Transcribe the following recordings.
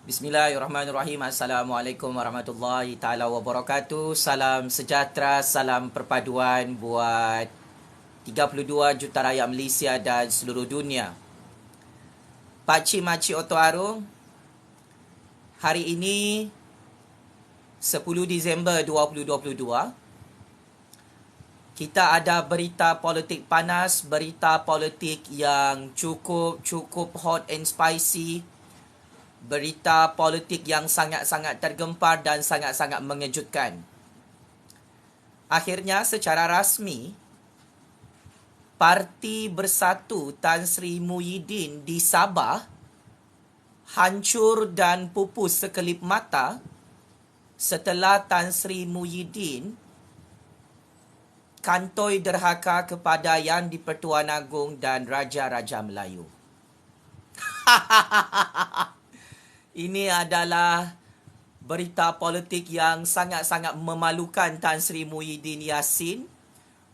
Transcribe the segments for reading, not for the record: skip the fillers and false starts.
Bismillahirrahmanirrahim. Assalamualaikum warahmatullahi taala wabarakatuh. Salam sejahtera, salam perpaduan buat 32 juta rakyat Malaysia dan seluruh dunia. Pakcik Makcik Oto Arung, hari ini 10 Disember 2022, kita ada berita politik panas, berita politik yang cukup hot and spicy. Berita politik yang sangat-sangat tergempar dan sangat-sangat mengejutkan. Akhirnya secara rasmi, Parti Bersatu Tan Sri Muhyiddin di Sabah hancur dan pupus sekelip mata setelah Tan Sri Muhyiddin kantoi derhaka kepada Yang di-Pertuan Agong dan Raja-Raja Melayu. Ini adalah berita politik yang sangat-sangat memalukan Tan Sri Muhyiddin Yassin,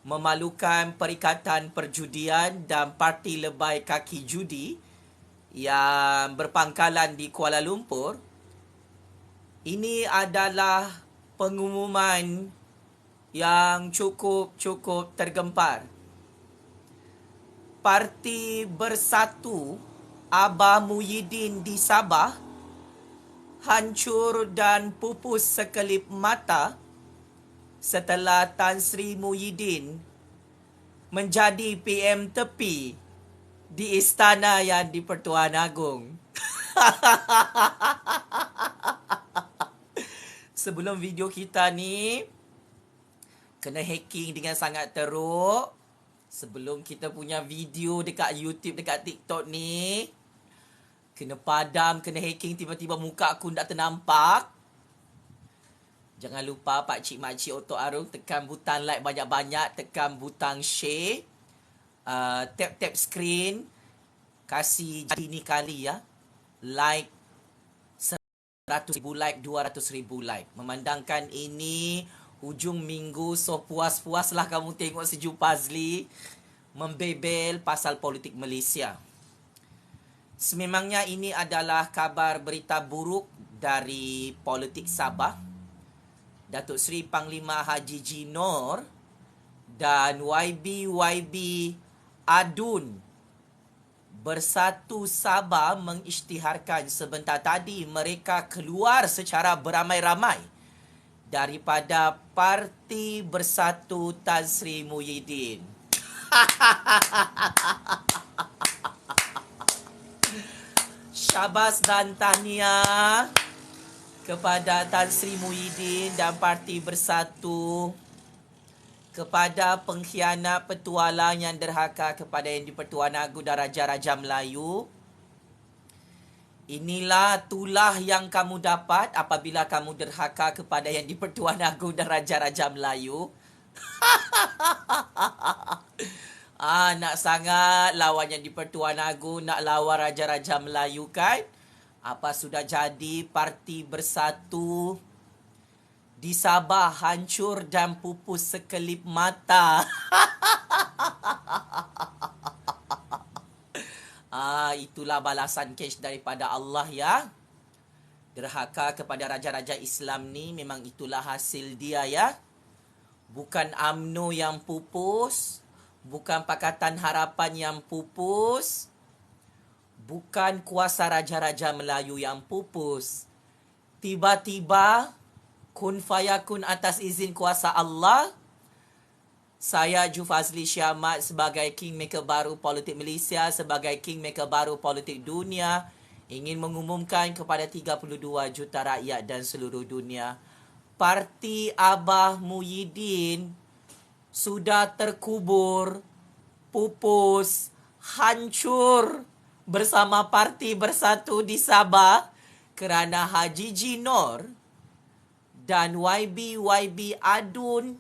memalukan Perikatan Perjudian dan Parti Lebai Kaki Judi yang berpangkalan di Kuala Lumpur. Ini adalah pengumuman yang cukup tergempar. Parti Bersatu Abah Muhyiddin di Sabah hancur dan pupus sekelip mata setelah Tan Sri Muhyiddin menjadi PM tepi di Istana Yang di-Pertuan Agong. Sebelum video kita ni kena hacking dengan sangat teruk. Sebelum kita punya video dekat YouTube, dekat TikTok ni kena padam, kena hacking, tiba-tiba muka aku tak ternampak. Jangan lupa Pakcik Makcik Oto Arung tekan butang like banyak-banyak, tekan butang share, tap screen, kasih ini kali ya, like 100,000 like, 200,000 like. Memandangkan ini hujung minggu, so puas-puaslah kamu tengok Sejuk Pazli membebel pasal politik Malaysia. Sememangnya ini adalah kabar berita buruk dari politik Sabah. Datuk Seri Panglima Haji G. Nor dan YB Adun Bersatu Sabah mengisytiharkan sebentar tadi mereka keluar secara beramai-ramai daripada Parti Bersatu Tan Sri Muhyiddin. Syabas dan tahniah kepada Tan Sri Muhyiddin dan Parti Bersatu, kepada pengkhianat petualang yang derhaka kepada Yang di-Pertuan Agong dan Raja-Raja Melayu. Inilah tulah yang kamu dapat apabila kamu derhaka kepada Yang di-Pertuan Agong dan Raja-Raja Melayu. Nak sangat lawan Yang di-Pertuan Agong, nak lawan Raja-Raja Melayu kan? Apa sudah jadi Parti Bersatu di Sabah hancur dan pupus sekelip mata. Itulah balasan cash daripada Allah ya. Derhaka kepada raja-raja Islam ni memang itulah hasil dia ya. Bukan UMNO yang pupus, bukan Pakatan Harapan yang pupus, bukan kuasa Raja-Raja Melayu yang pupus. Tiba-tiba kun fayakun atas izin kuasa Allah, saya Ju Fazli Syamat sebagai Kingmaker baru politik Malaysia, sebagai Kingmaker baru politik dunia, ingin mengumumkan kepada 32 juta rakyat dan seluruh dunia, Parti Abah Muhyiddin sudah terkubur, pupus, hancur bersama Parti Bersatu di Sabah kerana Haji G. Nor dan YB Adun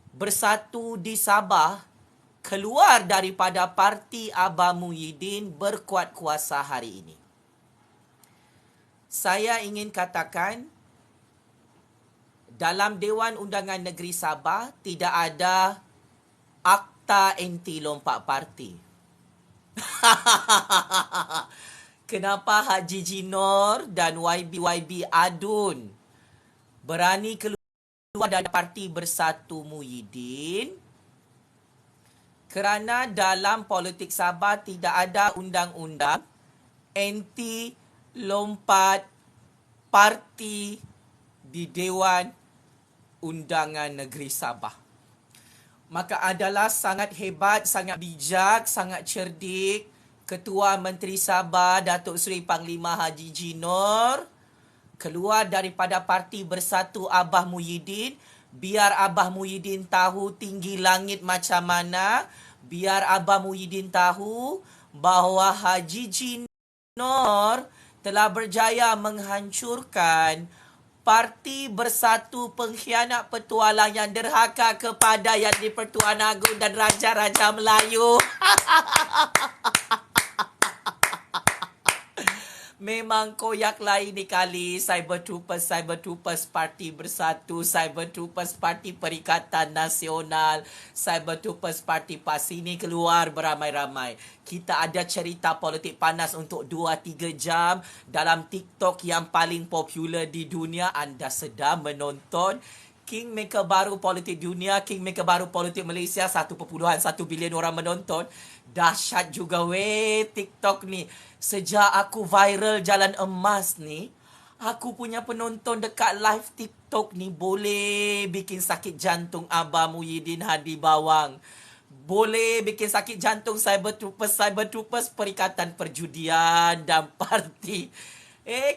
Bersatu di Sabah keluar daripada Parti Abah Muhyiddin berkuat kuasa hari ini. Saya ingin katakan, dalam Dewan Undangan Negeri Sabah tidak ada akta anti lompat parti. Kenapa Haji Jinor dan YB Adun berani keluar dari Parti Bersatu Muhyiddin? Kerana dalam politik Sabah tidak ada undang-undang anti lompat parti di Dewan Undangan Negeri Sabah. Maka adalah sangat hebat, sangat bijak, sangat cerdik Ketua Menteri Sabah Datuk Seri Panglima Haji Jinor keluar daripada Parti Bersatu Abah Muhyiddin. Biar Abah Muhyiddin tahu tinggi langit macam mana. Biar Abah Muhyiddin tahu bahawa Haji Jinor telah berjaya menghancurkan Parti Bersatu pengkhianat petualang yang derhaka kepada Yang di-Pertuan Agong dan Raja-Raja Melayu. Memang koyak lain ni kali. Cyber Troopers Parti Bersatu, Cyber Troopers Parti Perikatan Nasional, Cyber Troopers Parti PAS ini keluar beramai-ramai. Kita ada cerita politik panas untuk 2-3 jam dalam TikTok yang paling popular di dunia. Anda sedang menonton Kingmaker baru politik dunia, Kingmaker baru politik Malaysia, 1.1 bilion orang menonton. Dahsyat juga weh TikTok ni. Sejak aku viral Jalan Emas ni, aku punya penonton dekat live TikTok ni boleh bikin sakit jantung Abah Muhyiddin Hadi Bawang. Boleh bikin sakit jantung Cyber Troopers Perikatan Perjudian dan Parti.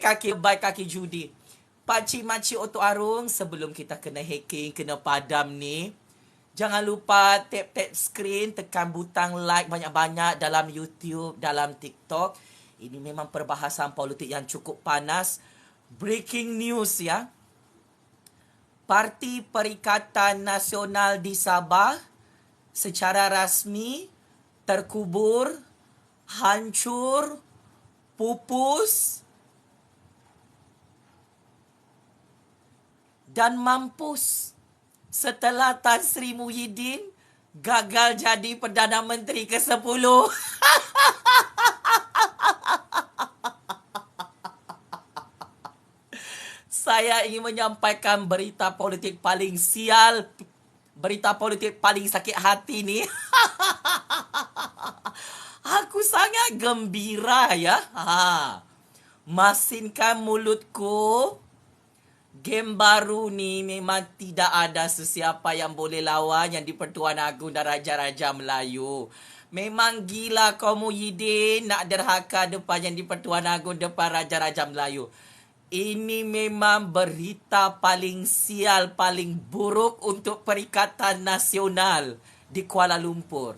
Kaki baik kaki judi. Pakcik-makcik Otok Arung, sebelum kita kena hacking, kena padam ni, jangan lupa tap screen, tekan butang like banyak-banyak dalam YouTube, dalam TikTok. Ini memang perbahasan politik yang cukup panas. Breaking news ya. Parti Perikatan Nasional di Sabah secara rasmi terkubur, hancur, pupus dan mampus setelah Tan Sri Muhyiddin gagal jadi Perdana Menteri ke-10. Saya ingin menyampaikan berita politik paling sial, berita politik paling sakit hati ni. Aku sangat gembira ya. Masinkan mulutku. Game baru ni memang tidak ada sesiapa yang boleh lawan Yang di-Pertuan Agong dan Raja-Raja Melayu. Memang gila kaum Muhyiddin nak derhaka depan Yang di-Pertuan Agong, depan Raja-Raja Melayu. Ini memang berita paling sial, paling buruk untuk Perikatan Nasional di Kuala Lumpur.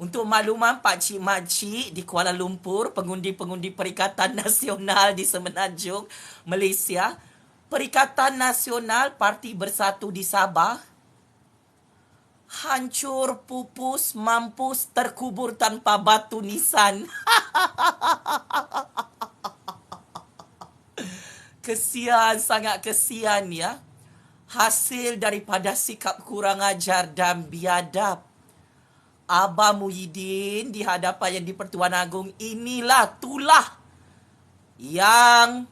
Untuk makluman pakcik-makcik di Kuala Lumpur, pengundi-pengundi Perikatan Nasional di Semenanjung, Malaysia, Perikatan Nasional Parti Bersatu di Sabah hancur, pupus, mampus, terkubur tanpa batu nisan. Kesian, sangat kesian ya. Hasil daripada sikap kurang ajar dan biadab Abah Muhyiddin di hadapan Yang di-Pertuan Agong, inilah tulah yang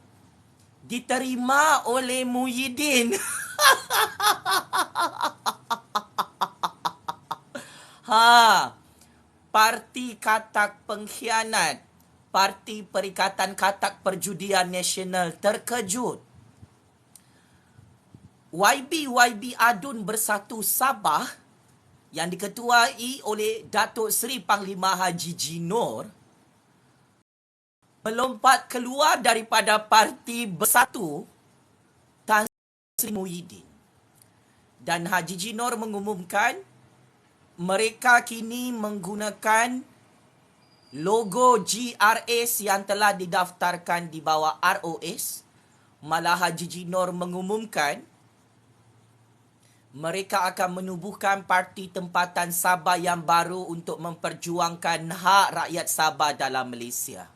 diterima oleh Muhyiddin. Parti Katak Pengkhianat, Parti Perikatan Katak Perjudian Nasional terkejut. YB Adun Bersatu Sabah yang diketuai oleh Datuk Seri Panglima Haji Jinor melompat keluar daripada Parti Bersatu Tan Sri Muhyiddin. Dan Haji Jinor mengumumkan mereka kini menggunakan logo GRS yang telah didaftarkan di bawah ROS. Malah Haji Jinor mengumumkan mereka akan menubuhkan parti tempatan Sabah yang baru untuk memperjuangkan hak rakyat Sabah dalam Malaysia.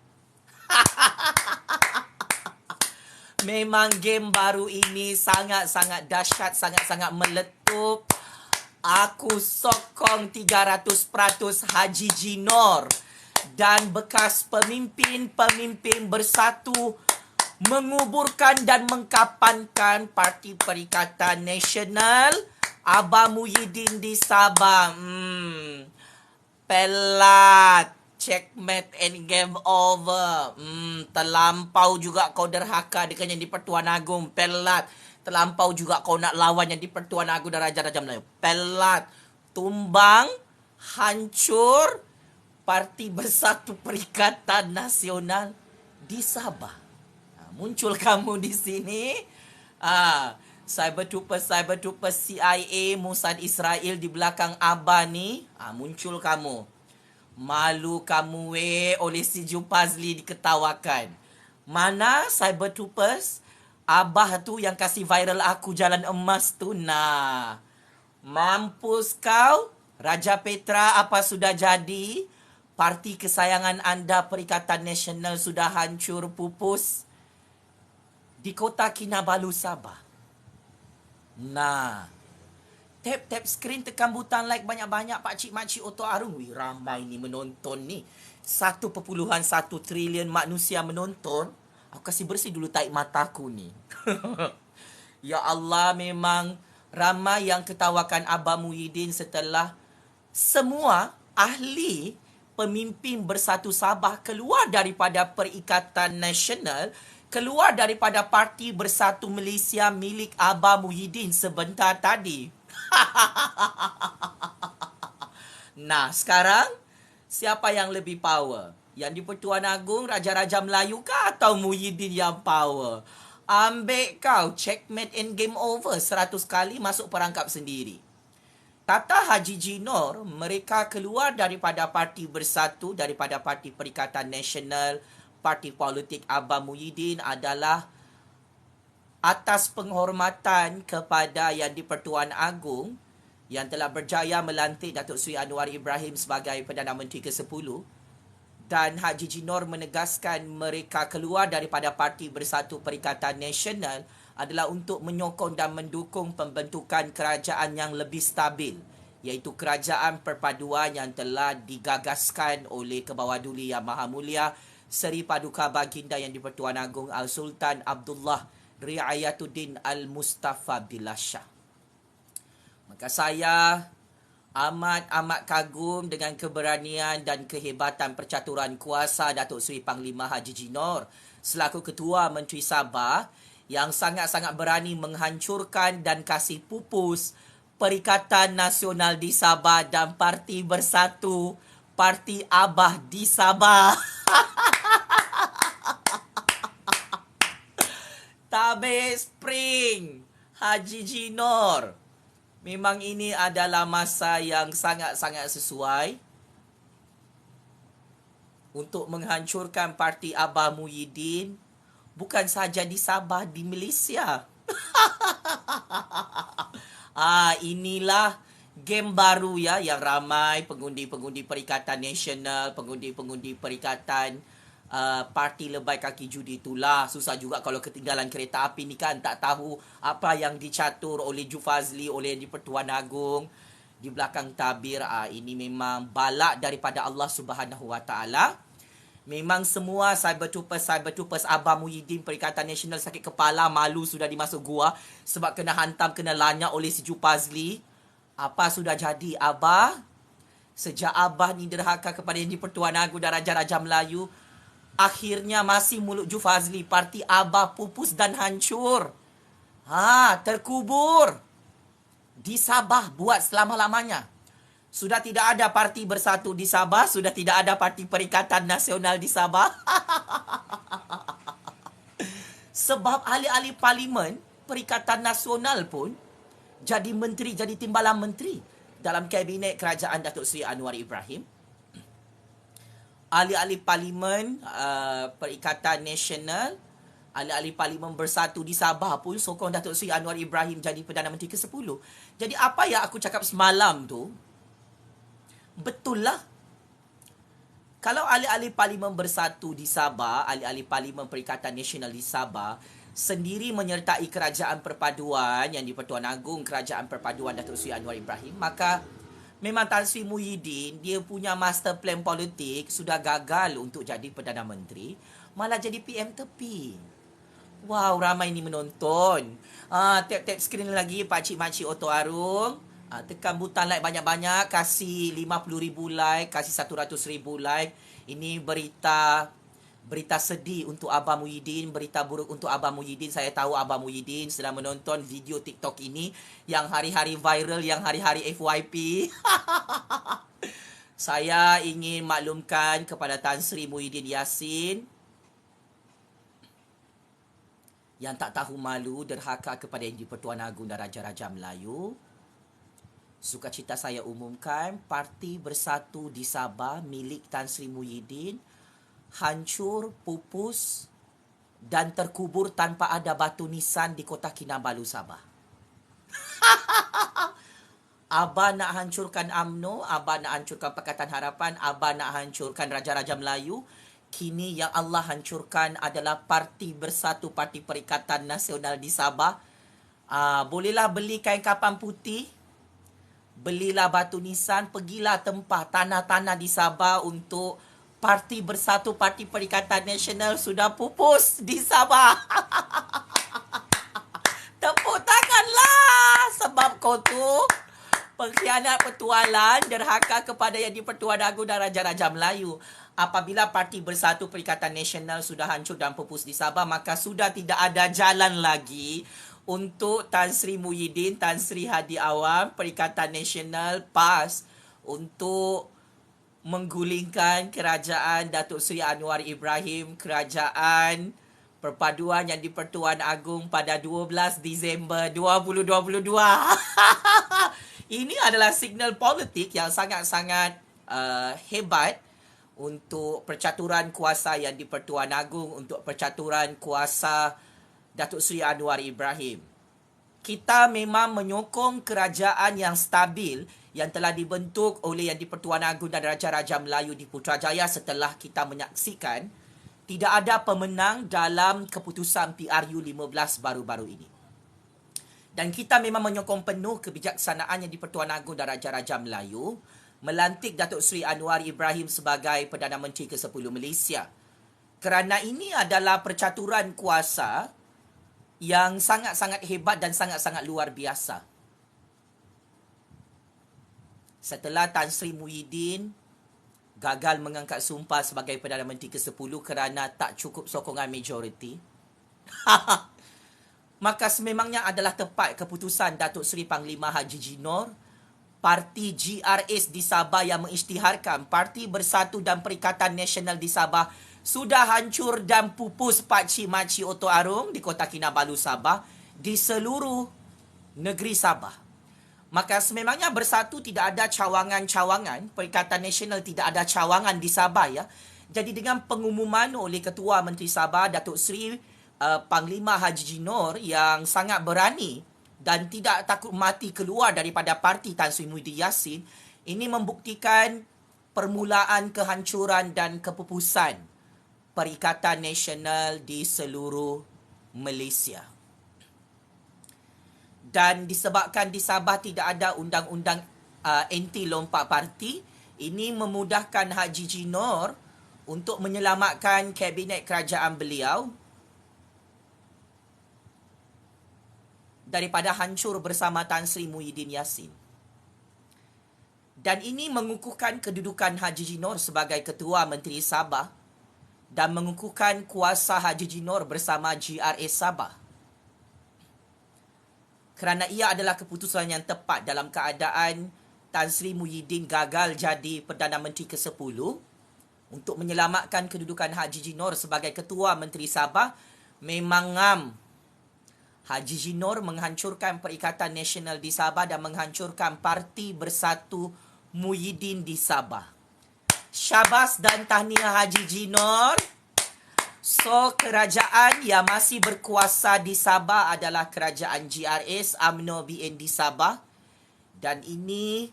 Memang game baru ini sangat-sangat dahsyat, sangat-sangat meletup. Aku sokong 300% Haji Jinor dan bekas pemimpin-pemimpin bersatu menguburkan dan mengkapankan Parti Perikatan Nasional Abah Muhyiddin di Sabah. Pelat. Checkmate and game over. Terlampau juga kau derhaka dengan yang di Pertuan Agong. Pelat. Terlampau juga kau nak lawan yang di Pertuan Agong dan Raja-Raja Melayu. Pelat. Tumbang. Hancur. Parti Bersatu Perikatan Nasional di Sabah. Muncul kamu di sini. Cyber Trooper CIA Mossad Israel di belakang Abah ni. Muncul kamu. Malu kamu oleh si Jupazli diketawakan. Mana Cyber Troopers? Abah tu yang kasih viral aku jalan emas tu. Nah. Mampus kau? Raja Petra apa sudah jadi? Parti kesayangan anda Perikatan Nasional sudah hancur pupus di Kota Kinabalu, Sabah. Nah. Tap skrin, tekan butang like banyak-banyak pakcik-makcik Oto Arung. Wih, ramai ni menonton ni. 1.1 trilion manusia menonton. Aku kasih bersih dulu taik mataku ni. Ya Allah, memang ramai yang ketawakan Abah Muhyiddin setelah semua ahli pemimpin Bersatu Sabah keluar daripada Perikatan Nasional, keluar daripada Parti Bersatu Malaysia milik Abah Muhyiddin sebentar tadi. Nah, sekarang siapa yang lebih power? Yang di Pertuan Agong, Raja-Raja Melayu kah atau Muhyiddin yang power? Ambek kau, checkmate and game over. 100 kali masuk perangkap sendiri. Tata Haji Jinor, mereka keluar daripada Parti Bersatu, daripada Parti Perikatan Nasional, Parti Politik Abah Muhyiddin adalah atas penghormatan kepada Yang di-Pertuan Agong yang telah berjaya melantik Datuk Seri Anwar Ibrahim sebagai Perdana Menteri ke-10, dan Haji Jinor menegaskan mereka keluar daripada Parti Bersatu Perikatan Nasional adalah untuk menyokong dan mendukung pembentukan kerajaan yang lebih stabil, iaitu Kerajaan Perpaduan yang telah digagaskan oleh Kebawah Duli Yang Maha Mulia Seri Paduka Baginda Yang di-Pertuan Agong Al-Sultan Abdullah Riayatuddin Al-Mustafa Billah Shah. Maka saya amat kagum dengan keberanian dan kehebatan percaturan kuasa Datuk Seri Panglima Haji Jinor selaku Ketua Menteri Sabah yang sangat-sangat berani menghancurkan dan kasih pupus Perikatan Nasional di Sabah dan Parti Bersatu Parti Abah di Sabah. Tabir Spring Haji Jinor. Memang ini adalah masa yang sangat-sangat sesuai untuk menghancurkan Parti Abah Muhyiddin, bukan saja di Sabah, di Malaysia. Inilah game baru ya, yang ramai pengundi-pengundi Perikatan Nasional, pengundi-pengundi Perikatan parti lebai kaki judi itulah. Susah juga kalau ketinggalan kereta api ni kan, tak tahu apa yang dicatur oleh Jufazli, oleh yang di-Pertuan Agong di belakang tabir. Ini memang balak daripada Allah Subhanahu Wa Taala. Memang semua cyber troopers Abah Muhyiddin Perikatan Nasional sakit kepala, malu sudah dimasuk gua sebab kena hantam, kena lanyak oleh si Jupazli. Apa sudah jadi Abah? Sejak Abah ni derhaka kepada yang di-Pertuan Agong dan Raja-Raja Melayu, akhirnya masih mulut Jufazli, Parti Abah pupus dan hancur. Terkubur di Sabah buat selama-lamanya. Sudah tidak ada Parti Bersatu di Sabah, sudah tidak ada Parti Perikatan Nasional di Sabah. Sebab ahli-ahli parlimen Perikatan Nasional pun jadi menteri, jadi timbalan menteri dalam kabinet kerajaan Datuk Seri Anwar Ibrahim. Ahli-ahli parlimen Perikatan Nasional, ahli-ahli parlimen Bersatu di Sabah pun sokong Datuk Seri Anwar Ibrahim jadi Perdana Menteri ke-10. Jadi apa yang aku cakap semalam tu, betul lah. Kalau ahli-ahli parlimen Bersatu di Sabah, ahli-ahli parlimen Perikatan Nasional di Sabah sendiri menyertai Kerajaan Perpaduan yang di Pertuan Agong, Kerajaan Perpaduan Datuk Seri Anwar Ibrahim, maka Memang Tan Sri Muhyiddin, dia punya master plan politik sudah gagal untuk jadi Perdana Menteri, malah jadi PM tepi. Wow, ramai ni menonton. Tap-tap skrin lagi pakcik-makcik Oto Arung. Tekan butang like banyak-banyak. Kasih 50,000 like. Kasih 100,000 like. Ini berita sedih untuk Abang Muhyiddin. Berita buruk untuk Abang Muhyiddin. Saya tahu Abang Muhyiddin sedang menonton video TikTok ini. Yang hari-hari viral. Yang hari-hari FYP. Saya ingin maklumkan kepada Tan Sri Muhyiddin Yassin yang tak tahu malu, derhaka kepada Yang di-Pertuan Agong dan Raja-Raja Melayu. Sukacita saya umumkan, Parti Bersatu di Sabah milik Tan Sri Muhyiddin hancur, pupus dan terkubur tanpa ada batu nisan di Kota Kinabalu, Sabah. Abah nak hancurkan UMNO, Abah nak hancurkan Pakatan Harapan, Abah nak hancurkan Raja-Raja Melayu. Kini yang Allah hancurkan adalah Parti Bersatu, Parti Perikatan Nasional di Sabah. Bolehlah beli kain kapan putih, belilah batu nisan, pergilah tempah tanah-tanah di Sabah untuk Parti Bersatu, Parti Perikatan Nasional sudah pupus di Sabah. Tepuk tanganlah sebab kau tu pengkhianat petualang, derhaka kepada Yang di-Pertuan Agong dan Raja-Raja Melayu. Apabila Parti Bersatu Perikatan Nasional sudah hancur dan pupus di Sabah, maka sudah tidak ada jalan lagi untuk Tan Sri Muhyiddin, Tan Sri Hadi Awam, Perikatan Nasional PAS untuk menggulingkan kerajaan Datuk Seri Anwar Ibrahim, kerajaan perpaduan Yang di-Pertuan Agong pada 12 Disember 2022. Ini adalah signal politik yang sangat-sangat hebat untuk percaturan kuasa Yang di-Pertuan Agong, untuk percaturan kuasa Datuk Seri Anwar Ibrahim. Kita memang menyokong kerajaan yang stabil yang telah dibentuk oleh Yang di-Pertuan Agong dan Raja-Raja Melayu di Putrajaya setelah kita menyaksikan tidak ada pemenang dalam keputusan PRU 15 baru-baru ini. Dan kita memang menyokong penuh kebijaksanaan Yang di-Pertuan Agong dan Raja-Raja Melayu melantik Datuk Seri Anwar Ibrahim sebagai Perdana Menteri ke-10 Malaysia. Kerana ini adalah percaturan kuasa yang sangat-sangat hebat dan sangat-sangat luar biasa. Setelah Tan Sri Muhyiddin gagal mengangkat sumpah sebagai Perdana Menteri ke-10 kerana tak cukup sokongan majoriti, maka sememangnya adalah tepat keputusan Datuk Seri Panglima Haji Jinor, Parti GRS di Sabah yang mengisytiharkan Parti Bersatu dan Perikatan Nasional di Sabah sudah hancur dan pupus pakcik-makcik Oto Arung di Kota Kinabalu, Sabah, di seluruh negeri Sabah. Maka sememangnya Bersatu tidak ada cawangan-cawangan, Perikatan Nasional tidak ada cawangan di Sabah, ya. Jadi dengan pengumuman oleh Ketua Menteri Sabah Datuk Seri Panglima Haji Jinor yang sangat berani dan tidak takut mati keluar daripada parti Tan Sri Muhyiddin Yassin, ini membuktikan permulaan kehancuran dan kepupusan Perikatan Nasional di seluruh Malaysia. Dan disebabkan di Sabah tidak ada undang-undang anti lompat parti, ini memudahkan Haji Jinor untuk menyelamatkan kabinet kerajaan beliau daripada hancur bersama Tan Sri Muhyiddin Yassin. Dan ini mengukuhkan kedudukan Haji Jinor sebagai Ketua Menteri Sabah dan mengukuhkan kuasa Haji Jinor bersama GRS Sabah. Kerana ia adalah keputusan yang tepat dalam keadaan Tan Sri Muhyiddin gagal jadi Perdana Menteri ke-10 untuk menyelamatkan kedudukan Haji Jinor sebagai Ketua Menteri Sabah. Memang ngam Haji Jinor menghancurkan Perikatan Nasional di Sabah dan menghancurkan Parti Bersatu Muhyiddin di Sabah. Syabas dan tahniah Haji Jinor. So, kerajaan yang masih berkuasa di Sabah adalah kerajaan GRS, UMNO BND Sabah. Dan ini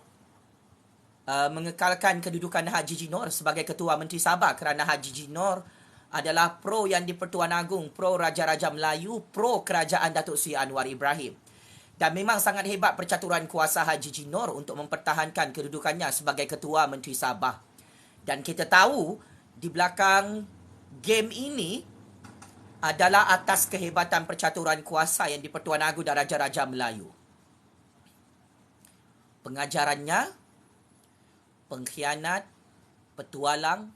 mengekalkan kedudukan Haji Jinor sebagai Ketua Menteri Sabah kerana Haji Jinor adalah pro Yang di-Pertuan Agong, pro Raja-Raja Melayu, pro kerajaan Datuk Seri Anwar Ibrahim. Dan memang sangat hebat percaturan kuasa Haji Jinor untuk mempertahankan kedudukannya sebagai Ketua Menteri Sabah. Dan kita tahu di belakang game ini adalah atas kehebatan percaturan kuasa yang di-Pertuan Agong dan Raja-Raja Melayu. Pengajarannya, pengkhianat, petualang,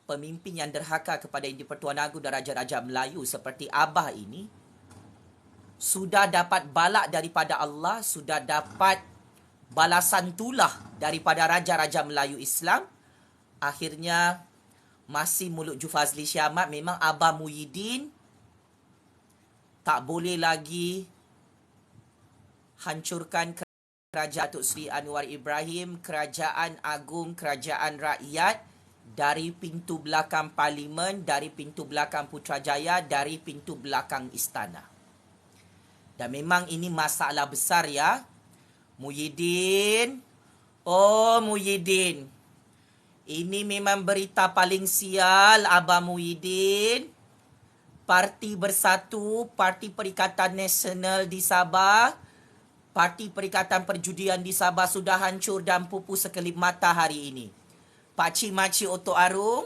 pemimpin yang derhaka kepada yang di-Pertuan Agong dan Raja-Raja Melayu seperti Abah ini sudah dapat balak daripada Allah, sudah dapat balasan tulah daripada Raja-Raja Melayu Islam. Akhirnya, masih mulut Jufazli Syamat, memang Abah Muhyiddin tak boleh lagi hancurkan kerajaan Datuk Seri Anwar Ibrahim, Kerajaan Agung Kerajaan Rakyat, dari pintu belakang Parlimen, dari pintu belakang Putrajaya, dari pintu belakang istana. Dan memang ini masalah besar ya. Muhyiddin. Oh Muhyiddin. Ini memang berita paling sial Abah Muhyiddin. Parti Bersatu, Parti Perikatan Nasional di Sabah, Parti Perikatan Perjudian di Sabah sudah hancur dan pupus sekelip mata hari ini. Pakcik-makcik Otok Arung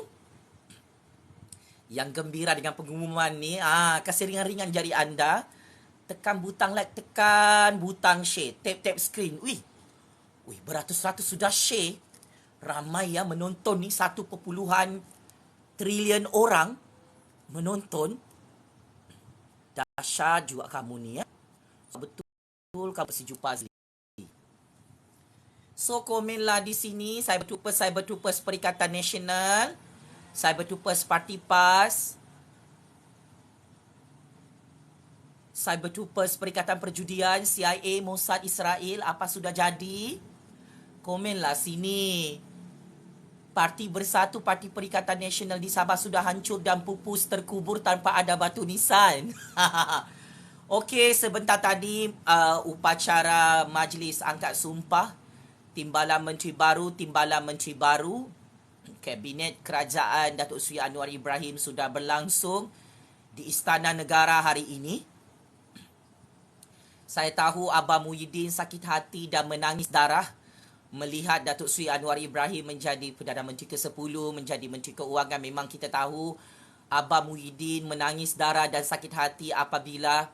yang gembira dengan pengumuman ni, kasih ringan-ringan jari anda. Tekan butang like, tekan butang share. Tap screen. Wih, beratus-ratus sudah share. Ramai yang menonton ni, 1.1 trilion orang menonton. Dahsyat juga kamu ni ya. Betul kamu si Jufazli. So komenlah di sini. Cyber-Troopers Perikatan Nasional, Cyber-Troopers Parti PAS, Cyber-Troopers Perikatan Perjudian, CIA, Mossad, Israel, apa sudah jadi? Komenlah sini. Parti Bersatu, Parti Perikatan Nasional di Sabah sudah hancur dan pupus, terkubur tanpa ada batu nisan. Okey, sebentar tadi upacara majlis angkat sumpah Timbalan Menteri Baru, Kabinet Kerajaan Datuk Seri Anwar Ibrahim sudah berlangsung di Istana Negara hari ini. Saya tahu Abah Muhyiddin sakit hati dan menangis darah melihat Datuk Seri Anwar Ibrahim menjadi Perdana Menteri ke-10, menjadi Menteri Keuangan. Memang kita tahu Abah Muhyiddin menangis darah dan sakit hati apabila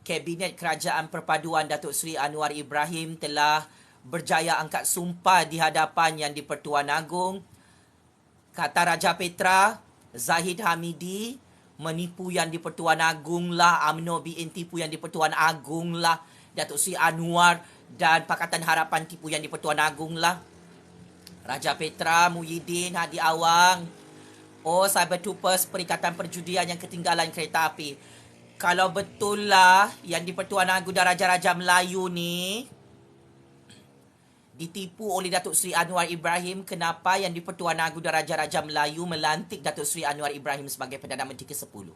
Kabinet Kerajaan Perpaduan Datuk Seri Anwar Ibrahim telah berjaya angkat sumpah di hadapan Yang di-Pertuan Agong. Kata Raja Petra, Zahid Hamidi, menipu Yang di-Pertuan Agong lah, UMNO BN tipu Yang di-Pertuan Agong lah, Datuk Seri Anwar dan Pakatan Harapan tipu Yang di-Pertuan Agong lah. Raja Petra, Muhyiddin, Hadi Awang, Cyber-Troopers Perikatan Perjudian yang ketinggalan kereta api. Kalau betul lah Yang di-Pertuan Agong dan Raja-Raja Melayu ni ditipu oleh Datuk Seri Anwar Ibrahim, kenapa Yang di-Pertuan Agong dan Raja-Raja Melayu melantik Datuk Seri Anwar Ibrahim sebagai Perdana Menteri ke-10?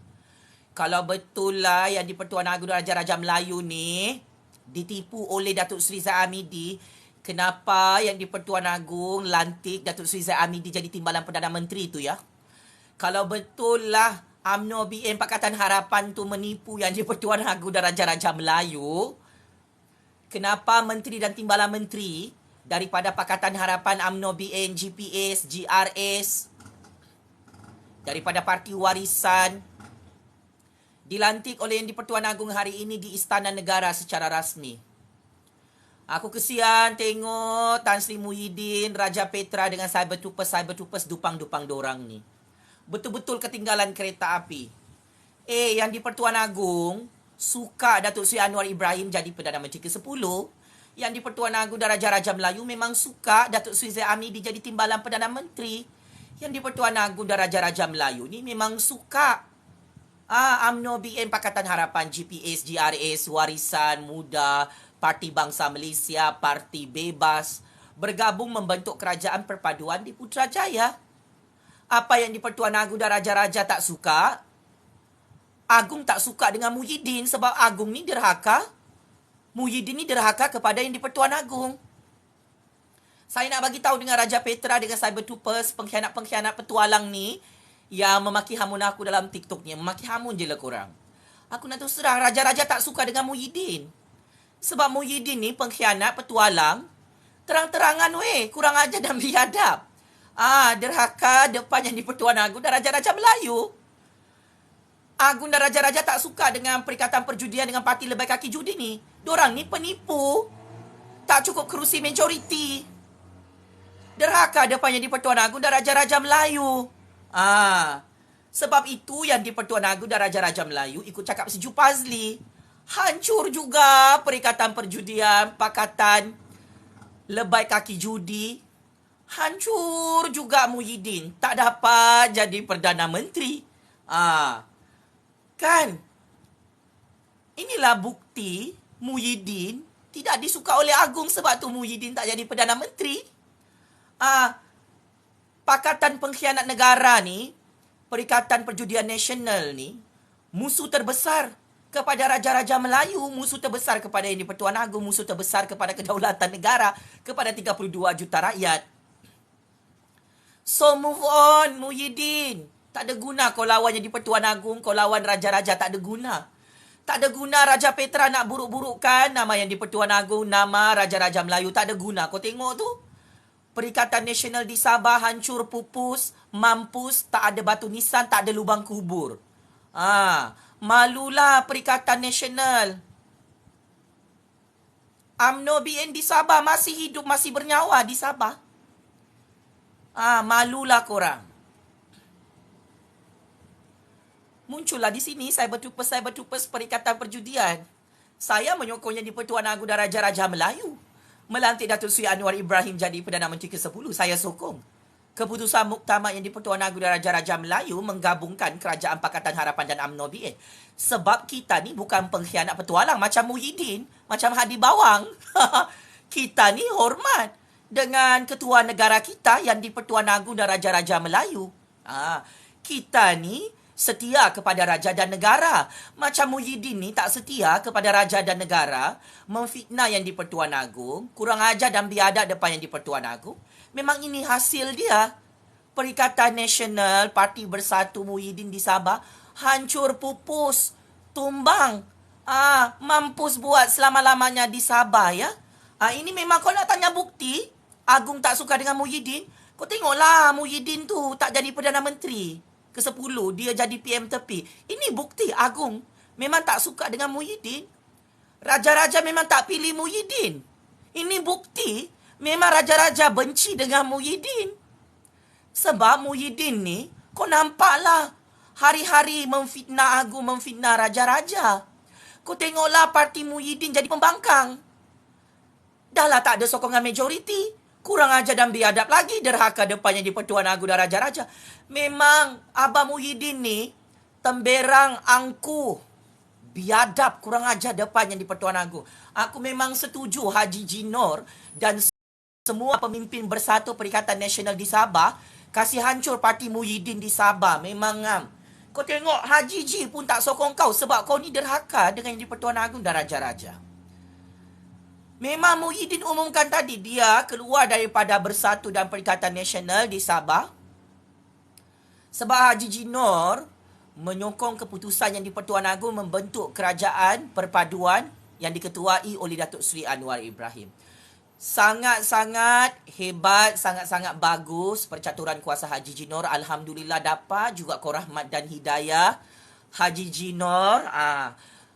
Kalau betul lah Yang di-Pertuan Agong dan Raja-Raja Melayu ni ditipu oleh Datuk Seri Zahid Hamidi, kenapa Yang di-Pertuan Agong lantik Datuk Seri Zahid Hamidi jadi Timbalan Perdana Menteri tu ya? Kalau betul lah UMNO BN Pakatan Harapan tu menipu Yang di-Pertuan Agong dan Raja-Raja Melayu, kenapa Menteri dan Timbalan Menteri daripada Pakatan Harapan, UMNO BN, GPS, GRS, daripada Parti Warisan dilantik oleh Yang di-Pertuan Agong hari ini di Istana Negara secara rasmi? Aku kesian tengok Tan Sri Muhyiddin, Raja Petra dengan Cyber-Troopers dupang-dupang dorang ni. Betul-betul ketinggalan kereta api. Yang di-Pertuan Agong suka Datuk Seri Anwar Ibrahim jadi Perdana Menteri ke-10. Yang di-Pertuan Agong dan Raja-Raja Melayu memang suka Datuk Seri Zahid Hamidi jadi Timbalan Perdana Menteri. Yang di-Pertuan Agong dan Raja-Raja Melayu ni memang suka UMNO BN Pakatan Harapan, GPS, GRS, Warisan Muda, Parti Bangsa Malaysia, Parti Bebas bergabung membentuk Kerajaan Perpaduan di Putrajaya. Apa Yang di-Pertuan Agong dan Raja-Raja tak suka? Agong tak suka dengan Muhyiddin sebab Agong ni derhaka. Muhyiddin ni derhaka kepada Yang di-Pertuan Agong. Saya nak bagi tahu dengan Raja Petra, dengan Cyber-Troopers, pengkhianat-pengkhianat petualang ni yang memaki hamun aku dalam TikTok ni. Memaki hamun je lah korang. Aku nak terus terang, Raja-Raja tak suka dengan Muhyiddin. Sebab Muhyiddin ni pengkhianat, petualang. Terang-terangan kurang ajar dan biadab. Derhaka depan Yang di-Pertuan Agong dan Raja-Raja Melayu. Agong dan Raja-Raja tak suka dengan Perikatan Perjudian dengan parti lebay kaki judi ni. Dorang ni penipu. Tak cukup kerusi majoriti. Derhaka depan Yang di-Pertuan Agong dan Raja-Raja Melayu. Sebab itu Yang di-Pertuan Agong dan Raja-Raja Melayu ikut cakap Seju Pazli. Hancur juga Perikatan Perjudian, Pakatan lebay kaki judi. Hancur juga Muhyiddin. Tak dapat jadi Perdana Menteri. Kan? Inilah bukti Muhyiddin tidak disuka oleh Agong, sebab tu Muhyiddin tak jadi Perdana Menteri. Pakatan Pengkhianat Negara ni, Perikatan Perjudian Nasional ni, musuh terbesar kepada Raja-Raja Melayu, musuh terbesar kepada Yang di-Pertuan Agong, musuh terbesar kepada kedaulatan negara, kepada 32 juta rakyat. So move on Muhyiddin. Tak ada guna kau lawan Yang di-Pertuan Agong, kau lawan Raja-Raja, tak ada guna. Tak ada guna Raja Petra nak buruk-burukkan nama Yang di-Pertuan Agong, nama Raja-Raja Melayu, tak ada guna. Kau tengok tu, Perikatan Nasional di Sabah hancur, pupus, mampus, tak ada batu nisan, tak ada lubang kubur. Malulah Perikatan Nasional. UMNO BN di Sabah masih hidup, masih bernyawa di Sabah. Malulah korang. Muncullah di sini cyber-troopers Perikatan Perjudian. Saya menyokong Yang di-Pertuan Agong dan Raja-Raja Melayu melantik Datuk Seri Anwar Ibrahim jadi Perdana Menteri ke-10. Saya sokong keputusan muktamar Yang di-Pertuan Agong dan Raja-Raja Melayu menggabungkan Kerajaan Pakatan Harapan dan UMNO BN. Sebab kita ni bukan pengkhianat petualang macam Muhyiddin, macam Hadi Bawang. Kita ni hormat dengan ketua negara kita Yang di-Pertuan Agong dan Raja-Raja Melayu. Kita ni setia kepada raja dan negara. Macam Muhyiddin ni tak setia kepada raja dan negara, memfitnah Yang di-Pertuan Agong, kurang ajar dan biadab depan Yang di-Pertuan Agong. Memang ini hasil dia. Perikatan Nasional, Parti Bersatu Muhyiddin di Sabah, hancur, pupus, tumbang. Mampus buat selama-lamanya di Sabah, ya. Ini memang kau nak tanya bukti Agong tak suka dengan Muhyiddin. Kau tengoklah Muhyiddin tu tak jadi Perdana Menteri ke-10, dia jadi PM tepi. Ini bukti Agong memang tak suka dengan Muhyiddin. Raja-Raja memang tak pilih Muhyiddin. Ini bukti memang Raja-Raja benci dengan Muhyiddin. Sebab Muhyiddin ni, kau nampaklah hari-hari memfitnah Agong, memfitnah Raja-Raja. Kau tengoklah parti Muhyiddin jadi pembangkang. Dahlah tak ada sokongan majoriti. Kurang ajar dan biadab lagi, derhaka depan Yang di-Pertuan Agong dan Raja-Raja. Memang Abang Muhyiddin ni temberang, angkuh, biadab, kurang ajar depan Yang di-Pertuan Agong. Aku memang setuju Haji Jinor dan semua pemimpin Bersatu Perikatan Nasional di Sabah kasih hancur parti Muhyiddin di Sabah. Memang kau tengok Haji Ji pun tak sokong kau sebab kau ni derhaka dengan Yang di-Pertuan Agong dan Raja-Raja. Memang Muhyiddin umumkan tadi dia keluar daripada Bersatu dan Perikatan Nasional di Sabah sebab Haji Jinor menyokong keputusan Yang di-Pertuan Agong membentuk kerajaan perpaduan yang diketuai oleh Datuk Seri Anwar Ibrahim. Sangat-sangat hebat, sangat-sangat bagus percaturan kuasa Haji Jinor. Alhamdulillah dapat juga kau rahmat dan hidayah Haji Jinor.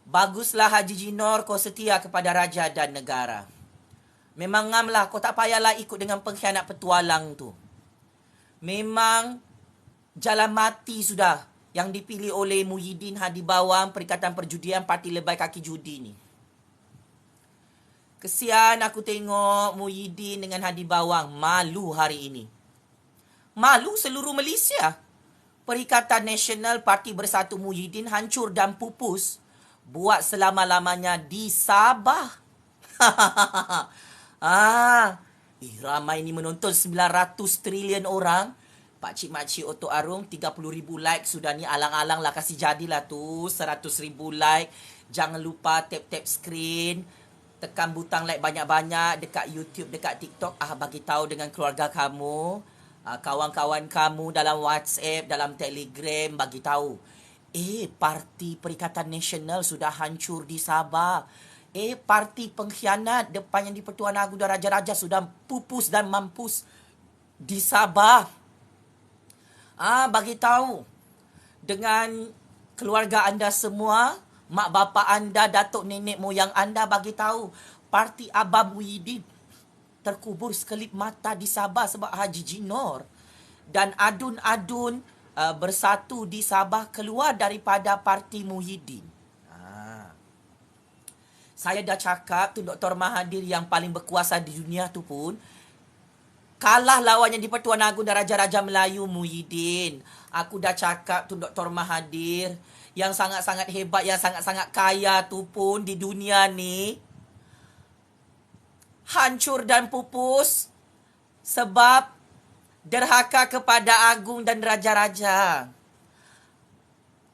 Baguslah Haji Jinor, kau setia kepada raja dan negara. Memang ngamlah, kau tak payahlah ikut dengan pengkhianat petualang tu. Memang jalan mati sudah yang dipilih oleh Muhyiddin, Hadi Bawang, Perikatan Perjudian, Parti Lebay Kaki Judi ni. Kesian aku tengok Muhyiddin dengan Hadi Bawang malu hari ini. Malu seluruh Malaysia. Perikatan Nasional, Parti Bersatu Muhyiddin hancur dan pupus buat selama-lamanya di Sabah. Ramai ni menonton 900 trilion orang. Pakcik-makcik Otok Arung 30,000 like sudah ni, alang-alang lah kasih jadilah tu 100,000 like. Jangan lupa tap-tap screen, tekan butang like banyak-banyak dekat YouTube, dekat TikTok. Bagi tahu dengan keluarga kamu, kawan-kawan kamu dalam WhatsApp, dalam Telegram, bagi tahu. Parti Perikatan Nasional sudah hancur di Sabah. Parti pengkhianat depan Yang di-Pertuan Agong dan Raja-Raja sudah pupus dan mampus di Sabah. Bagi tahu dengan keluarga anda semua, mak bapa anda, datuk nenek moyang anda, bagi tahu parti Abah Muhyiddin terkubur sekelip mata di Sabah sebab Haji Jinor dan adun-adun bersatu di Sabah keluar daripada parti Muhyiddin. Saya dah cakap tu Dr. Mahathir yang paling berkuasa di dunia tu pun kalah lawan Yang di-Pertuan Agong dan Raja-Raja Melayu Muhyiddin. Aku dah cakap tu Dr. Mahathir yang sangat-sangat hebat, yang sangat-sangat kaya tu pun di dunia ni hancur dan pupus sebab derhaka kepada Agung dan Raja-Raja.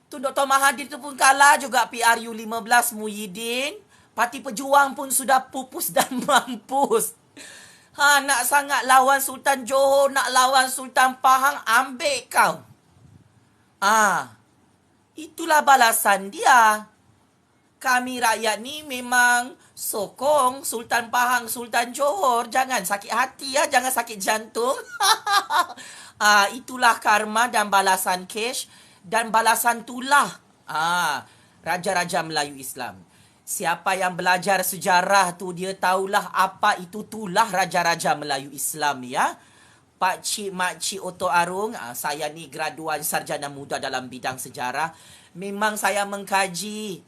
Tu Dr. Mahathir tu pun kalah juga PRU 15 Muhyiddin. Parti Pejuang pun sudah pupus dan mampus. Nak sangat lawan Sultan Johor, nak lawan Sultan Pahang, ambil kau. Itulah balasan dia. Kami rakyat ni memang sokong Sultan Pahang, Sultan Johor. Jangan sakit hati ya, jangan sakit jantung. Itulah karma dan balasan cash. Dan balasan tulah Raja-Raja Melayu Islam. Siapa yang belajar sejarah tu dia tahulah apa itu tulah Raja-Raja Melayu Islam ya. Pak Cik Mak Cik Oto Arung, saya ni graduan sarjana muda dalam bidang sejarah. Memang saya mengkaji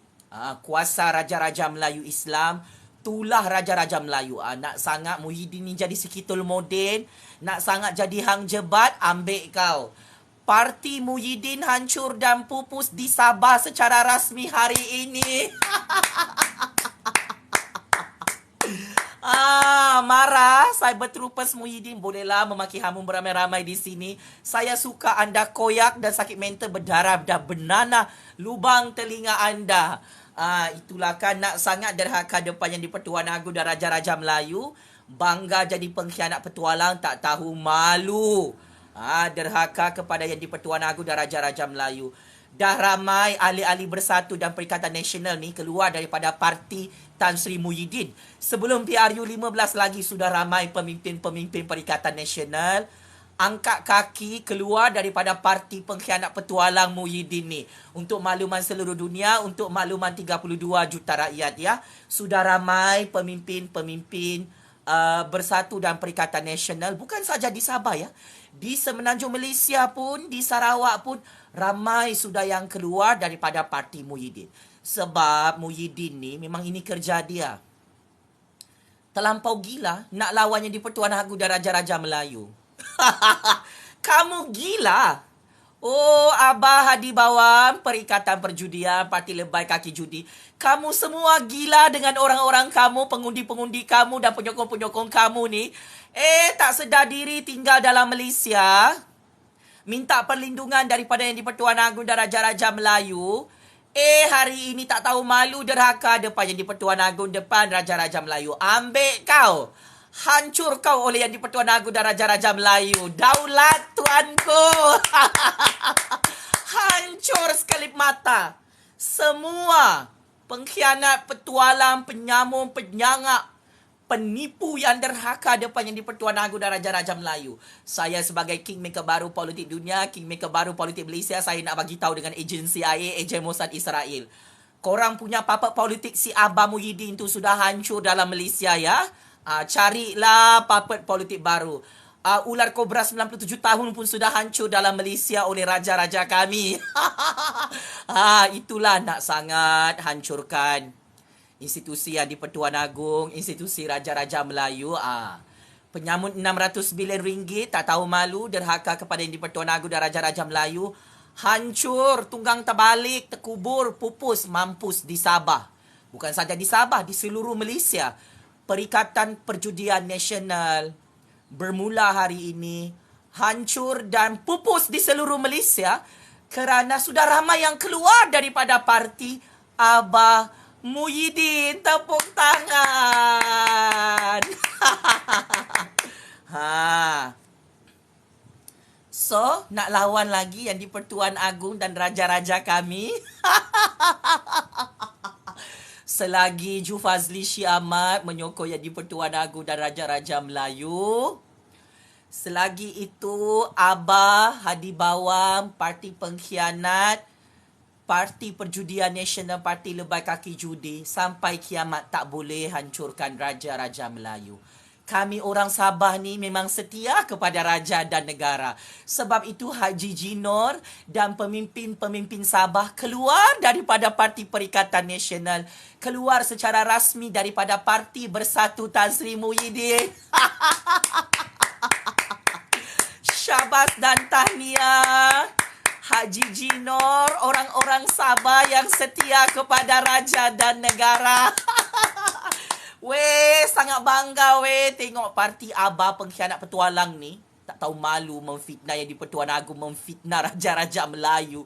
kuasa Raja-Raja Melayu Islam, tulah Raja-Raja Melayu. Nak sangat Muhyiddin ni jadi Sekitul Moden, nak sangat jadi Hang Jebat, ambil kau. Parti Muhyiddin hancur dan pupus di Sabah secara rasmi hari ini. Marah Cybertroopers Muhyiddin, bolehlah memaki hamun beramai-ramai di sini. Saya suka anda koyak dan sakit mental berdarah dan bernanah lubang telinga anda. Itulah kan nak sangat derhaka depan Yang di-Pertuan Agong dan Raja-Raja Melayu. Bangga jadi pengkhianat petualang, tak tahu malu. Derhaka kepada Yang di-Pertuan Agong dan Raja-Raja Melayu. Dah ramai ahli-ahli Bersatu dan Perikatan Nasional ni keluar daripada parti Tan Sri Muhyiddin. Sebelum PRU 15 lagi sudah ramai pemimpin-pemimpin Perikatan Nasional angkat kaki keluar daripada parti pengkhianat petualang Muhyiddin ni. Untuk makluman seluruh dunia, untuk makluman 32 juta rakyat ya. Sudah ramai pemimpin-pemimpin Bersatu dan Perikatan Nasional, bukan saja di Sabah ya, di Semenanjung Malaysia pun, di Sarawak pun ramai sudah yang keluar daripada parti Muhyiddin. Sebab Muhyiddin ni memang ini kerja dia. Terlampau gila nak lawan Yang di-Pertuan Agong dan Raja-Raja Melayu. Kamu gila. Abah Hadi Bawang, Perikatan Perjudian, Parti Lebay Kaki Judi. Kamu semua gila dengan orang-orang kamu, pengundi-pengundi kamu dan penyokong-penyokong kamu ni. Tak sedar diri tinggal dalam Malaysia. Minta perlindungan daripada Yang di-Pertuan Agong dan Raja-Raja Melayu. Hari ini tak tahu malu derhaka depan Yang di-Pertuan Agong, depan Raja-Raja Melayu. Ambil kau. Hancur kau oleh Yang di-Pertuan Agong dan Raja-Raja Melayu. Daulat tuanku. Hancur sekelip mata. Semua pengkhianat, petualang, penyamun, penyangak, penipu yang derhaka depan Yang di-Pertuan Agong dan Raja-Raja Melayu. Saya sebagai kingmaker baru politik dunia, kingmaker baru politik Malaysia, saya nak bagi tahu dengan ejen CIA, ejen Mossad Israel. Korang punya papat politik si Abah Muhyiddin tu sudah hancur dalam Malaysia ya. Carilah puppet politik baru. Ular Kobra 97 tahun pun sudah hancur dalam Malaysia oleh raja-raja kami. Itulah nak sangat hancurkan institusi Yang di-Pertuan Agong, institusi Raja-Raja Melayu. Penyamun 600 bilion ringgit, tak tahu malu, derhaka kepada Yang di-Pertuan Agong dan Raja-Raja Melayu. Hancur, tunggang terbalik, terkubur, pupus, mampus di Sabah. Bukan saja di Sabah, di seluruh Malaysia. Perikatan Perjudian Nasional bermula hari ini hancur dan pupus di seluruh Malaysia kerana sudah ramai yang keluar daripada parti Abah Muhyiddin. Tepuk tangan. So, nak lawan lagi Yang di-Pertuan Agong dan raja-raja kami? selagi Ju Fazli Syih Ahmad menyokong Yang di-Pertuan Agong dan Raja-Raja Melayu, selagi itu Abah Hadi Bawang, parti pengkhianat, Parti Perjudian Nasional, Parti Lebai Kaki Judi, sampai kiamat tak boleh hancurkan Raja-Raja Melayu. Kami orang Sabah ni memang setia kepada raja dan negara. Sebab itu Haji Jinor dan pemimpin-pemimpin Sabah keluar daripada Parti Perikatan Nasional. Keluar secara rasmi daripada Parti Bersatu Tan Sri Muhyiddin. Syabas dan tahniah Haji Jinor, orang-orang Sabah yang setia kepada raja dan negara. Weh, sangat bangga weh tengok parti Abah pengkhianat petualang ni. Tak tahu malu memfitnah Yang di-Pertuan Agong, memfitnah raja-raja Melayu.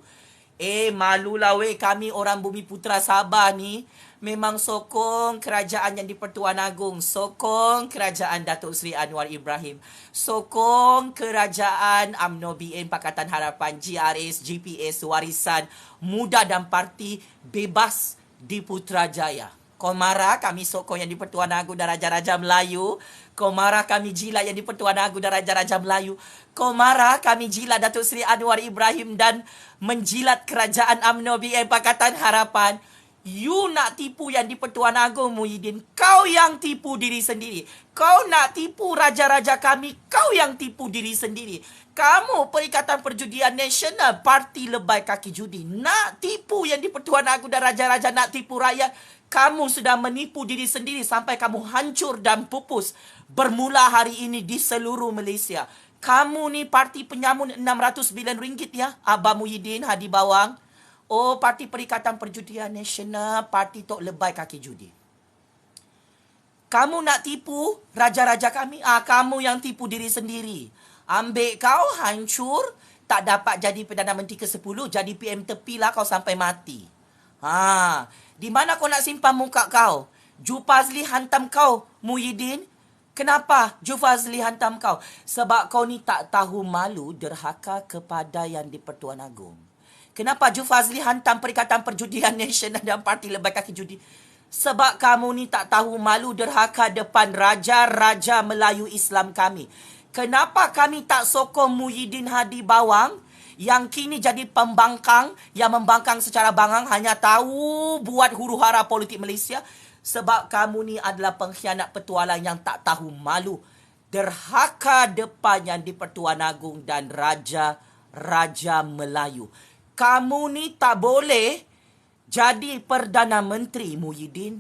Malulah weh, kami orang Bumi Putra Sabah ni memang sokong kerajaan Yang di-Pertuan Agong, sokong kerajaan Datuk Seri Anwar Ibrahim, sokong kerajaan UMNO BN Pakatan Harapan, GRS, GPS, Warisan Muda dan Parti Bebas di Putrajaya. Kau marah kami sokong Yang di-Pertuan Agong dan Raja-Raja Melayu. Kau marah kami jilat Yang di-Pertuan Agong dan Raja-Raja Melayu. Kau marah kami jilat Datuk Seri Anwar Ibrahim dan menjilat kerajaan UMNO BN Pakatan Harapan. You nak tipu Yang di-Pertuan Agong, Muhyiddin. Kau yang tipu diri sendiri. Kau nak tipu raja-raja kami. Kau yang tipu diri sendiri. Kamu Perikatan Perjudian Nasional, Parti Lebai Kaki Judi, nak tipu Yang di-Pertuan Agong dan raja-raja, nak tipu rakyat. Kamu sudah menipu diri sendiri sampai kamu hancur dan pupus bermula hari ini di seluruh Malaysia. Kamu ni parti penyamun RM609 ya, Abah Muhyiddin Hadi Bawang. Oh, Parti Perikatan Perjudian Nasional, Parti Tok Lebai Kaki Judi. Kamu nak tipu raja-raja kami? Kamu yang tipu diri sendiri. Ambil kau hancur, tak dapat jadi Perdana Menteri ke-10, jadi PM tepilah kau sampai mati. Di mana kau nak simpan muka kau? Ju Fazli hantam kau, Muhyiddin. Kenapa Ju Fazli hantam kau? Sebab kau ni tak tahu malu, derhaka kepada Yang di-Pertuan Agong. Kenapa Ju Fazli hantam Perikatan Perjudian Nasional dan Parti Lebai Kaki Judi? Sebab kamu ni tak tahu malu, derhaka depan raja-raja Melayu Islam kami. Kenapa kami tak sokong Muhyiddin Hadi Bawang yang kini jadi pembangkang, yang membangkang secara bangang, hanya tahu buat huru-hara politik Malaysia? Sebab kamu ni adalah pengkhianat petualang yang tak tahu malu, derhaka depan Yang di-Pertuan Agong dan raja-raja Melayu. Kamu ni tak boleh jadi Perdana Menteri, Muhyiddin.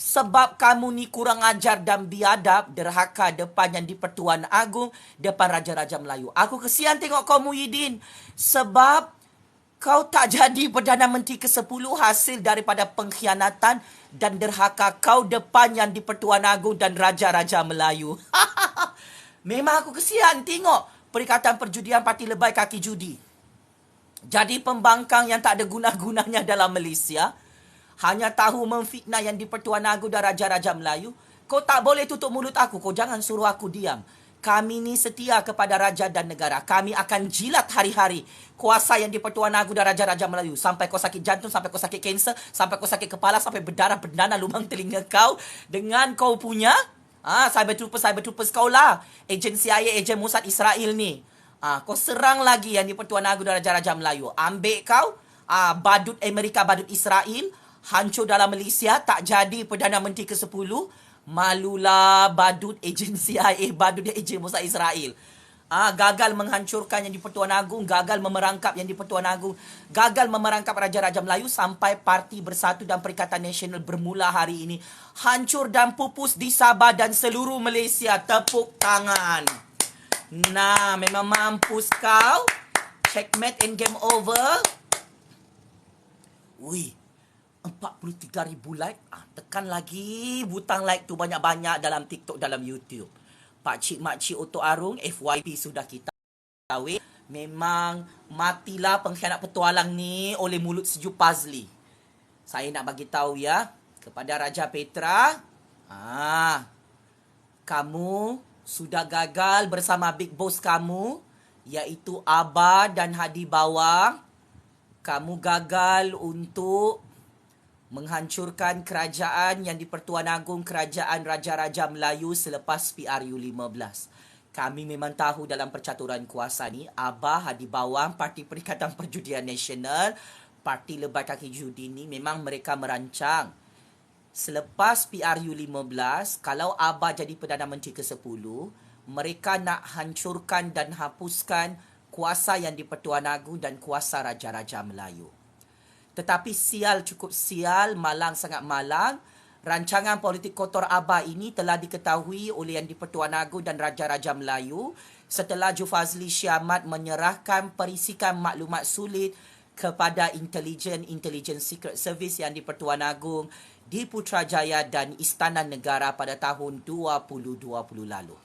Sebab kamu ni kurang ajar dan biadab, derhaka depan Yang di-Pertuan Agong, depan raja-raja Melayu. Aku kesian tengok kau, Muhyiddin. Sebab kau tak jadi Perdana Menteri ke-10 hasil daripada pengkhianatan dan derhaka kau depan Yang di-Pertuan Agong dan raja-raja Melayu. Memang aku kesian tengok Perikatan Perjudian Parti Lebai Kaki Judi jadi pembangkang yang tak ada guna-gunanya dalam Malaysia. Hanya tahu memfitnah Yang di-Pertuan Agong dan raja-raja Melayu. Kau tak boleh tutup mulut aku. Kau jangan suruh aku diam. Kami ni setia kepada raja dan negara. Kami akan jilat hari-hari kuasa Yang di-Pertuan Agong dan raja-raja Melayu. Sampai kau sakit jantung, sampai kau sakit kanser, sampai kau sakit kepala, sampai berdarah berdana lubang telinga kau. Dengan kau punya cyber troopers kau lah. Ejen CIA, ejen Mossad Israel ni. Kau serang lagi Yang di-Pertuan Agong dan raja-raja Melayu. Ambil kau, badut Amerika, badut Israel, hancur dalam Malaysia, tak jadi Perdana Menteri ke-10. Malulah badut ejen CIA, badut ejen Mossad Israel. Gagal menghancurkan Yang di-Pertuan Agong, gagal memerangkap Yang di-Pertuan Agong, gagal memerangkap raja-raja Melayu, sampai Parti Bersatu dan Perikatan Nasional bermula hari ini hancur dan pupus di Sabah dan seluruh Malaysia. Tepuk tangan. Nah, memang mampus kau. Checkmate and game over. Wih, 43,000 like. Tekan lagi butang like tu banyak-banyak dalam TikTok, dalam YouTube. Pakcik makcik Otok Arung, FYP sudah kita tahu. Memang matilah pengkhianat petualang ni oleh mulut sejuk Fazli. Saya nak bagi tahu ya kepada Raja Petra. Kamu sudah gagal bersama big boss kamu, iaitu Abah dan Hadi Bawang. Kamu gagal untuk menghancurkan kerajaan yang di-Pertuan Agong Kerajaan Raja-Raja Melayu selepas PRU 15. Kami memang tahu dalam percaturan kuasa ni, Abah di bawah Parti Perikatan Perjudian Nasional, Parti Lebai Kaki Judi ni memang mereka merancang. Selepas PRU 15, kalau Abah jadi Perdana Menteri ke-10, mereka nak hancurkan dan hapuskan kuasa yang di-Pertuan Agong dan kuasa Raja-Raja Melayu. Tetapi sial, cukup sial, malang sangat malang. Rancangan politik kotor Abah ini telah diketahui oleh Yang di-Pertuan Agong dan Raja-Raja Melayu setelah Jufazli Syamat menyerahkan perisikan maklumat sulit kepada intelijen Secret Service Yang di-Pertuan Agong di Putrajaya dan Istana Negara pada tahun 2020 lalu.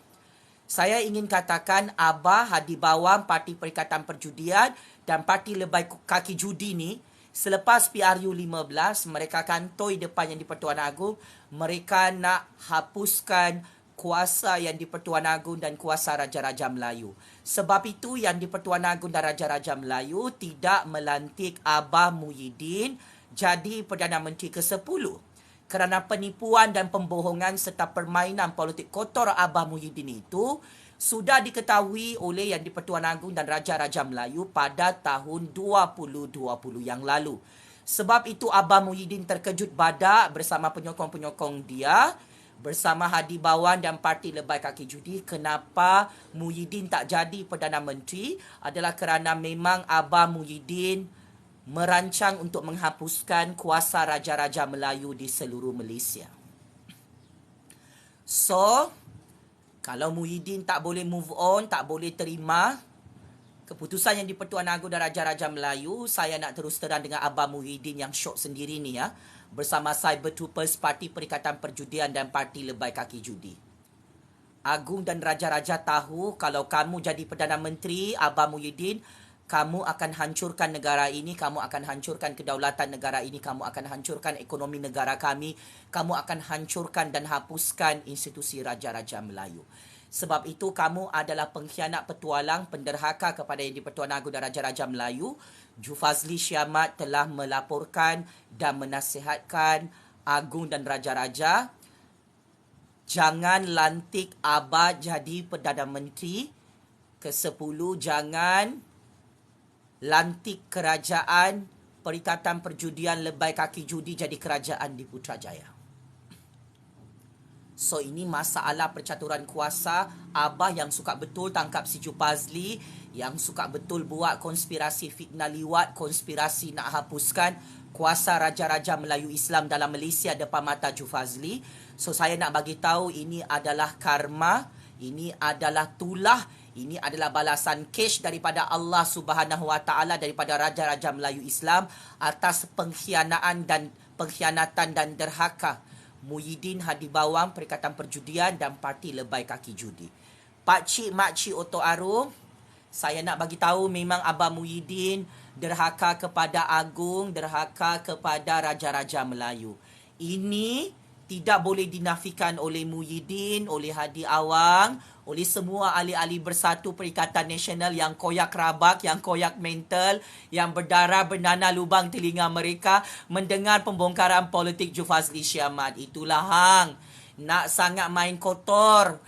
Saya ingin katakan Abah di bawah Parti Perikatan Perjudian dan Parti Lebai Kaki Judi ni, selepas PRU 15, mereka kantoi depan Yang di-Pertuan Agong, mereka nak hapuskan kuasa Yang di-Pertuan Agong dan kuasa Raja-Raja Melayu. Sebab itu Yang di-Pertuan Agong dan Raja-Raja Melayu tidak melantik Abah Muhyiddin jadi Perdana Menteri ke-10. Kerana penipuan dan pembohongan serta permainan politik kotor Abah Muhyiddin itu sudah diketahui oleh Yang di-Pertuan Agong dan Raja-Raja Melayu pada tahun 2020 yang lalu. Sebab itu Abah Muhyiddin terkejut badak bersama penyokong-penyokong dia, bersama Hadi Bawan dan Parti Lebai Kaki Judi. Kenapa Muhyiddin tak jadi Perdana Menteri adalah kerana memang Abah Muhyiddin merancang untuk menghapuskan kuasa Raja-Raja Melayu di seluruh Malaysia. So, kalau Muhyiddin tak boleh move on, tak boleh terima keputusan Yang di-Pertuan Agong dan Raja-Raja Melayu, saya nak terus terang dengan Abah Muhyiddin yang syok sendiri ni ya, bersama Cyber Troopers, Parti Perikatan Perjudian dan Parti Lebai Kaki Judi. Agong dan Raja-Raja tahu kalau kamu jadi Perdana Menteri, Abah Muhyiddin, kamu akan hancurkan negara ini, kamu akan hancurkan kedaulatan negara ini, kamu akan hancurkan ekonomi negara kami, kamu akan hancurkan dan hapuskan institusi Raja-Raja Melayu. Sebab itu kamu adalah pengkhianat petualang, penderhaka kepada Yang di-Pertuan Agong dan Raja-Raja Melayu. Jufazli Syamat telah melaporkan dan menasihatkan Agong dan Raja-Raja, jangan lantik Abah jadi Perdana Menteri ke-10, jangan lantik kerajaan Perikatan Perjudian Lebai Kaki Judi jadi kerajaan di Putrajaya. So ini masalah percaturan kuasa. Abah yang suka betul tangkap si Jufazli, yang suka betul buat konspirasi fitnah liwat, konspirasi nak hapuskan kuasa Raja-Raja Melayu Islam dalam Malaysia depan mata Jufazli. So saya nak bagi tahu ini adalah karma, ini adalah tulah, ini adalah balasan cash daripada Allah Subhanahu Wa Taala, daripada Raja-Raja Melayu Islam atas pengkhianatan dan derhaka Muhyiddin Hadi Bawang, Perikatan Perjudian dan Parti Lebai Kaki Judi. Pakcik makcik Oto Arum, saya nak bagi tahu memang Abah Muhyiddin derhaka kepada Agong, derhaka kepada Raja-Raja Melayu. Ini tidak boleh dinafikan oleh Muhyiddin, oleh Hadi Awang, oleh semua ahli-ahli Bersatu Perikatan Nasional yang koyak rabak, yang koyak mental, yang berdarah bernanah lubang telinga mereka mendengar pembongkaran politik Jufazli Syamat. Itulah hang nak sangat main kotor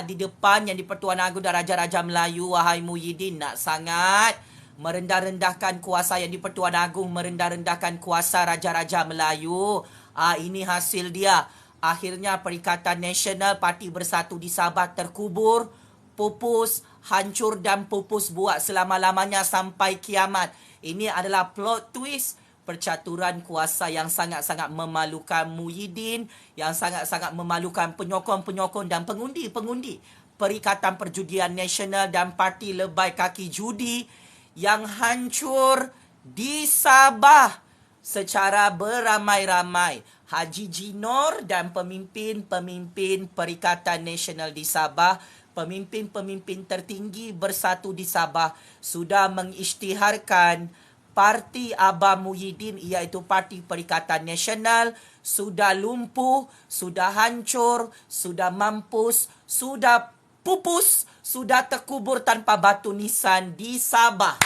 di depan Yang di-Pertuan Agong dan Raja-Raja Melayu. Wahai Muhyiddin, nak sangat merendah-rendahkan kuasa Yang di-Pertuan Agong, merendah-rendahkan kuasa Raja-Raja Melayu. Ini hasil dia. Akhirnya Perikatan Nasional Parti Bersatu di Sabah terkubur, pupus, hancur dan pupus buat selama-lamanya sampai kiamat. Ini adalah plot twist percaturan kuasa yang sangat-sangat memalukan Muhyiddin, yang sangat-sangat memalukan penyokong-penyokong dan pengundi-pengundi Perikatan Perjudian Nasional dan Parti Lebai Kaki Judi yang hancur di Sabah secara beramai-ramai. Haji Jinor dan pemimpin-pemimpin Perikatan Nasional di Sabah, pemimpin-pemimpin tertinggi Bersatu di Sabah sudah mengisytiharkan parti Abah Muhyiddin, iaitu Parti Perikatan Nasional, sudah lumpuh, sudah hancur, sudah mampus, sudah pupus, sudah terkubur tanpa batu nisan di Sabah.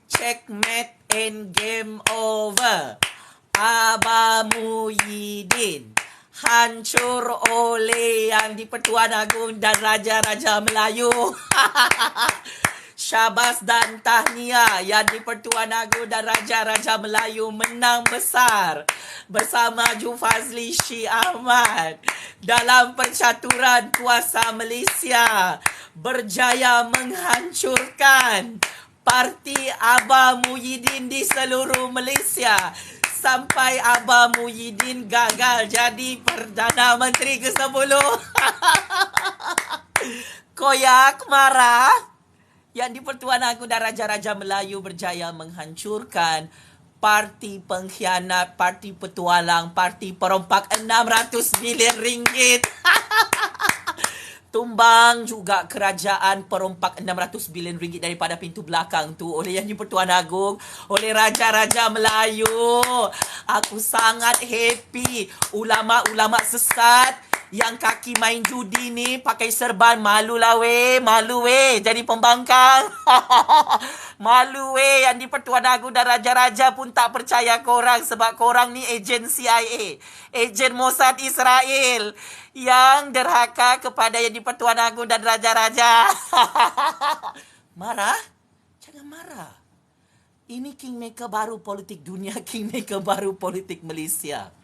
Checkmate and game over. Abah Muhyiddin hancur oleh Yang di-Pertuan Agong dan Raja-Raja Melayu. Syabas dan tahniah Yang di-Pertuan Agong dan Raja-Raja Melayu menang besar bersama Jufazli Syih Ahmad dalam percaturan kuasa Malaysia, berjaya menghancurkan parti Abah Muhyiddin di seluruh Malaysia sampai Abah Muhyiddin gagal jadi Perdana Menteri ke-10. Koyak marah. Yang di-Pertuan Agong dan Raja-Raja Melayu berjaya menghancurkan parti pengkhianat, parti petualang, parti perompak 600 bilion ringgit. Tumbang juga kerajaan perompak 600 bilion ringgit daripada pintu belakang tu oleh Yang di-Pertuan Agong, oleh Raja-Raja Melayu. Aku sangat happy. Ulama-ulama sesat yang kaki main judi ni pakai serban, malu lah weh, malu weh jadi pembangkang. Malu weh. Yang di-Pertuan Agong dan Raja-Raja pun tak percaya korang sebab korang ni ejen CIA, ejen Mossad Israel yang derhaka kepada Yang di-Pertuan Agong dan Raja-Raja. Marah? Jangan marah. Ini kingmaker baru politik dunia, kingmaker baru politik Malaysia.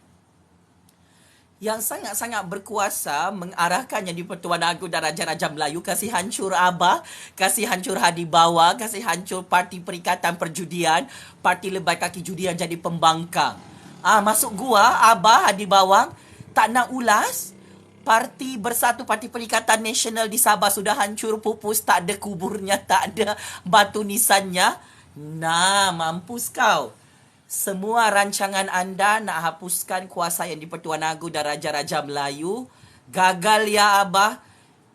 Yang sangat-sangat berkuasa mengarahkan Yang di-Pertuan Agong dan Raja-Raja Melayu kasih hancur Abah, kasih hancur Hadi Bawang, kasih hancur Parti Perikatan Perjudian, parti lebai kaki judi yang jadi pembangkang. Masuk gua Abah, Hadi Bawang tak nak ulas. Parti Bersatu, Parti Perikatan Nasional di Sabah sudah hancur pupus, tak ada kuburnya, tak ada batu nisannya. Nah, mampus kau. Semua rancangan anda nak hapuskan kuasa Yang di-Pertuan Agong dan Raja-Raja Melayu. Gagal ya Abah.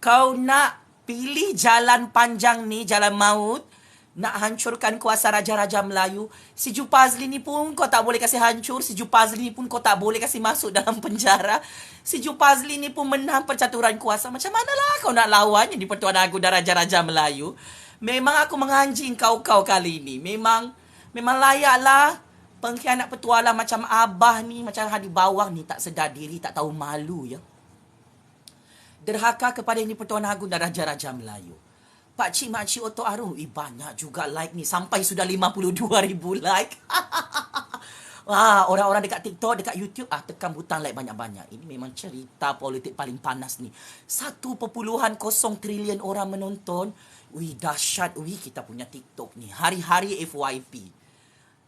Kau nak pilih jalan panjang ni, jalan maut. Nak hancurkan kuasa Raja-Raja Melayu. Si Jufazli ni pun kau tak boleh kasih hancur. Si Jufazli ni pun kau tak boleh kasih masuk dalam penjara. Si Jufazli ni pun menang percaturan kuasa. Macam manalah kau nak lawan Yang di-Pertuan Agong dan Raja-Raja Melayu. Memang aku menganjing kau-kau kali ni. Memang layaklah. Pengkhianat petualang macam Abah ni, macam Hadi Bawang ni tak sedar diri, tak tahu malu ya. Derhaka kepada Yang di-Pertuan Agong dan Raja-Raja Melayu. Pakcik makcik Otok Arum, banyak juga like ni. Sampai sudah 52,000 like. Orang-orang dekat TikTok, dekat YouTube, tekan butang like banyak-banyak. Ini memang cerita politik paling panas ni. 1.0 trilion orang menonton. Dahsyat. Kita punya TikTok ni. Hari-hari FYP.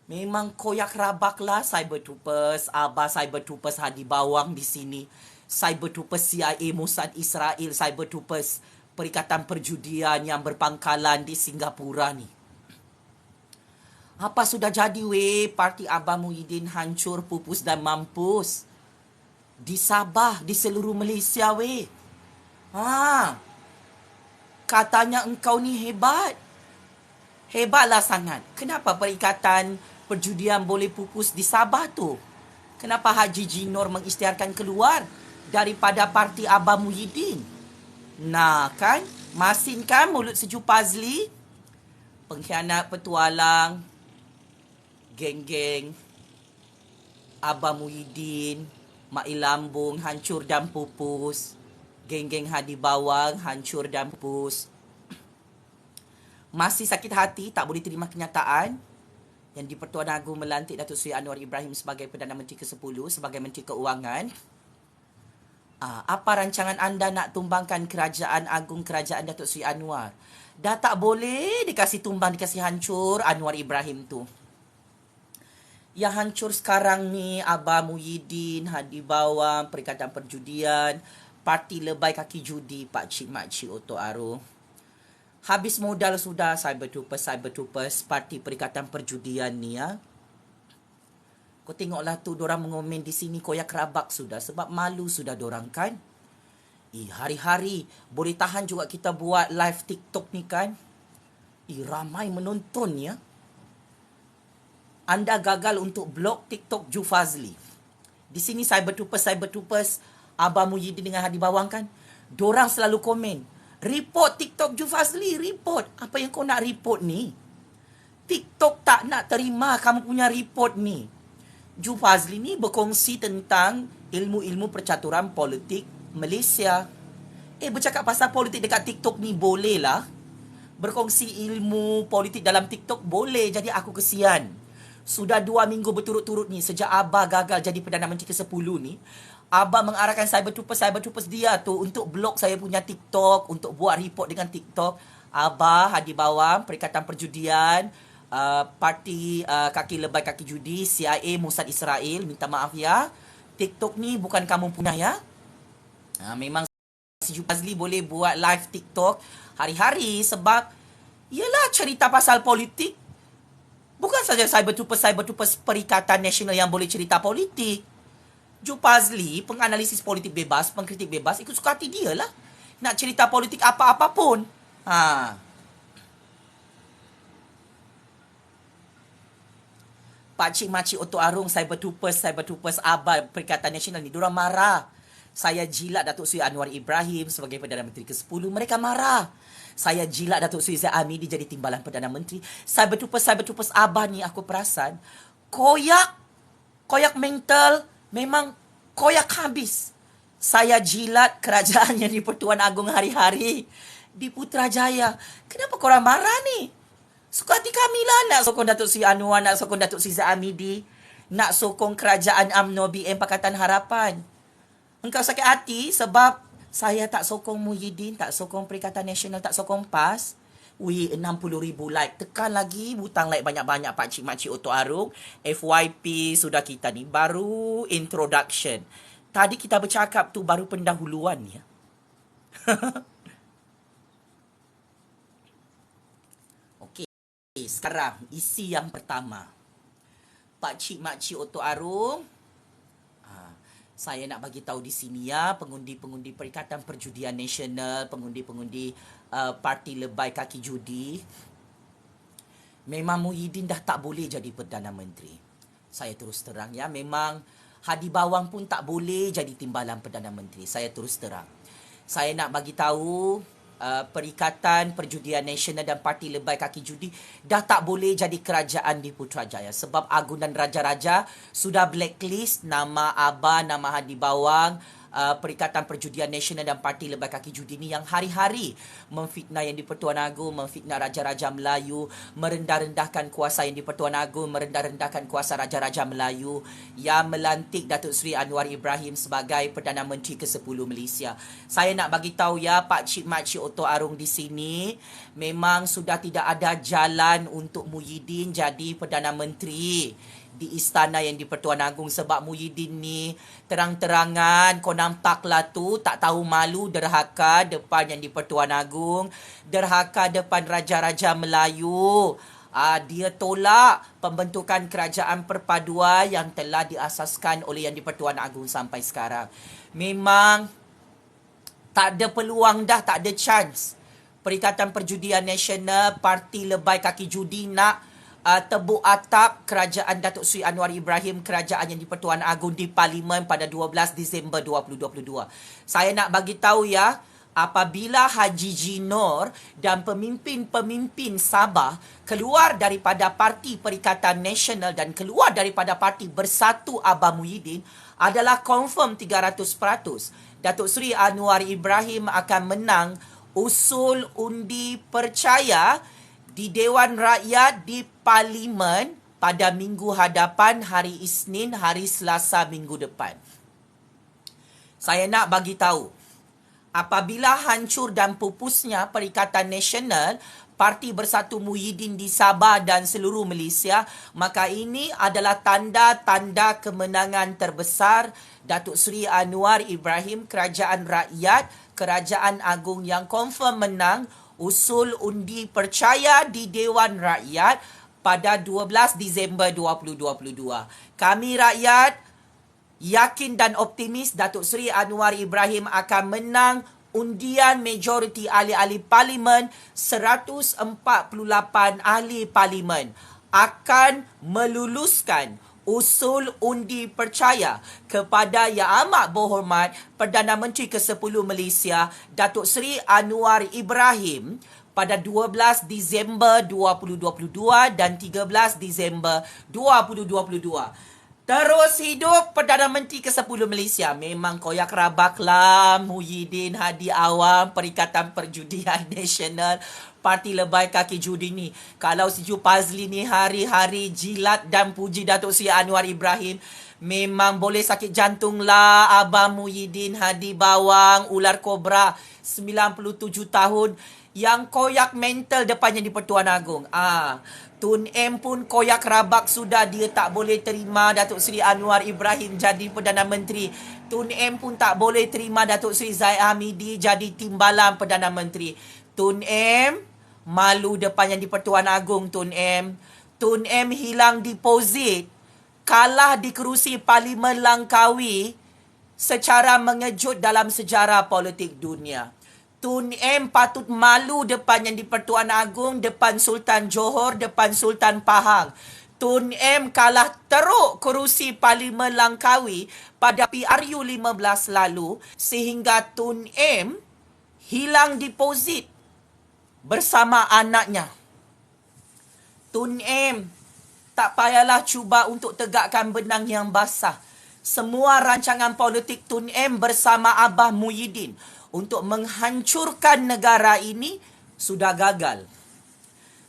Memang koyak rabak lah Cyber Troopers, Abah Cyber Troopers Hadi Bawang di sini. Cyber Troopers CIA Mossad Israel, Cyber Troopers Perikatan Perjudian yang berpangkalan di Singapura ni. Apa sudah jadi weh? Parti Abah Muhyiddin hancur, pupus dan mampus. Di Sabah, di seluruh Malaysia weh. Katanya engkau ni hebat. Hebatlah sangat. Kenapa Perikatan Perjudian boleh pupus di Sabah tu? Kenapa Haji Jinor mengisytiharkan keluar daripada parti Abah Muhyiddin? Nah kan, masin kan mulut si Jufazli? Pengkhianat petualang, geng-geng Abah Muhyiddin, Mak Lambung hancur dan pupus. Geng-geng Hadi Bawang hancur dan pupus. Masih sakit hati, tak boleh terima kenyataan Yang di-Pertuan Agong melantik Datuk Seri Anwar Ibrahim sebagai Perdana Menteri ke-10, sebagai Menteri Keuangan. Apa rancangan anda nak tumbangkan Kerajaan Agung Kerajaan Datuk Seri Anwar? Dah tak boleh dikasih tumbang, dikasih hancur Anwar Ibrahim tu. Yang hancur sekarang ni Abah Muhyiddin, Hadi Bawang, Perikatan Perjudian, parti lebai kaki judi pakcik makcik Otok Arum. Habis modal sudah Cyber Troopers, parti Perikatan Perjudian ni ya. Kau tengoklah tu dorang mengomen di sini koyak rabak sudah sebab malu sudah dorang kan. Hari-hari boleh tahan juga kita buat live TikTok ni kan. Ramai menonton ya. Anda gagal untuk blok TikTok Jufazli. Di sini Cyber Troopers Abah Muhyiddin dengan Hadi Bawang kan. Dorang selalu komen, report TikTok Jufazli, report. Apa yang kau nak report ni? TikTok tak nak terima kamu punya report ni. Ju Fazli ni berkongsi tentang ilmu-ilmu percaturan politik Malaysia. Bercakap pasal politik dekat TikTok ni boleh lah. Berkongsi ilmu politik dalam TikTok boleh. Jadi aku kesian. Sudah 2 minggu berturut-turut ni sejak Abah gagal jadi Perdana Menteri ke-10 ni. Abah mengarahkan cyber troopers dia tu untuk blok saya punya TikTok, untuk buat report dengan TikTok. Abah Hadi Bawang, Perikatan Perjudian, Parti Kaki Lebai Kaki Judi, CIA, Mossad Israel, minta maaf ya. TikTok ni bukan kamu punya ya. Memang si Fazli boleh buat live TikTok hari-hari sebab ialah cerita pasal politik. Bukan saja cyber troopers Perikatan Nasional yang boleh cerita politik. Ju Fazli, penganalisis politik bebas, pengkritik bebas, ikut suka hati dia lah. Nak cerita politik apa-apa pun. Pakcik-makcik Otok Arung, cyber troopers Abah Perikatan Nasional ni, diorang marah. Saya jilat Datuk Seri Anwar Ibrahim sebagai Perdana Menteri ke-10. Mereka marah. Saya jilat Datuk Seri Zaid Amidi jadi timbalan Perdana Menteri. Cyber troopers Abah ni aku perasan koyak mental, memang koyak habis. Saya jilat kerajaan yang di Pertuan Agong hari-hari di Putrajaya. Kenapa korang marah ni? Suka hati kami lah nak sokong Datuk Seri Anwar, nak sokong Datuk Seri Zaid Amidi, nak sokong kerajaan UMNO BM Pakatan Harapan. Engkau sakit hati sebab saya tak sokong Muhyiddin, tak sokong Perikatan Nasional, tak sokong PAS. 60,000 like. Tekan lagi, butang like banyak-banyak pakcik-makcik Otok Arung. FYP sudah kita ni. Baru introduction. Tadi kita bercakap tu baru pendahuluan ya. Okey, sekarang isi yang pertama. Pakcik-makcik Otok Arung, saya nak bagi tahu di sini ya, pengundi-pengundi Perikatan Perjudian Nasional, pengundi-pengundi Parti Lebai Kaki Judi, memang Muhyiddin dah tak boleh jadi Perdana Menteri. Saya terus terang ya, memang Hadi Bawang pun tak boleh jadi timbalan Perdana Menteri. Saya terus terang. Saya nak bagi tahu Perikatan Perjudian Nasional dan Parti Lebai Kaki Judi dah tak boleh jadi kerajaan di Putrajaya sebab agunan raja-raja sudah blacklist nama Abah, nama Hadi Bawang, Perikatan Perjudian Nasional dan Parti Lebai Kaki Judi ni yang hari-hari memfitnah yang di Pertuan Agong, memfitnah raja-raja Melayu, merendah-rendahkan kuasa yang di Pertuan Agong, merendah-rendahkan kuasa raja-raja Melayu yang melantik Datuk Seri Anwar Ibrahim sebagai Perdana Menteri ke-10 Malaysia. Saya nak bagi tahu ya pakcik-makcik Otok Arung di sini, memang sudah tidak ada jalan untuk Muhyiddin jadi Perdana Menteri di istana yang di Pertuan Agong sebab Muhyiddin ni terang-terangan kau nampaklah tu tak tahu malu, derhaka depan yang di Pertuan Agong, derhaka depan raja-raja Melayu. Dia tolak pembentukan kerajaan perpaduan yang telah diasaskan oleh yang di Pertuan Agong sampai sekarang. Memang tak ada peluang dah, tak ada chance. Perikatan Perjudian Nasional, Parti Lebai Kaki Judi nak tebuk atap kerajaan Datuk Seri Anwar Ibrahim, kerajaan yang di Pertuan Agong di Parlimen pada 12 Disember 2022. Saya nak bagi tahu ya, apabila Haji Jinor dan pemimpin-pemimpin Sabah keluar daripada Parti Perikatan Nasional dan keluar daripada Parti Bersatu Abah Muhyiddin, adalah confirm 300%. Datuk Seri Anwar Ibrahim akan menang usul undi percaya di Dewan Rakyat di Parlimen pada minggu hadapan, hari Isnin, hari Selasa minggu depan. Saya nak bagi tahu, apabila hancur dan pupusnya Perikatan Nasional, Parti Bersatu Muhyiddin di Sabah dan seluruh Malaysia, maka ini adalah tanda-tanda kemenangan terbesar Datuk Seri Anwar Ibrahim, Kerajaan Rakyat, Kerajaan Agong yang confirm menang usul undi percaya di Dewan Rakyat pada 12 Disember 2022. Kami rakyat yakin dan optimis Datuk Seri Anwar Ibrahim akan menang undian majoriti ahli-ahli parlimen. 148 ahli parlimen akan meluluskan usul undi percaya kepada Yang Amat Berhormat Perdana Menteri ke-10 Malaysia Datuk Seri Anwar Ibrahim pada 12 Disember 2022 dan 13 Disember 2022. Terus hidup Perdana Menteri ke-10 Malaysia. Memang koyak rabak lah Muhyiddin Hadi Awam, Perikatan Perjudian Nasional, Parti Lebay Kaki Judi ni. Kalau si Ju Pazli ni hari-hari jilat dan puji Datuk Seri Anwar Ibrahim, memang boleh sakit jantung lah Abang Muhyiddin Hadi Bawang, ular kobra, 97 tahun, yang koyak mental depannya di Pertuan Agong. Tun M pun koyak rabak sudah, dia tak boleh terima Datuk Seri Anwar Ibrahim jadi Perdana Menteri. Tun M pun tak boleh terima Datuk Seri Zahid Hamidi jadi Timbalan Perdana Menteri. Tun M malu depannya di Pertuan Agong. Tun M hilang deposit, kalah di kerusi Parlimen Langkawi secara mengejut dalam sejarah politik dunia. Tun M patut malu depan yang di Pertuan Agong, depan Sultan Johor, depan Sultan Pahang. Tun M kalah teruk kerusi Parlimen Langkawi pada PRU 15 lalu sehingga Tun M hilang deposit bersama anaknya. Tun M tak payahlah cuba untuk tegakkan benang yang basah. Semua rancangan politik Tun M bersama Abah Muhyiddin untuk menghancurkan negara ini sudah gagal.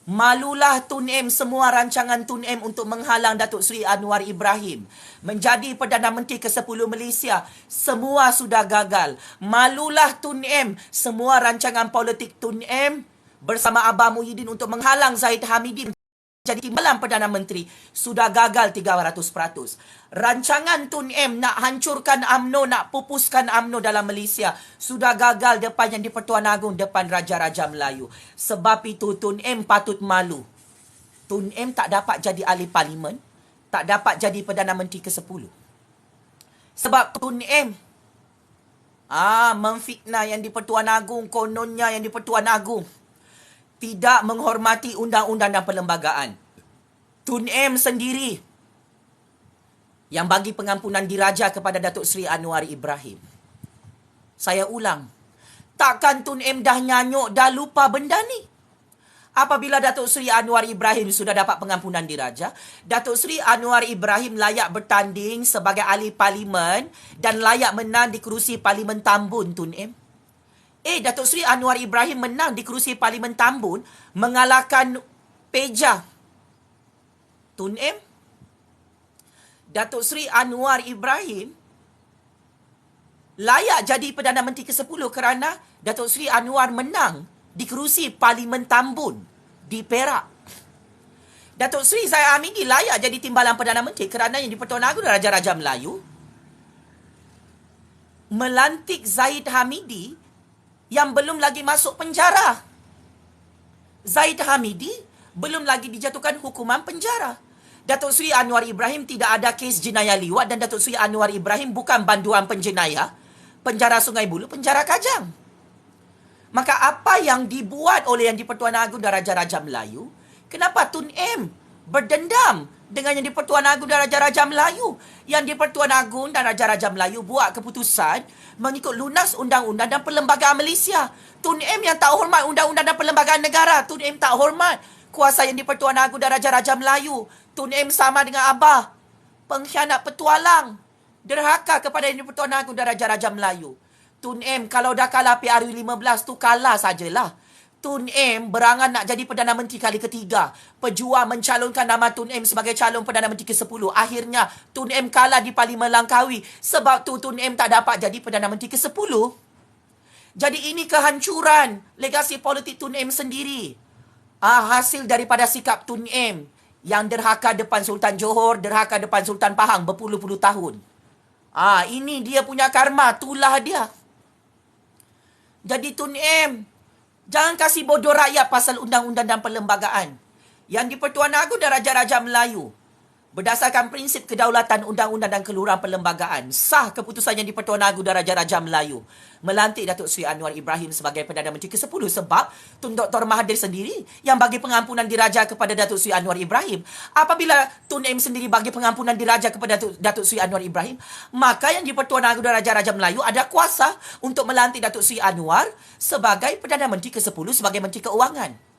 Malulah Tun M, semua rancangan Tun M untuk menghalang Datuk Seri Anwar Ibrahim menjadi Perdana Menteri ke-10 Malaysia, semua sudah gagal. Malulah Tun M, semua rancangan politik Tun M bersama Abah Muhyiddin untuk menghalang Zahid Hamidi jadi Timbalan Perdana Menteri sudah gagal 300%. Rancangan Tun M nak hancurkan UMNO, nak pupuskan UMNO dalam Malaysia sudah gagal depan yang di Pertuan Agong, depan Raja-Raja Melayu. Sebab itu Tun M patut malu. Tun M tak dapat jadi ahli parlimen, tak dapat jadi Perdana Menteri ke-10. Sebab Tun M memfitnah yang di Pertuan Agong, kononnya yang di Pertuan Agong tidak menghormati undang-undang dan perlembagaan. Tun M sendiri yang bagi pengampunan diraja kepada Datuk Seri Anwar Ibrahim. Saya ulang, takkan Tun M dah nyanyuk, dah lupa benda ni? Apabila Datuk Seri Anwar Ibrahim sudah dapat pengampunan diraja, Datuk Seri Anwar Ibrahim layak bertanding sebagai ahli parlimen dan layak menang di kerusi Parlimen Tambun, Tun M. Datuk Seri Anwar Ibrahim menang di kerusi Parlimen Tambun mengalahkan Peja. Tun M, Datuk Seri Anwar Ibrahim layak jadi Perdana Menteri ke-10 kerana Datuk Seri Anwar menang di kerusi Parlimen Tambun di Perak. Datuk Seri Zahid Hamidi layak jadi Timbalan Perdana Menteri kerana yang di Pertuan Agong Raja-Raja Melayu melantik Zahid Hamidi yang belum lagi masuk penjara. Zahid Hamidi belum lagi dijatuhkan hukuman penjara. Datuk Seri Anwar Ibrahim tidak ada kes jenayah liwat dan Datuk Seri Anwar Ibrahim bukan banduan penjenayah. Penjara Sungai Buloh, penjara Kajang. Maka apa yang dibuat oleh yang di Pertuan Agong dan Raja-Raja Melayu, kenapa Tun M berdendam dengan yang di Pertuan Agong dan Raja-Raja Melayu? Yang di Pertuan Agong dan Raja-Raja Melayu buat keputusan mengikut lunas undang-undang dan perlembagaan Malaysia. Tun M yang tak hormat undang-undang dan perlembagaan negara. Tun M tak hormat kuasa yang di Pertuan Agong dan Raja-Raja Melayu. Tun M sama dengan Abah, pengkhianat petualang, derhaka kepada yang di Pertuan Agong dan Raja-Raja Melayu. Tun M kalau dah kalah PRU 15 tu kalah sajalah. Tun M berangan nak jadi Perdana Menteri kali ketiga. Pejuang mencalonkan nama Tun M sebagai calon Perdana Menteri ke-10. Akhirnya Tun M kalah di Parlimen Langkawi. Sebab tu Tun M tak dapat jadi Perdana Menteri ke-10. Jadi ini kehancuran legasi politik Tun M sendiri. Hasil daripada sikap Tun M yang derhaka depan Sultan Johor, derhaka depan Sultan Pahang berpuluh-puluh tahun. Ini dia punya karma, tulah dia. Jadi Tun M, jangan kasih bodoh rakyat pasal undang-undang dan perlembagaan. Yang di Pertuan Agong dan Raja-Raja Melayu Berdasarkan prinsip kedaulatan undang-undang dan kelurahan perlembagaan, sah keputusan Yang di-Pertuan Agong Daraja Raja Melayu melantik Datuk Seri Anwar Ibrahim sebagai Perdana Menteri ke-10 sebab Tun Dr. Mahathir sendiri yang bagi pengampunan diraja kepada Datuk Seri Anwar Ibrahim. Apabila Tun M sendiri bagi pengampunan diraja kepada Datuk Seri Anwar Ibrahim, maka Yang di-Pertuan Agong Daraja Raja Melayu ada kuasa untuk melantik Datuk Seri Anwar sebagai Perdana Menteri ke-10 sebagai Menteri Keuangan.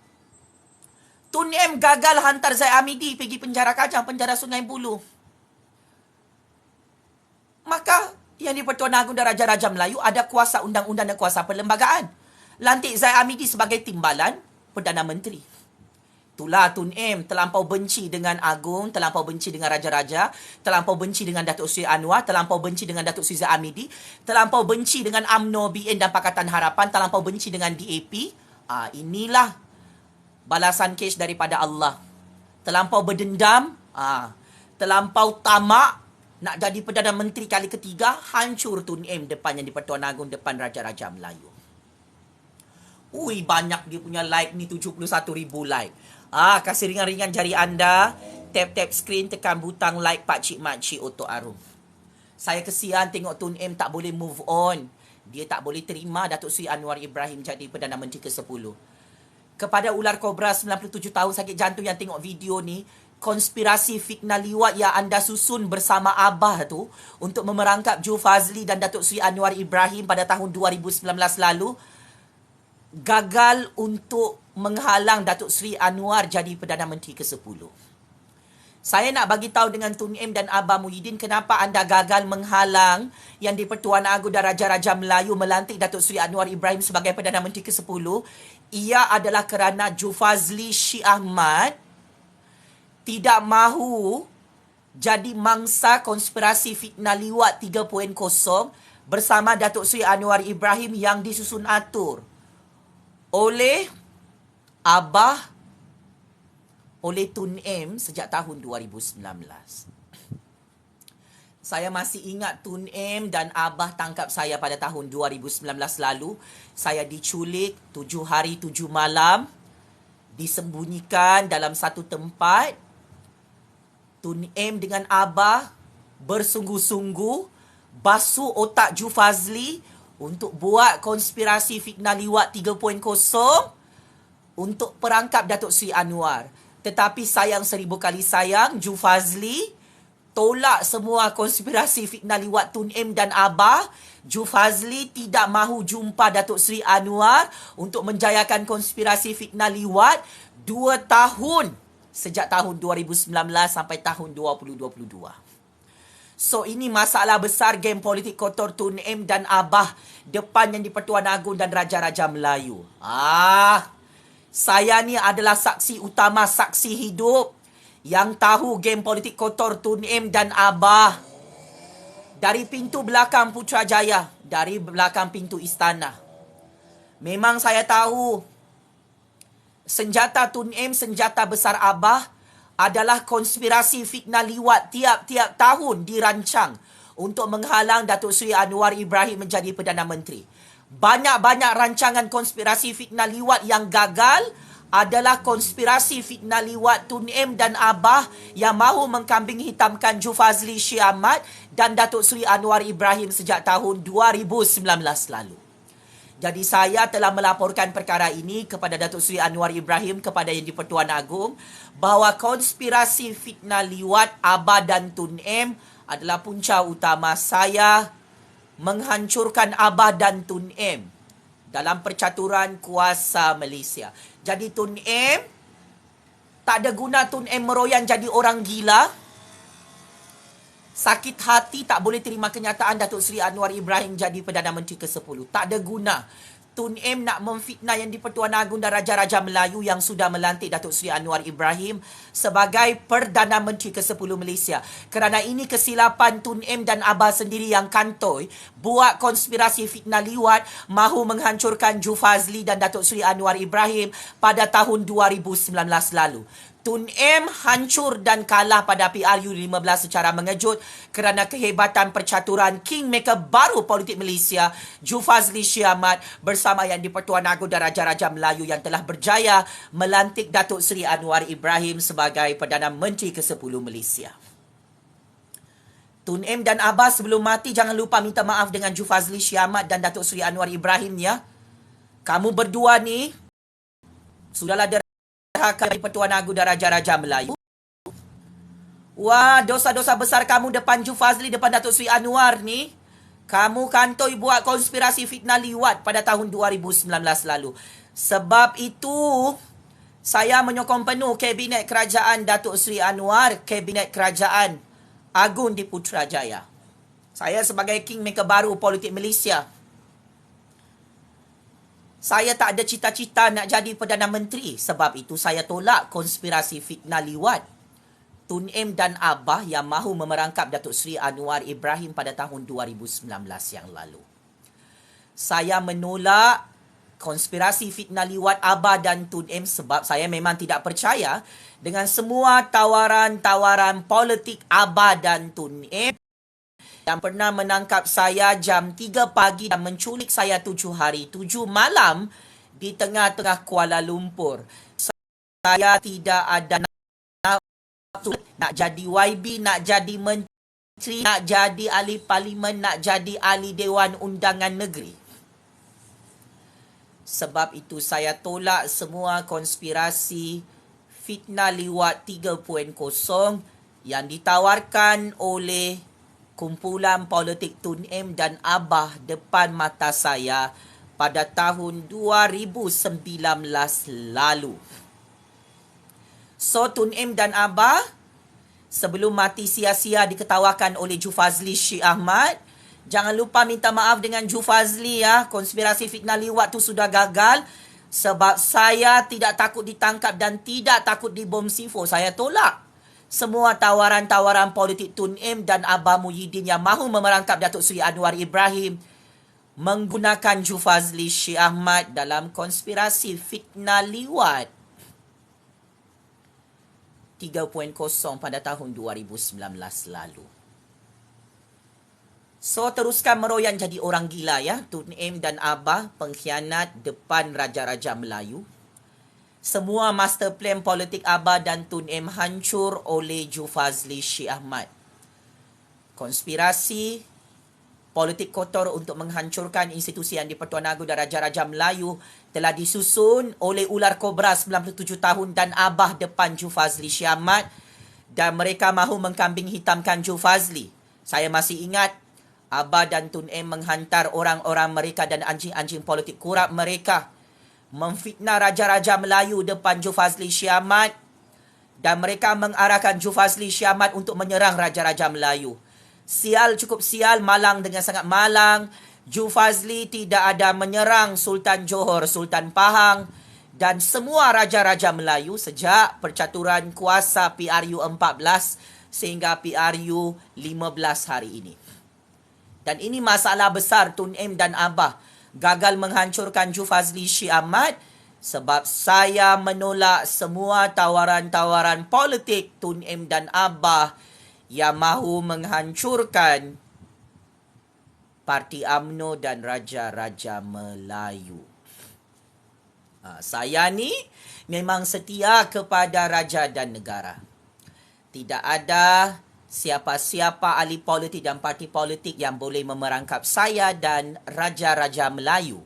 Tun M gagal hantar Zaid Hamidi pergi penjara Kajang, penjara Sungai Buloh. Maka Yang di-Pertuan Agong Daraja Raja Melayu ada kuasa undang-undang dan kuasa perlembagaan. Lantik Zaid Hamidi sebagai timbalan Perdana Menteri. Itulah Tun M terlampau benci dengan Agong, terlampau benci dengan Raja-Raja, terlampau benci dengan Datuk Seri Anwar, terlampau benci dengan Datuk Seri Zaid Hamidi, terlampau benci dengan UMNO, BN dan Pakatan Harapan, terlampau benci dengan DAP. Inilah balasan kes daripada Allah. Terlampau berdendam, terlampau tamak, nak jadi Perdana Menteri kali ketiga, hancur Tun M depan Yang di-Pertuan Agong, depan Raja-Raja Melayu. Ui, banyak dia punya like ni, 71,000 like. Kasih ringan-ringan jari anda, tap-tap screen, tekan butang like pakcik-makcik Otok Arum. Saya kesian tengok Tun M tak boleh move on. Dia tak boleh terima Datuk Seri Anwar Ibrahim jadi Perdana Menteri ke-10. Kepada ular kobra 97 tahun sakit jantung yang tengok video ni, konspirasi fitnah liwat yang anda susun bersama Abah tu untuk memerangkap Ju Fazli dan Datuk Seri Anwar Ibrahim pada tahun 2019 lalu gagal untuk menghalang Datuk Seri Anwar jadi Perdana Menteri ke-10. Saya nak bagi tahu dengan Tun M dan Abah Muhyiddin kenapa anda gagal menghalang Yang di-Pertuan Agong Daraja Raja Melayu melantik Datuk Seri Anwar Ibrahim sebagai Perdana Menteri ke-10. Ia adalah kerana Ju Fazli Syekh Ahmad tidak mahu jadi mangsa konspirasi fitnah liwat 3.0 bersama Datuk Seri Anwar Ibrahim yang disusun atur oleh Abah, oleh Tun M sejak tahun 2019. Saya masih ingat Tun M dan Abah tangkap saya pada tahun 2019 lalu. Saya diculik 7 hari 7 malam, disembunyikan dalam satu tempat. Tun M dengan Abah bersungguh-sungguh basuh otak Ju Fazli untuk buat konspirasi fitnah liwat 3.0 untuk perangkap Datuk Seri Anwar. Tetapi sayang 1000 kali sayang, Ju Fazli tolak semua konspirasi fitnah liwat Tun M dan Abah. Ju Fazli tidak mahu jumpa Datuk Seri Anwar untuk menjayakan konspirasi fitnah liwat 2 tahun. Sejak tahun 2019 sampai tahun 2022. So, ini masalah besar game politik kotor Tun M dan Abah depan Yang di-Pertuan Agong dan Raja-Raja Melayu. Saya ni adalah saksi utama, saksi hidup yang tahu game politik kotor Tun M dan Abah. Dari pintu belakang Putrajaya, dari belakang pintu istana. Memang saya tahu senjata Tun M, senjata besar Abah adalah konspirasi fitnah liwat tiap-tiap tahun dirancang untuk menghalang Datuk Seri Anwar Ibrahim menjadi Perdana Menteri. Banyak-banyak rancangan konspirasi fitnah liwat yang gagal adalah konspirasi fitnah liwat Tun M dan Abah yang mahu mengkambing hitamkan Ju Fazli Syekh Ahmad dan Datuk Seri Anwar Ibrahim sejak tahun 2019 lalu. Jadi saya telah melaporkan perkara ini kepada Datuk Seri Anwar Ibrahim, kepada Yang di-Pertuan Agong, bahawa konspirasi fitnah liwat Abah dan Tun M adalah punca utama saya menghancurkan Abah dan Tun M dalam percaturan kuasa Malaysia. Jadi Tun M, tak ada guna Tun M meroyan jadi orang gila. Sakit hati tak boleh terima kenyataan Datuk Seri Anwar Ibrahim jadi Perdana Menteri ke-10. Tak ada guna. Tun M nak memfitnah Yang di-Pertuan Agong dan Raja-Raja Melayu yang sudah melantik Datuk Seri Anwar Ibrahim sebagai Perdana Menteri ke-10 Malaysia. Kerana ini kesilapan Tun M dan Abah sendiri yang kantoi buat konspirasi fitnah liwat mahu menghancurkan Ju Fazli dan Datuk Seri Anwar Ibrahim pada tahun 2019 lalu. Tun M hancur dan kalah pada PRU 15 secara mengejut kerana kehebatan percaturan kingmaker baru politik Malaysia, Jufazli Syiahmad bersama Yang di-Pertuan Agong dan Raja-Raja Melayu yang telah berjaya melantik Datuk Seri Anwar Ibrahim sebagai Perdana Menteri ke-10 Malaysia. Tun M dan Abah sebelum mati jangan lupa minta maaf dengan Jufazli Syiahmad dan Datuk Seri Anwar Ibrahim ya. Kamu berdua ni sudahlah derhaka di Pertuan Agong dan Raja-Raja Melayu. Wah, dosa-dosa besar kamu depan Jufazli, depan Datuk Seri Anwar ni. Kamu kantoi buat konspirasi fitnah liwat pada tahun 2019 lalu. Sebab itu, saya menyokong penuh Kabinet Kerajaan Datuk Seri Anwar, Kabinet Kerajaan Agong di Putrajaya. Saya sebagai kingmaker baru politik Malaysia, saya tak ada cita-cita nak jadi Perdana Menteri. Sebab itu saya tolak konspirasi fitnah liwat Tun M dan Abah yang mahu memerangkap Datuk Seri Anwar Ibrahim pada tahun 2019 yang lalu. Saya menolak konspirasi fitnah liwat Abah dan Tun M sebab saya memang tidak percaya dengan semua tawaran-tawaran politik Abah dan Tun M yang pernah menangkap saya jam 3 pagi dan menculik saya 7 hari, 7 malam di tengah-tengah Kuala Lumpur. Saya tidak ada nafsu nak jadi YB, nak jadi menteri, nak jadi ahli parlimen, nak jadi ahli Dewan Undangan Negeri. Sebab itu saya tolak semua konspirasi fitnah liwat 3.0 yang ditawarkan oleh kumpulan politik Tun M dan Abah depan mata saya pada tahun 2019 lalu. So, Tun M dan Abah sebelum mati sia-sia diketawakan oleh Jufazli Syiahmad, jangan lupa minta maaf dengan Jufazli ya. Konspirasi fitnah liwat tu sudah gagal. Sebab saya tidak takut ditangkap dan tidak takut dibom C4. Saya tolak semua tawaran-tawaran politik Tun M dan Abah Muhyiddin yang mahu memerangkap Datuk Seri Anwar Ibrahim menggunakan Jufazli Syiahmad dalam konspirasi fitnah liwat 3.0 pada tahun 2019 lalu. So, teruskan meroyan jadi orang gila ya. Tun M dan Abah pengkhianat depan Raja-Raja Melayu. Semua master plan politik Abah dan Tun M hancur oleh Jufazli Syiahmad. Konspirasi politik kotor untuk menghancurkan institusi Yang di-Pertuan Agong dan Raja-Raja Melayu telah disusun oleh ular kobra 97 tahun dan Abah depan Jufazli Syiahmad dan mereka mahu mengkambing hitamkan Jufazli. Saya masih ingat Abah dan Tun M menghantar orang-orang mereka dan anjing-anjing politik kurap mereka memfitnah Raja-Raja Melayu depan Jufazli Syiahmad dan mereka mengarahkan Jufazli Syiahmad untuk menyerang Raja-Raja Melayu. Sial, cukup sial, malang dengan sangat malang. Jufazli tidak ada menyerang Sultan Johor, Sultan Pahang dan semua Raja-Raja Melayu sejak percaturan kuasa PRU 14 sehingga PRU 15 hari ini. Dan ini masalah besar Tun M dan Abah gagal menghancurkan Jufazli Syiahmad sebab saya menolak semua tawaran-tawaran politik Tun M dan Abah yang mahu menghancurkan Parti UMNO dan Raja-Raja Melayu. Saya ni memang setia kepada raja dan negara. Tidak ada siapa-siapa ahli politik dan parti politik yang boleh memerangkap saya dan Raja-Raja Melayu.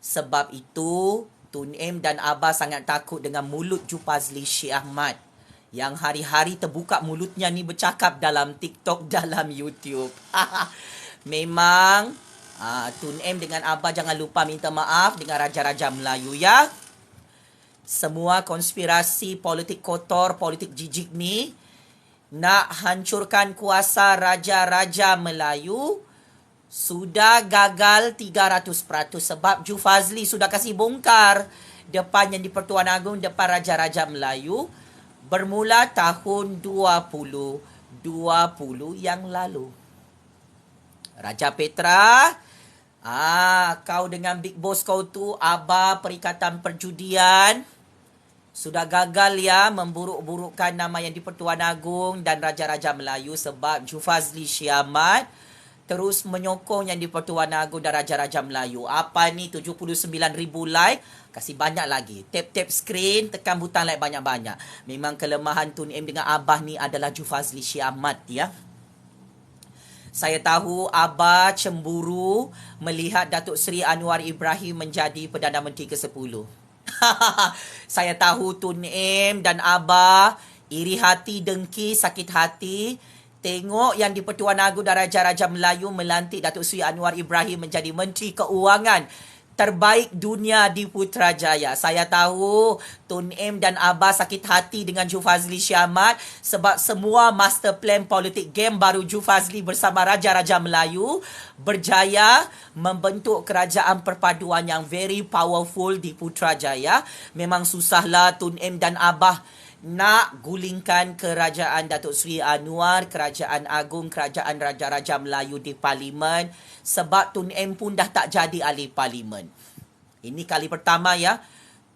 Sebab itu, Tun M dan Abah sangat takut dengan mulut Jufazli Syiahmad yang hari-hari terbuka mulutnya ni bercakap dalam TikTok, dalam YouTube. Memang Tun M dengan Abah jangan lupa minta maaf dengan Raja-Raja Melayu ya. Semua konspirasi politik kotor, politik jijik ni nak hancurkan kuasa Raja-Raja Melayu sudah gagal 300% sebab Jufazli sudah kasih bongkar depan Yang di-Pertuan Agong, depan Raja-Raja Melayu bermula tahun 2020 yang lalu. Raja Petra, kau dengan big boss kau tu, Abah Perikatan Perjudian, Sudah gagal ya memburuk-burukkan nama yang di-Pertuan Agong dan Raja-Raja Melayu sebab Jufazli Syiamat terus menyokong yang di-Pertuan Agong dan Raja-Raja Melayu. Apa ni 79,000 like? Kasih banyak lagi. Tap-tap screen, tekan butang like banyak-banyak. Memang kelemahan Tun M dengan Abah ni adalah Jufazli Syiamat ya. Saya tahu Abah cemburu melihat Datuk Seri Anwar Ibrahim menjadi Perdana Menteri ke-10. Saya tahu Tun M dan Abah iri hati, dengki, sakit hati tengok yang di-Pertuan Agong dan Raja-Raja Melayu melantik Datuk Seri Anwar Ibrahim menjadi Menteri Keuangan terbaik dunia di Putrajaya. Saya tahu Tun M dan Abah sakit hati dengan Jufazli Syiamat sebab semua master plan politik game baru Jufazli bersama Raja-Raja Melayu berjaya membentuk kerajaan perpaduan yang very powerful di Putrajaya. Memang susahlah Tun M dan Abah nak gulingkan kerajaan Datuk Seri Anwar, Kerajaan Agong, Kerajaan Raja-Raja Melayu di Parlimen sebab Tun M pun dah tak jadi ahli Parlimen. Ini kali pertama ya,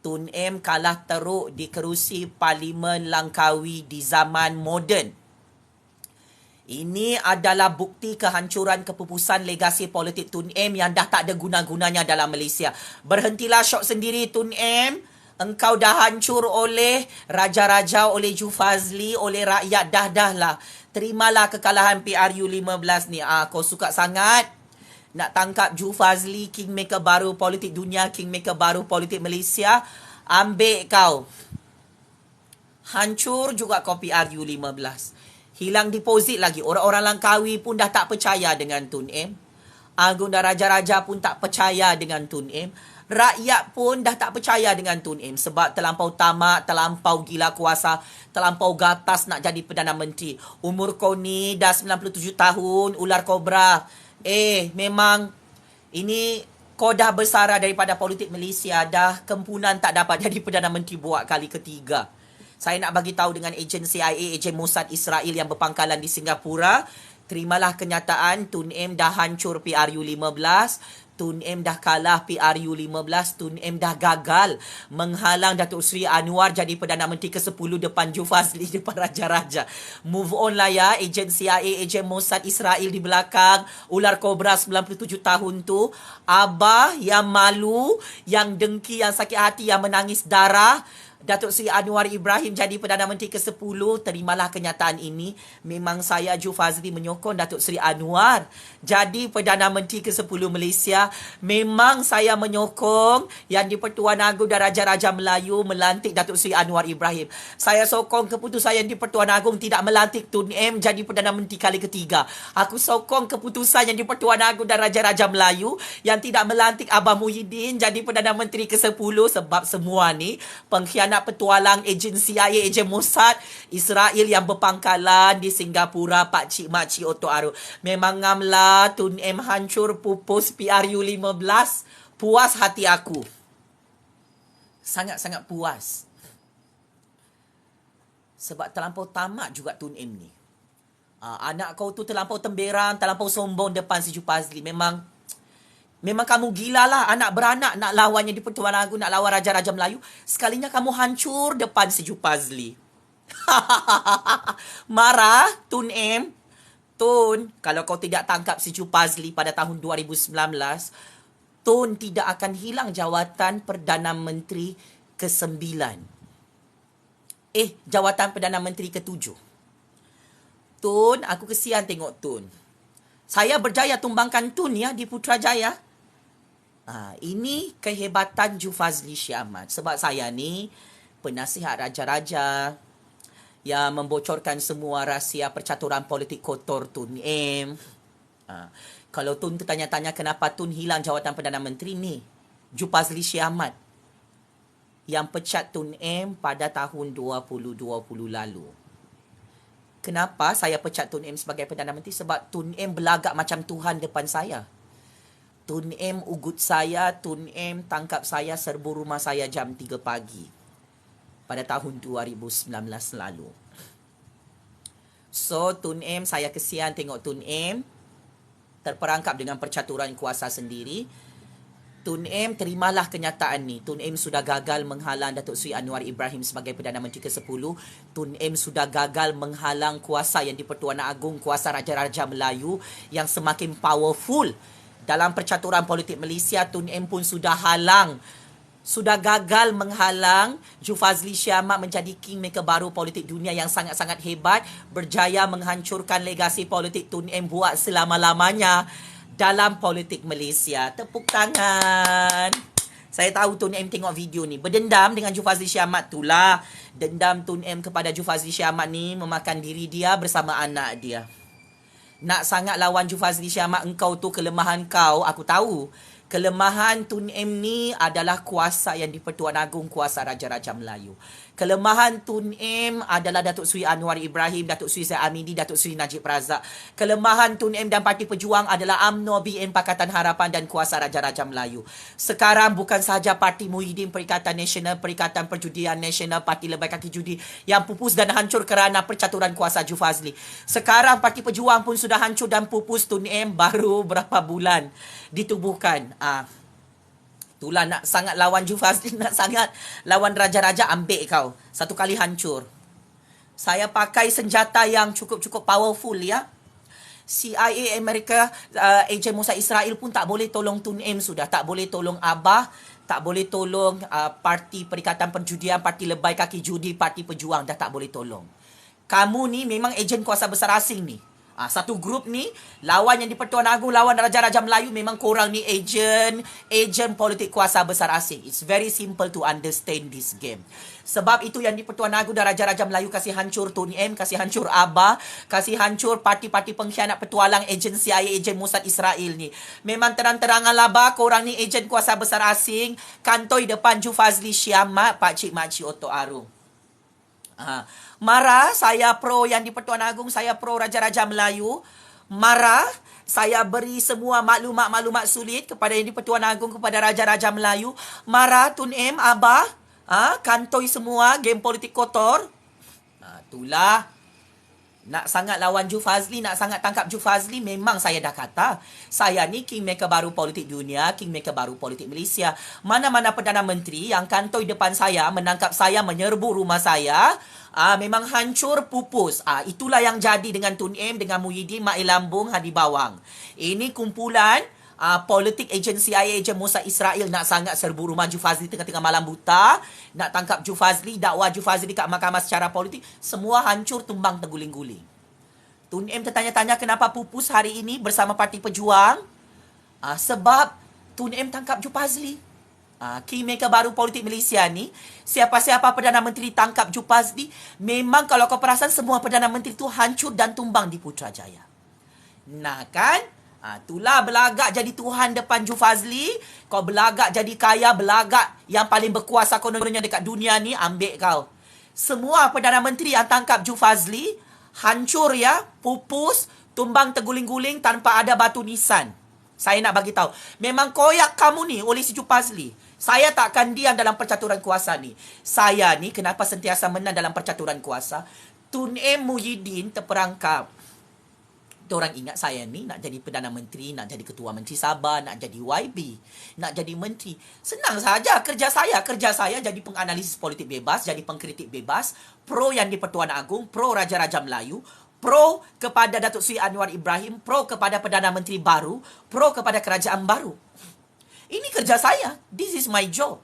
Tun M kalah teruk di kerusi Parlimen Langkawi di zaman moden. Ini adalah bukti kehancuran kepupusan legasi politik Tun M yang dah tak ada guna-gunanya dalam Malaysia. Berhentilah syok sendiri Tun M. Engkau dah hancur oleh raja-raja, oleh Jufazli, oleh rakyat. Dah lah. Terimalah kekalahan PRU 15 ni. Kau suka sangat nak tangkap Jufazli, kingmaker baru politik dunia, kingmaker baru politik Malaysia. Ambil kau. Hancur juga kau PRU 15. Hilang deposit lagi. Orang-orang Langkawi pun dah tak percaya dengan Tun M. Agong dan Raja-Raja pun tak percaya dengan Tun M. Rakyat pun dah tak percaya dengan Tun M sebab terlampau tamak, terlampau gila kuasa, terlampau gatas nak jadi Perdana Menteri. Umur kau ni dah 97 tahun, ular kobra. Memang ini kau dah bersara daripada politik Malaysia, dah kempunan tak dapat jadi Perdana Menteri buat kali ketiga. Saya nak bagi tahu dengan ejen CIA, ejen Mossad Israel yang berpangkalan di Singapura, terimalah kenyataan Tun M dah hancur PRU 15. Tun M dah kalah PRU 15. Tun M dah gagal menghalang Datuk Seri Anwar jadi Perdana Menteri ke-10 depan Jufazli, depan Raja-Raja. Move on lah ya, ejen CIA, ejen Mossad Israel di belakang, ular kobra 97 tahun tu. Abah yang malu, yang dengki, yang sakit hati, yang menangis darah. Datuk Seri Anwar Ibrahim jadi Perdana Menteri ke-10. Terimalah kenyataan ini. Memang saya Jufazli menyokong Datuk Seri Anwar jadi Perdana Menteri ke-10 Malaysia. Memang saya menyokong yang di-Pertuan Agong dan Raja-Raja Melayu melantik Datuk Seri Anwar Ibrahim. Saya sokong keputusan yang di-Pertuan Agong tidak melantik Tun M jadi Perdana Menteri kali ketiga. Aku sokong keputusan yang di-Pertuan Agong dan Raja-Raja Melayu yang tidak melantik Abah Muhyiddin jadi Perdana Menteri ke-10 sebab semua ni pengkhianat petualang ejen CIA, ejen Mossad Israel yang berpangkalan di Singapura, pakcik makcik Oto Aro. Memang ngamlah Tun M hancur pupus PRU 15. Puas hati aku. Sangat-sangat puas. Sebab terlampau tamak juga Tun M ni. Anak kau tu terlampau temberang, terlampau sombong depan si Jufazli. Memang kamu gila lah, anak beranak nak lawan yang di-Pertuan Agong, nak lawan Raja-Raja Melayu. Sekalinya kamu hancur depan si Jufazli. Marah Tun M. Tun, kalau kau tidak tangkap si Jufazli pada tahun 2019, Tun tidak akan hilang jawatan Perdana Menteri ke-9. Jawatan Perdana Menteri ke-7. Tun, aku kesian tengok Tun. Saya berjaya tumbangkan Tun ya di Putrajaya. Ini kehebatan Jufazli Syiamat. Sebab saya ni penasihat raja-raja yang membocorkan semua rahsia percaturan politik kotor Tun M. Kalau Tun tanya-tanya kenapa Tun hilang jawatan Perdana Menteri ni, Jufazli Syiamat yang pecat Tun M pada tahun 2020 lalu. Kenapa saya pecat Tun M sebagai Perdana Menteri? Sebab Tun M berlagak macam Tuhan depan saya. Tun M ugut saya, Tun M tangkap saya, serbu rumah saya jam 3 pagi pada tahun 2019 lalu. So, Tun M, saya kesian tengok Tun M terperangkap dengan percaturan kuasa sendiri. Tun M, terimalah kenyataan ni. Tun M sudah gagal menghalang Datuk Seri Anwar Ibrahim sebagai Perdana Menteri ke-10. Tun M sudah gagal menghalang kuasa yang di-Pertuan Agong, kuasa Raja-Raja Melayu yang semakin powerful. Dalam percaturan politik Malaysia, Tun M pun sudah gagal menghalang Jufazli Syah Ahmad menjadi kingmaker baru politik dunia yang sangat-sangat hebat, berjaya menghancurkan legasi politik Tun M buat selama-lamanya dalam politik Malaysia. Tepuk tangan. Saya tahu Tun M tengok video ni. Berdendam dengan Jufazli Syah Ahmad, itulah dendam Tun M kepada Jufazli Syah Ahmad ni memakan diri dia bersama anak dia. Nak sangat lawan Jufazli Syah Ahmad, engkau tu kelemahan kau, aku tahu. Kelemahan Tun M ni adalah kuasa yang di-Pertuan Agong, kuasa Raja-Raja Melayu. Kelemahan Tun M adalah Datuk Seri Anwar Ibrahim, Datuk Seri Zaid Amidi, Datuk Seri Najib Razak. Kelemahan Tun M dan Parti Pejuang adalah UMNO, BN Pakatan Harapan dan kuasa Raja-Raja Melayu. Sekarang bukan sahaja Parti Muhyiddin, Perikatan Nasional, Perikatan Perjudian Nasional, Parti Lebai Kaki Judi yang pupus dan hancur kerana percaturan kuasa Jufazli. Sekarang Parti Pejuang pun sudah hancur dan pupus. Tun M baru berapa bulan ditubuhkan. Itulah, nak sangat lawan Jufazli, nak sangat lawan Raja-Raja, ambil kau. Satu kali hancur. Saya pakai senjata yang cukup-cukup powerful ya. CIA Amerika, ejen Mossad Israel pun tak boleh tolong Tun M sudah. Tak boleh tolong Abah, tak boleh tolong Parti Perikatan Perjudian, Parti Lebai Kaki Judi, Parti Pejuang. Dah tak boleh tolong. Kamu ni memang ejen kuasa besar asing ni. Satu grup ni, lawan yang di-Pertuan Agong, lawan Raja-Raja Melayu, memang korang ni ejen politik kuasa besar asing. It's very simple to understand this game. Sebab itu yang di-Pertuan Agong dan Raja-Raja Melayu kasih hancur Tun M, kasih hancur Abah, kasih hancur parti-parti pengkhianat petualang ejen CIA, ejen Mossad Israel ni. Memang terang-terangan labah, korang ni ejen kuasa besar asing, kantoi depan Jufazli Syah Ahmad, pakcik-makcik Otok Arum. Marah, saya pro yang di-Pertuan Agong, saya pro Raja-Raja Melayu. Marah, saya beri semua maklumat-maklumat sulit kepada yang di-Pertuan Agong, kepada Raja-Raja Melayu. Marah, Tun M, Abah, kantoi semua, game politik kotor. Itulah. Nak sangat lawan Jufazli, nak sangat tangkap Jufazli, memang saya dah kata. Saya ni kingmaker baru politik dunia, kingmaker baru politik Malaysia. Mana-mana Perdana Menteri yang kantoi depan saya, menangkap saya, menyerbu rumah saya, memang hancur, pupus. Itulah yang jadi dengan Tun M, dengan Muhyiddin, Mak Lambung, Hadi Bawang. Ini kumpulan politik ejen CIA, ejen Mossad Israel nak sangat serbu rumah Jufazli tengah-tengah malam buta, nak tangkap Jufazli, dakwa Jufazli dekat mahkamah secara politik, semua hancur, tumbang, terguling-guling. Tun M tertanya-tanya kenapa pupus hari ini bersama Parti Pejuang. Sebab Tun M tangkap Jufazli. Kingmaker baru politik Malaysia ni, siapa-siapa Perdana Menteri tangkap Jufazli, memang kalau kau perasan semua Perdana Menteri tu hancur dan tumbang di Putrajaya. Nah kan? Itulah belagak jadi Tuhan depan Jufazli. Kau belagak jadi kaya, belagak yang paling berkuasa kononnya dekat dunia ni, ambil kau. Semua Perdana Menteri yang tangkap Jufazli, hancur ya, pupus, tumbang terguling-guling tanpa ada batu nisan. Saya nak bagi tahu, memang koyak kamu ni oleh si Jufazli. Saya takkan diam dalam percaturan kuasa ni. Saya ni kenapa sentiasa menang dalam percaturan kuasa? Tun M, Muhyiddin terperangkap. Orang ingat saya ni nak jadi Perdana Menteri, nak jadi Ketua Menteri Sabah, nak jadi YB, nak jadi Menteri. Senang saja kerja saya. Kerja saya jadi penganalisis politik bebas, jadi pengkritik bebas, pro yang di-Pertuan Agong, pro Raja-Raja Melayu, pro kepada Datuk Seri Anwar Ibrahim, pro kepada Perdana Menteri baru, pro kepada kerajaan baru. Ini kerja saya. This is my job.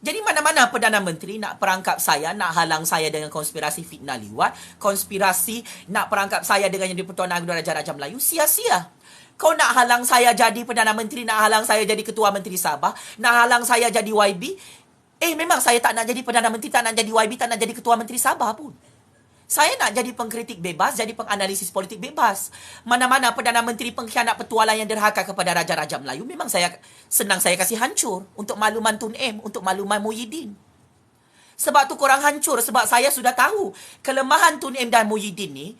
Jadi mana-mana Perdana Menteri nak perangkap saya, nak halang saya dengan konspirasi fitnah liwat, konspirasi nak perangkap saya dengan yang di-Pertuan Agong Raja-Raja Melayu, sia-sia. Kau nak halang saya jadi Perdana Menteri, nak halang saya jadi Ketua Menteri Sabah, nak halang saya jadi YB. Memang saya tak nak jadi Perdana Menteri, tak nak jadi YB, tak nak jadi Ketua Menteri Sabah pun. Saya nak jadi pengkritik bebas, jadi penganalisis politik bebas. Mana-mana Perdana Menteri pengkhianat petualang yang derhaka kepada Raja-Raja Melayu, memang saya senang saya kasih hancur untuk makluman Tun M, untuk makluman Muhyiddin. Sebab tu korang hancur, sebab saya sudah tahu kelemahan Tun M dan Muhyiddin ni,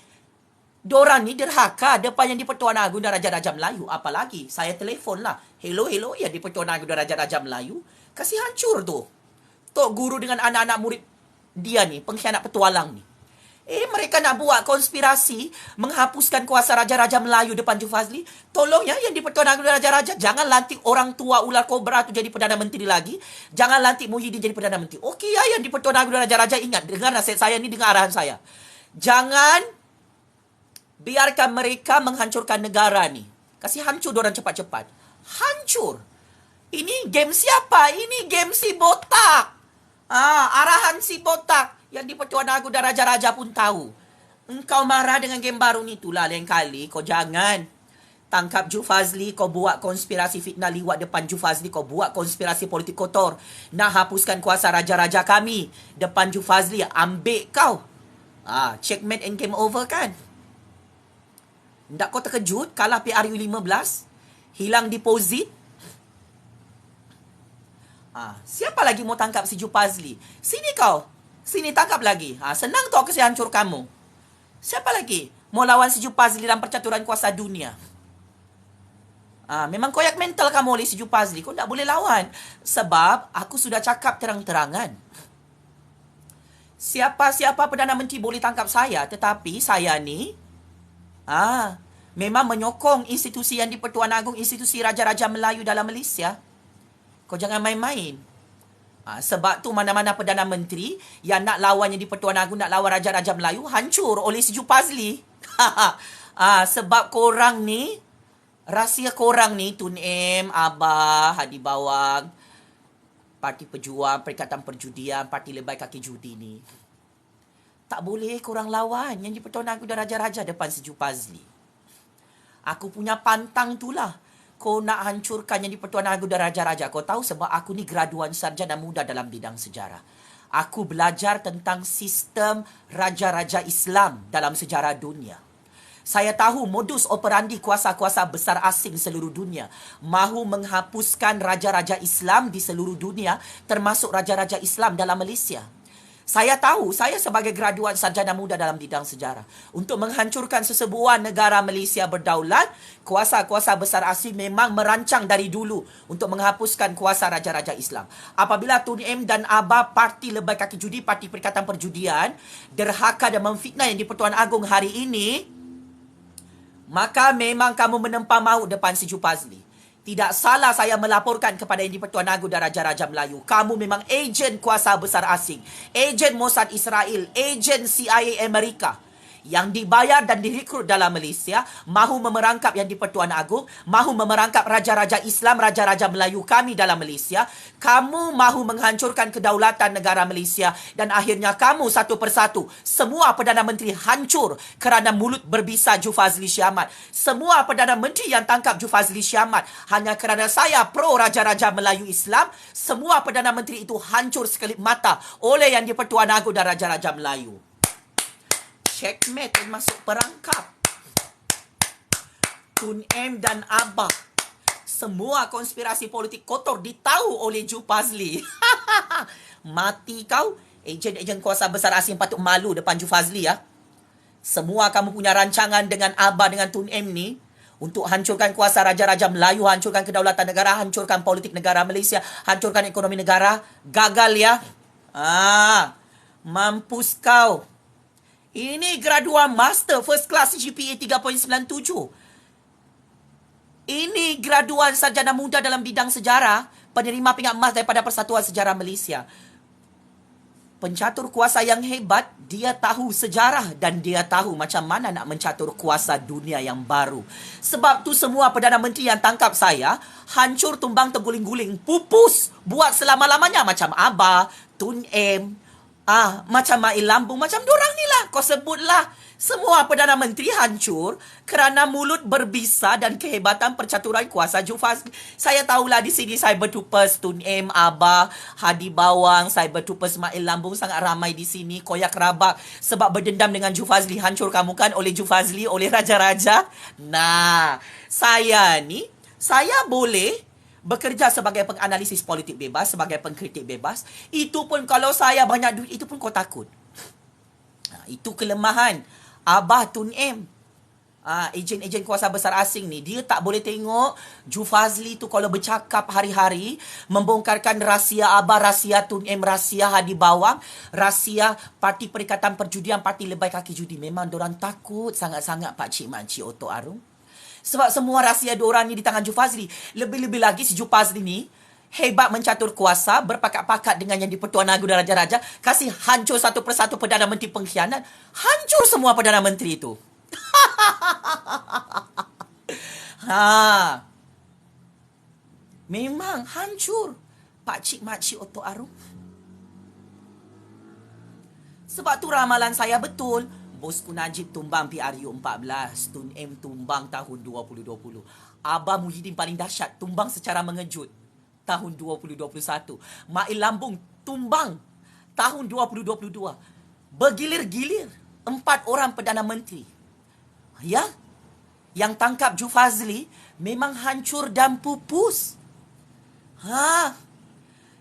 diorang ni derhaka depan yang di-Pertuan Agong dan Raja-Raja Melayu. Apalagi, saya telefon lah. Hello, ya di-Pertuan Agong dan Raja-Raja Melayu. Kasih hancur tu. Tok Guru dengan anak-anak murid dia ni, pengkhianat petualang ni. Mereka nak buat konspirasi menghapuskan kuasa Raja-Raja Melayu depan Ju Fazli. Tolong ya, yang di-Pertuan Agong Raja-Raja, jangan lantik orang tua ular kobra tu jadi Perdana Menteri lagi. Jangan lantik Muhyiddin jadi Perdana Menteri. Okey ya, yang di-Pertuan Agong Raja-Raja, ingat, dengar nasihat saya ni, dengar arahan saya. Jangan biarkan mereka menghancurkan negara ni. Kasih hancur diorang cepat-cepat. Hancur. Ini game siapa? Ini game si botak. Arahan si botak. Yang di Pertuan Agong dan Raja-Raja pun tahu. Engkau marah dengan game baru ni. Itulah lain kali kau jangan tangkap Ju Fazli. Kau buat konspirasi fitnah liwat depan Ju Fazli. Kau buat konspirasi politik kotor. Nak hapuskan kuasa Raja-Raja kami depan Ju Fazli. Ambil kau. Checkmate and game over kan? Tak kau terkejut kalah PRU 15? Hilang deposit? Siapa lagi mau tangkap si Ju Fazli? Sini kau. Sini tangkap lagi. Senang tu aku kasi hancur kamu. Siapa lagi mau lawan si Ju Fazli dalam percaturan kuasa dunia? Memang koyak mental kamu oleh si Ju Fazli. Kau tak boleh lawan. Sebab aku sudah cakap terang-terangan. Siapa-siapa Perdana Menteri boleh tangkap saya. Tetapi saya ni memang menyokong institusi yang di Pertuan Agong, institusi Raja-Raja Melayu dalam Malaysia. Kau jangan main-main. Sebab tu mana-mana Perdana Menteri yang nak lawan yang di Pertuan Agong, nak lawan Raja-Raja Melayu, hancur oleh si Ju Fazli. Sebab korang ni, rahsia korang ni, Tun M, Abah, Hadi Bawang, Parti Pejuang, Perikatan Perjudian, Parti Lebai Kaki Judi ni, tak boleh korang lawan yang di Pertuan Agong dan Raja-Raja depan si Ju Fazli. Aku punya pantang tu lah. Kau nak hancurkan yang di Pertuan Agong dan Raja-Raja. Kau tahu sebab aku ni graduan sarjana muda dalam bidang sejarah. Aku belajar tentang sistem Raja-Raja Islam dalam sejarah dunia. Saya tahu modus operandi kuasa-kuasa besar asing seluruh dunia. Mahu menghapuskan Raja-Raja Islam di seluruh dunia, termasuk Raja-Raja Islam dalam Malaysia. Saya tahu, saya sebagai graduan sarjana muda dalam bidang sejarah. Untuk menghancurkan sesebuah negara Malaysia berdaulat, kuasa-kuasa besar asing memang merancang dari dulu untuk menghapuskan kuasa Raja-Raja Islam. Apabila Tun M dan Abah, Parti Lebai Kaki Judi, Parti Perikatan Perjudian, derhaka dan memfitnah yang di Pertuan Agong hari ini, maka memang kamu menempah maut depan si Ju Fazli. Tidak salah saya melaporkan kepada yang di Pertuan Agong dan Raja-Raja Melayu. Kamu memang ejen kuasa besar asing. Ejen Mossad Israel. Ejen CIA Amerika. Yang dibayar dan direkrut dalam Malaysia. Mahu memerangkap yang di Pertuan Agong. Mahu memerangkap Raja-Raja Islam, Raja-Raja Melayu kami dalam Malaysia. Kamu mahu menghancurkan kedaulatan negara Malaysia. Dan akhirnya kamu satu persatu. Semua Perdana Menteri hancur kerana mulut berbisa Ju Fazli Syahmat. Semua Perdana Menteri yang tangkap Ju Fazli Syahmat hanya kerana saya pro Raja-Raja Melayu Islam. Semua Perdana Menteri itu hancur sekelip mata oleh yang di Pertuan Agong dan Raja-Raja Melayu. Checkmate masuk perangkap. Tun M dan Abah. Semua konspirasi politik kotor ditahu oleh Ju Fazli. Mati kau. Ejen-ejen kuasa besar asing patut malu depan Ju Fazli ya. Semua kamu punya rancangan dengan Abah, dengan Tun M ni, untuk hancurkan kuasa Raja-Raja Melayu, hancurkan kedaulatan negara, hancurkan politik negara Malaysia, hancurkan ekonomi negara. Gagal ya. Mampus kau. Ini graduan master first class GPA 3.97. Ini graduan sarjana muda dalam bidang sejarah, penerima pingat emas daripada Persatuan Sejarah Malaysia. Pencatur kuasa yang hebat, dia tahu sejarah dan dia tahu macam mana nak mencatur kuasa dunia yang baru. Sebab tu semua Perdana Menteri yang tangkap saya, hancur tumbang terguling-guling, pupus, buat selama-lamanya macam Abah, Tun M, macam Mail Lambung, macam dorang ni lah. Kau sebutlah. Semua Perdana Menteri hancur kerana mulut berbisa dan kehebatan percaturan kuasa Ju Fazli. Saya tahulah di sini Cybertroopers Tun M, Abah, Hadi Bawang, Cybertroopers Mail Lambung sangat ramai di sini. Koyak rabak sebab berdendam dengan Ju Fazli. Hancur kamu kan oleh Ju Fazli, oleh Raja-Raja. Nah, saya boleh bekerja sebagai penganalisis politik bebas, sebagai pengkritik bebas. Itu pun kalau saya banyak duit, itu pun kau takut. Itu kelemahan Abah Tun M. Ejen-ejen kuasa besar asing ni, dia tak boleh tengok Ju Fazli tu kalau bercakap hari-hari, membongkarkan rahsia Abah, rahsia Tun M, rahsia Hadi Bawang, rahsia Parti Perikatan Perjudian, Parti Lebai Kaki Judi. Memang diorang takut sangat-sangat Pak Cik Makcik Oto Arum. Sebab semua rahsia diorang ni di tangan Ju Fazli. Lebih-lebih lagi si Ju Fazli ni hebat mencatur kuasa, berpakat-pakat dengan yang di-Pertuan Agong dan Raja-Raja, kasih hancur satu persatu Perdana Menteri pengkhianat. Hancur semua Perdana Menteri tu. Memang hancur Pak Cik Makcik Oto Arum. Sebab tu ramalan saya betul. Bosku Najib tumbang PRU 14, Tun M tumbang tahun 2020. Abah Muhyiddin paling dahsyat, tumbang secara mengejut tahun 2021. Mail Lambung tumbang tahun 2022. Bergilir-gilir 4 orang Perdana Menteri. Ya, yang tangkap Ju Fazli memang hancur dan pupus.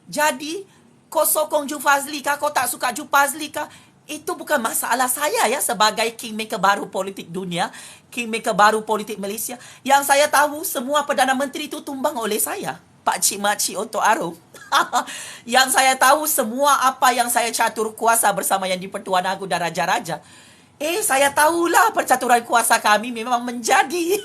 Jadi, kau sokong Ju Fazli kah, kau tak suka Ju Fazli kah, itu bukan masalah saya ya sebagai kingmaker baru politik dunia, kingmaker baru politik Malaysia. Yang saya tahu semua Perdana Menteri itu tumbang oleh saya, Pak Cik Makcik Oto Arum. Yang saya tahu semua apa yang saya catur kuasa bersama yang di-Pertuan Agong dan Raja-Raja. Saya tahulah percaturan kuasa kami memang menjadi.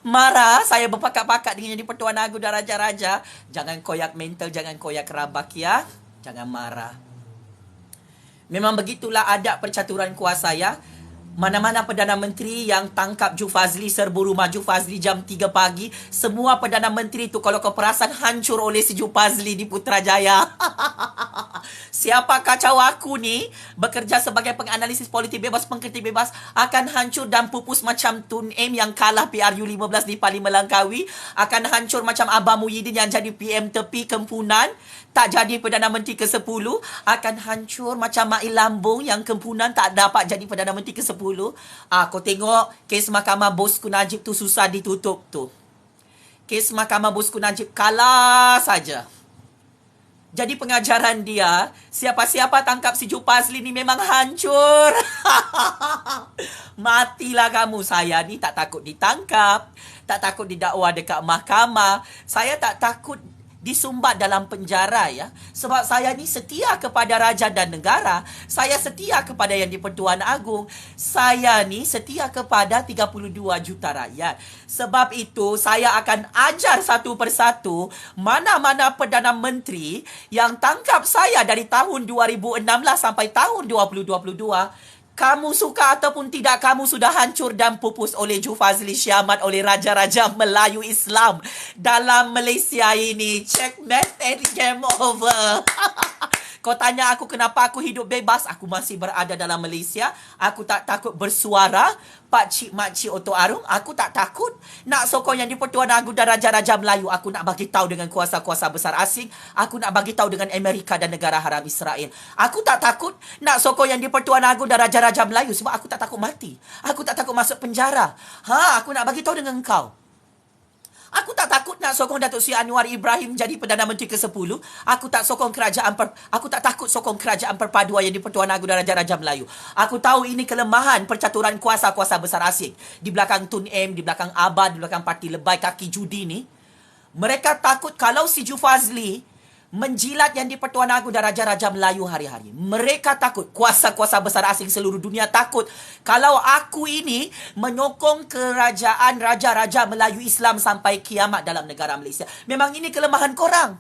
Marah saya berpakat-pakat dengan yang di-Pertuan Agong dan Raja-Raja. Jangan koyak mental, jangan koyak rabak ya. Jangan marah. Memang begitulah adab percaturan kuasa ya. Mana-mana Perdana Menteri yang tangkap Ju Fazli, serbu rumah Ju Fazli jam 3 pagi. Semua Perdana Menteri tu kalau kau perasan hancur oleh si Ju Fazli di Putrajaya. Siapa kacau aku ni, bekerja sebagai penganalisis politik bebas, pengkritik bebas, akan hancur dan pupus macam Tun M yang kalah PRU 15 di Parlimen Langkawi. Akan hancur macam Abah Muhyiddin yang jadi PM tepi kempunan, tak jadi Perdana Menteri ke-10. Akan hancur macam Mail Lambung yang kempunan tak dapat jadi Perdana Menteri ke-10. Kau tengok kes Mahkamah Bosku Najib tu susah ditutup tu. Kes Mahkamah Bosku Najib kalah saja. Jadi pengajaran dia, siapa-siapa tangkap si Ju Fazli ni memang hancur. Matilah kamu. Saya ni tak takut ditangkap, tak takut didakwa dekat mahkamah. Saya tak takut disumbat dalam penjara ya. Sebab saya ni setia kepada raja dan negara. Saya setia kepada yang di-Pertuan Agong. Saya ni setia kepada 32 juta rakyat. Sebab itu saya akan ajar satu persatu mana-mana Perdana Menteri yang tangkap saya dari tahun 2016 sampai tahun 2022. Kamu suka ataupun tidak, kamu sudah hancur dan pupus oleh Ju Fazli Syamat, oleh Raja-Raja Melayu Islam dalam Malaysia ini. Checkmate and game over. Kau tanya aku kenapa aku hidup bebas, aku masih berada dalam Malaysia. Aku tak takut bersuara. Pak Cik Makcik Oto Arum, aku tak takut. Nak sokong yang di-Pertuan Agong dan Raja-Raja Melayu, aku nak bagi tahu dengan kuasa-kuasa besar asing. Aku nak bagi tahu dengan Amerika dan negara haram Israel. Aku tak takut nak sokong yang di-Pertuan Agong dan Raja-Raja Melayu sebab aku tak takut mati. Aku tak takut masuk penjara. Aku nak bagi tahu dengan kau. Aku tak takut nak sokong Datuk Seri Anwar Ibrahim jadi Perdana Menteri ke-10. Aku tak takut sokong kerajaan perpaduan yang di-Pertuan Agong dan Raja-Raja Melayu. Aku tahu ini kelemahan percaturan kuasa-kuasa besar asing. Di belakang Tun M, di belakang Abah, di belakang Parti Lebai Kaki Judi ni. Mereka takut kalau si Ju Fazli menjilat yang di-Pertuan Agong dan Raja-Raja Melayu hari-hari. Mereka takut. Kuasa-kuasa besar asing seluruh dunia takut kalau aku ini menyokong kerajaan Raja-Raja Melayu Islam sampai kiamat dalam negara Malaysia. Memang ini kelemahan korang.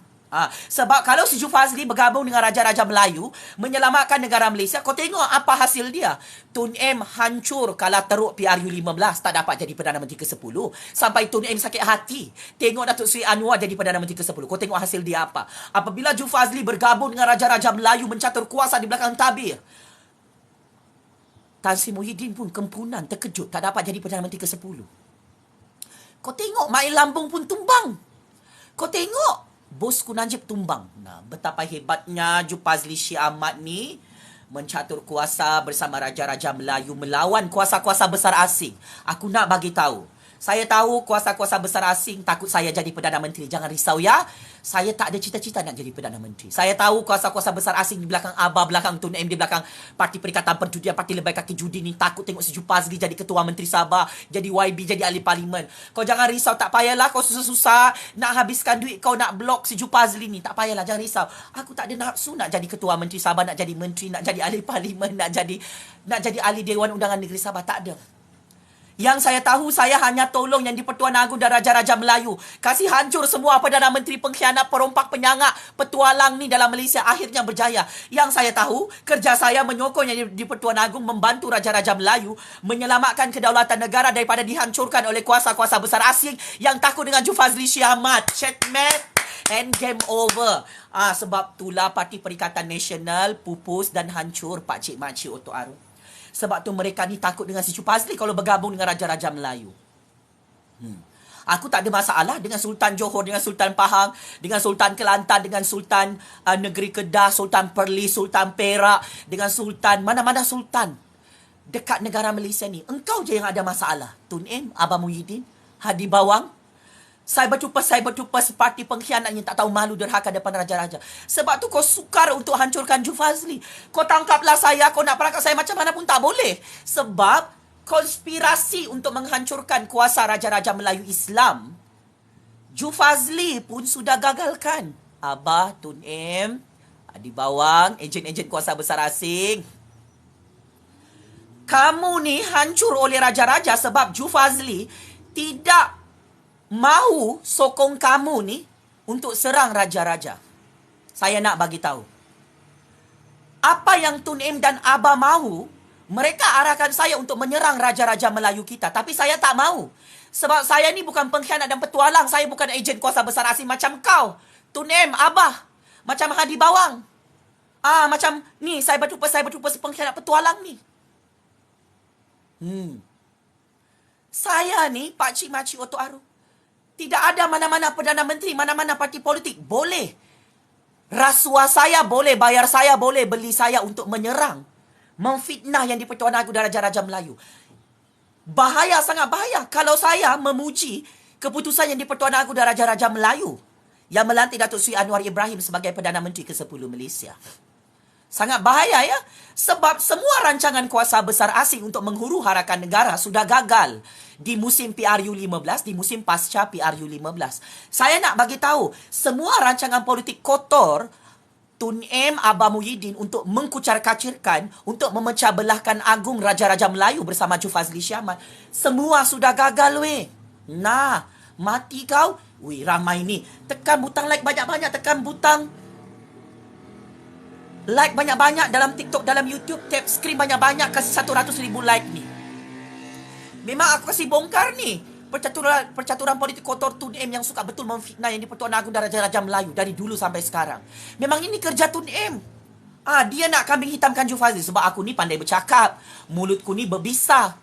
Sebab kalau si Ju Fazli bergabung dengan Raja-Raja Melayu menyelamatkan negara Malaysia, kau tengok apa hasil dia. Tun M hancur kalah teruk PRU 15, tak dapat jadi Perdana Menteri ke-10. Sampai Tun M sakit hati tengok Datuk Seri Anwar jadi Perdana Menteri ke-10. Kau tengok hasil dia apa. Apabila Ju Fazli bergabung dengan Raja-Raja Melayu mencatur kuasa di belakang tabir, Tan Sri Muhyiddin pun kempunan, terkejut, tak dapat jadi Perdana Menteri ke-10. Kau tengok Mail Lambung pun tumbang. Kau tengok Bosku Najib tumbang. Betapa hebatnya Ju Fazli Syamat ni mencatur kuasa bersama Raja-Raja Melayu melawan kuasa-kuasa besar asing. Aku nak bagi tahu, Saya tahu kuasa-kuasa besar asing takut saya jadi Perdana Menteri. Jangan risau ya. Saya tak ada cita-cita nak jadi Perdana Menteri. Saya tahu kuasa-kuasa besar asing di belakang Abah, belakang Tun M, di belakang Parti Perikatan Perjudian, Parti Lebay Kaki Judi ni takut tengok si Jupazli jadi Ketua Menteri Sabah, jadi YB, jadi Ahli Parlimen. Kau jangan risau, tak payahlah kau susah-susah nak habiskan duit kau nak blok si Jupazli ni. Tak payahlah, jangan risau. Aku tak ada nafsu nak jadi Ketua Menteri Sabah, nak jadi Menteri, nak jadi Ahli Parlimen, nak jadi Ahli Dewan Undangan Negeri Sabah. Tak ada. Yang saya tahu, saya hanya tolong Yang di-Pertuan Agong dan Raja-Raja Melayu. Kasih hancur semua Perdana Menteri pengkhianat, perompak, penyangak, petualang ni dalam Malaysia, akhirnya berjaya. Yang saya tahu, kerja saya menyokong Yang di-Pertuan Agong membantu Raja-Raja Melayu menyelamatkan kedaulatan negara daripada dihancurkan oleh kuasa-kuasa besar asing yang takut dengan Jufazli Syahmat. Checkmate and game over. Sebab itulah Parti Perikatan Nasional pupus dan hancur, Pakcik Makcik Otok Aru. Sebab tu mereka ni takut dengan si Jupazli kalau bergabung dengan Raja-Raja Melayu. Aku tak ada masalah dengan Sultan Johor, dengan Sultan Pahang, dengan Sultan Kelantan, dengan Sultan Negeri Kedah, Sultan Perlis, Sultan Perak, dengan Sultan, mana-mana Sultan dekat negara Malaysia ni. Engkau je yang ada masalah. Tun M, Abah Muhyiddin, Hadi Bawang. Saya bertupas seperti pengkhianat yang tak tahu malu derhaka depan raja-raja. Sebab tu kau sukar untuk hancurkan Jufazli. Kau tangkaplah saya, kau nak perangkap saya macam mana pun tak boleh. Sebab konspirasi untuk menghancurkan kuasa Raja-Raja Melayu Islam, Jufazli pun sudah gagalkan. Abah, Tun M, Hadi Bawang, ejen-ejen kuasa besar asing. Kamu ni hancur oleh raja-raja sebab Jufazli tidak mahu sokong kamu ni untuk serang raja-raja. Saya nak bagi tahu. Apa yang Tun M dan Abah mahu, mereka arahkan saya untuk menyerang raja-raja Melayu kita. Tapi saya tak mahu. Sebab saya ni bukan pengkhianat dan petualang. Saya bukan ejen kuasa besar asing macam kau. Tun M, Abah. Macam Hadi Bawang. Macam ni, saya bertupas pengkhianat petualang ni. Saya ni, Pakcik Makcik Otok Aru. Tidak ada mana-mana Perdana Menteri, mana-mana parti politik boleh rasuah saya, boleh bayar saya, boleh beli saya untuk menyerang, memfitnah Yang di-Pertuan Agong dan Raja-Raja Melayu. Bahaya, sangat bahaya kalau saya memuji keputusan Yang di-Pertuan Agong dan Raja-Raja Melayu yang melantik Datuk Seri Anwar Ibrahim sebagai Perdana Menteri ke-10 Malaysia. Sangat bahaya ya. Sebab semua rancangan kuasa besar asing untuk menghuru-harakan negara sudah gagal di musim PRU15, di musim pasca PRU15. Saya nak bagi tahu, semua rancangan politik kotor Tun M, Abah Muhyiddin untuk mengkucar-kacirkan, untuk memecah belahkan agung Raja-Raja Melayu bersama Jufazli Syahmat, semua sudah gagal weh. Nah, mati kau. Weh, ramai ni. Tekan butang like banyak-banyak, tekan butang like banyak-banyak dalam TikTok, dalam YouTube, tap screen banyak-banyak, kasih 100,000 like ni. Memang aku kasih bongkar ni. Percaturan politik kotor Tun M yang suka betul memfitnah Yang di-Pertuan Agong dan Raja-Raja Melayu dari dulu sampai sekarang. Memang ini kerja Tun M. Dia nak kambing hitamkan Jufazli sebab aku ni pandai bercakap. Mulutku ni berbisa.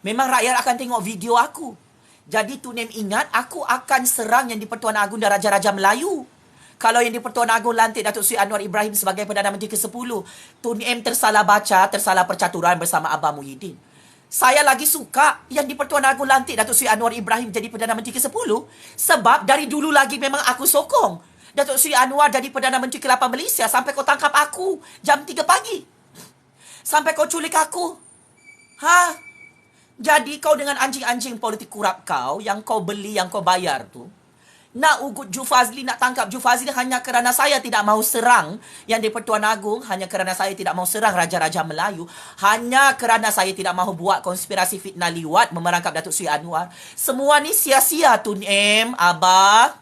Memang rakyat akan tengok video aku. Jadi Tun M ingat, aku akan serang Yang di-Pertuan Agong dan Raja-Raja Melayu. Kalau Yang di-Pertuan Agong lantik Datuk Seri Anwar Ibrahim sebagai Perdana Menteri ke-10, Tun M tersalah baca, tersalah percaturan bersama Abah Muhyiddin. Saya lagi suka Yang di-Pertuan Agong lantik Datuk Seri Anwar Ibrahim jadi Perdana Menteri ke-10 sebab dari dulu lagi memang aku sokong Datuk Seri Anwar jadi Perdana Menteri ke-8 Malaysia sampai kau tangkap aku jam 3 pagi. Sampai kau culik aku. Jadi kau dengan anjing-anjing politik kurap kau yang kau beli, yang kau bayar tu, nak ugut Jufazli, nak tangkap Jufazli hanya kerana saya tidak mahu serang Yang di-Pertuan Agong, hanya kerana saya tidak mahu serang Raja-Raja Melayu, hanya kerana saya tidak mahu buat konspirasi fitnah liwat memerangkap Datuk Seri Anwar. Semua ni sia-sia Tun M, Abah.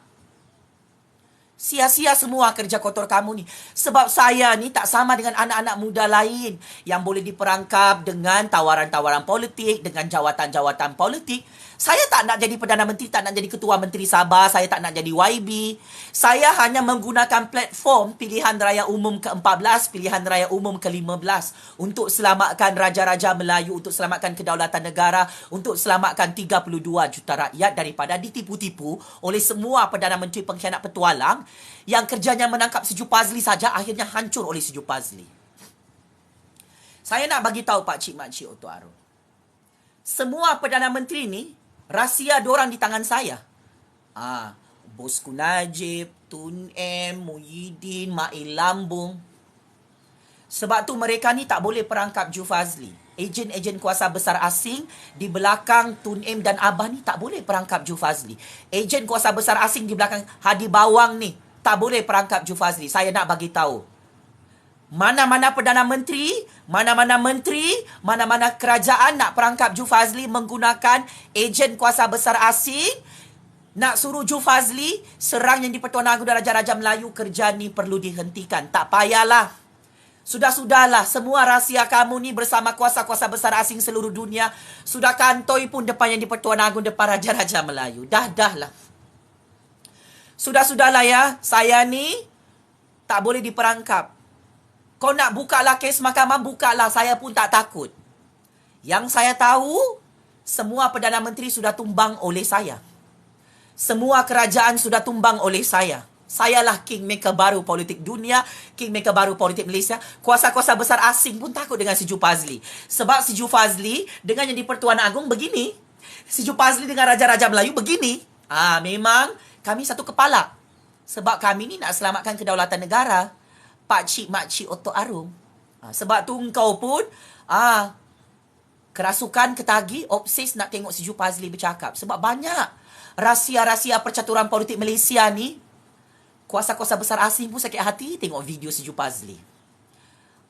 Sia-sia semua kerja kotor kamu ni. Sebab saya ni tak sama dengan anak-anak muda lain yang boleh diperangkap dengan tawaran-tawaran politik, dengan jawatan-jawatan politik. Saya tak nak jadi Perdana Menteri, tak nak jadi Ketua Menteri Sabah, saya tak nak jadi YB. Saya hanya menggunakan platform pilihan raya umum ke-14, pilihan raya umum ke-15 untuk selamatkan Raja-Raja Melayu, untuk selamatkan kedaulatan negara, untuk selamatkan 32 juta rakyat daripada ditipu-tipu oleh semua Perdana Menteri pengkhianat petualang yang kerjanya menangkap si Jupazli saja akhirnya hancur oleh si Jupazli. Saya nak bagi tahu Pakcik Makcik Otok Aru. Semua Perdana Menteri ni, rahsia diorang di tangan saya. Bosku Najib, Tun M, Muhyiddin, Mail Lambung. Sebab tu mereka ni tak boleh perangkap Ju Fazli. Ejen-ejen kuasa besar asing di belakang Tun M dan Abah ni tak boleh perangkap Ju Fazli. Ejen kuasa besar asing di belakang Hadi Bawang ni tak boleh perangkap Ju Fazli. Saya nak bagi tahu. Mana-mana Perdana Menteri, mana-mana kerajaan nak perangkap Ju Fazli menggunakan ejen kuasa besar asing, nak suruh Ju Fazli serang Yang di-Pertuan Agong dan Raja-Raja Melayu, kerja ni perlu dihentikan. Tak payahlah. Sudahlah, semua rahsia kamu ni bersama kuasa-kuasa besar asing seluruh dunia sudah kantoi pun depan Yang di-Pertuan Agong, depan Raja-Raja Melayu. Dah lah. Sudahlah ya, saya ni tak boleh diperangkap. Kau nak bukalah kes mahkamah, bukalah. Saya pun tak takut. Yang saya tahu, semua Perdana Menteri sudah tumbang oleh saya. Semua kerajaan sudah tumbang oleh saya. Sayalah kingmaker baru politik dunia, kingmaker baru politik Malaysia. Kuasa-kuasa besar asing pun takut dengan si Ju Fazli. Sebab si Ju Fazli dengan Yang di-Pertuan Agong begini. Si Ju Fazli dengan Raja-Raja Melayu begini. Memang kami satu kepala. Sebab kami ni nak selamatkan kedaulatan negara. Pakcik makcik otok arum. Sebab tu engkau pun kerasukan, ketagi, obses nak tengok si Ju Fazli bercakap. Sebab banyak rahsia-rahsia percaturan politik Malaysia ni, kuasa-kuasa besar asing pun sakit hati tengok video si Ju Fazli.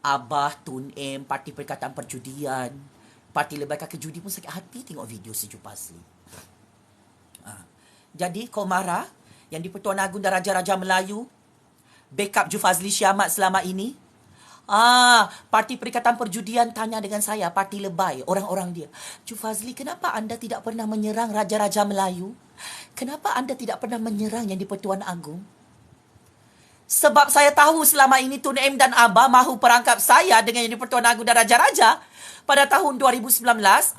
Abah, Tun M, Parti Perikatan Perjudian, Parti Lebaikan Kejudi pun sakit hati tengok video si Ju Fazli. Jadi kau marah Yang di-Pertuan Agong dan Raja-Raja Melayu backup Ju Fazli Syamat selama ini? Parti Perikatan Perjudian tanya dengan saya, parti lebay, orang-orang dia. Ju Fazli, kenapa anda tidak pernah menyerang Raja-Raja Melayu? Kenapa anda tidak pernah menyerang Yang di-Pertuan Agong? Sebab saya tahu selama ini Tun M dan Abah mahu perangkap saya dengan Yang di-Pertuan Agong dan Raja-Raja. Pada tahun 2019,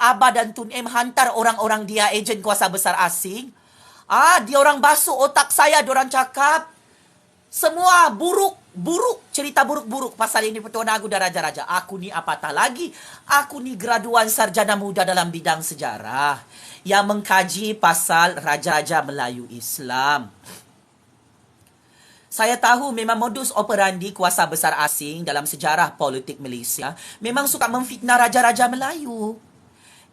Abah dan Tun M hantar orang-orang dia, ejen kuasa besar asing. Dia orang basuh otak saya, dia orang cakap, semua buruk, cerita buruk-buruk pasal Yang di-Pertuan Agong dan Raja-Raja. Aku ni apatah lagi. Aku ni graduan sarjana muda dalam bidang sejarah yang mengkaji pasal Raja-Raja Melayu Islam. Saya tahu memang modus operandi kuasa besar asing dalam sejarah politik Malaysia memang suka memfitnah Raja-Raja Melayu.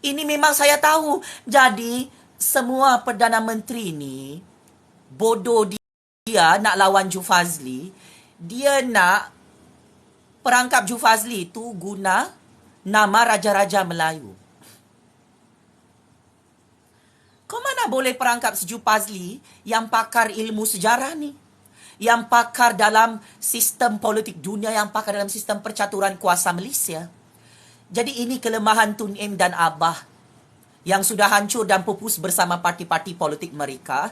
Ini memang saya tahu. Jadi, semua Perdana Menteri ni bodoh dia nak lawan Ju Fazli. Dia nak perangkap Ju Fazli tu guna nama Raja-Raja Melayu. Kau mana boleh perangkap si Ju Fazli yang pakar ilmu sejarah ni? Yang pakar dalam sistem politik dunia, yang pakar dalam sistem percaturan kuasa Malaysia. Jadi ini kelemahan Tun M dan Abah yang sudah hancur dan pupus bersama parti-parti politik mereka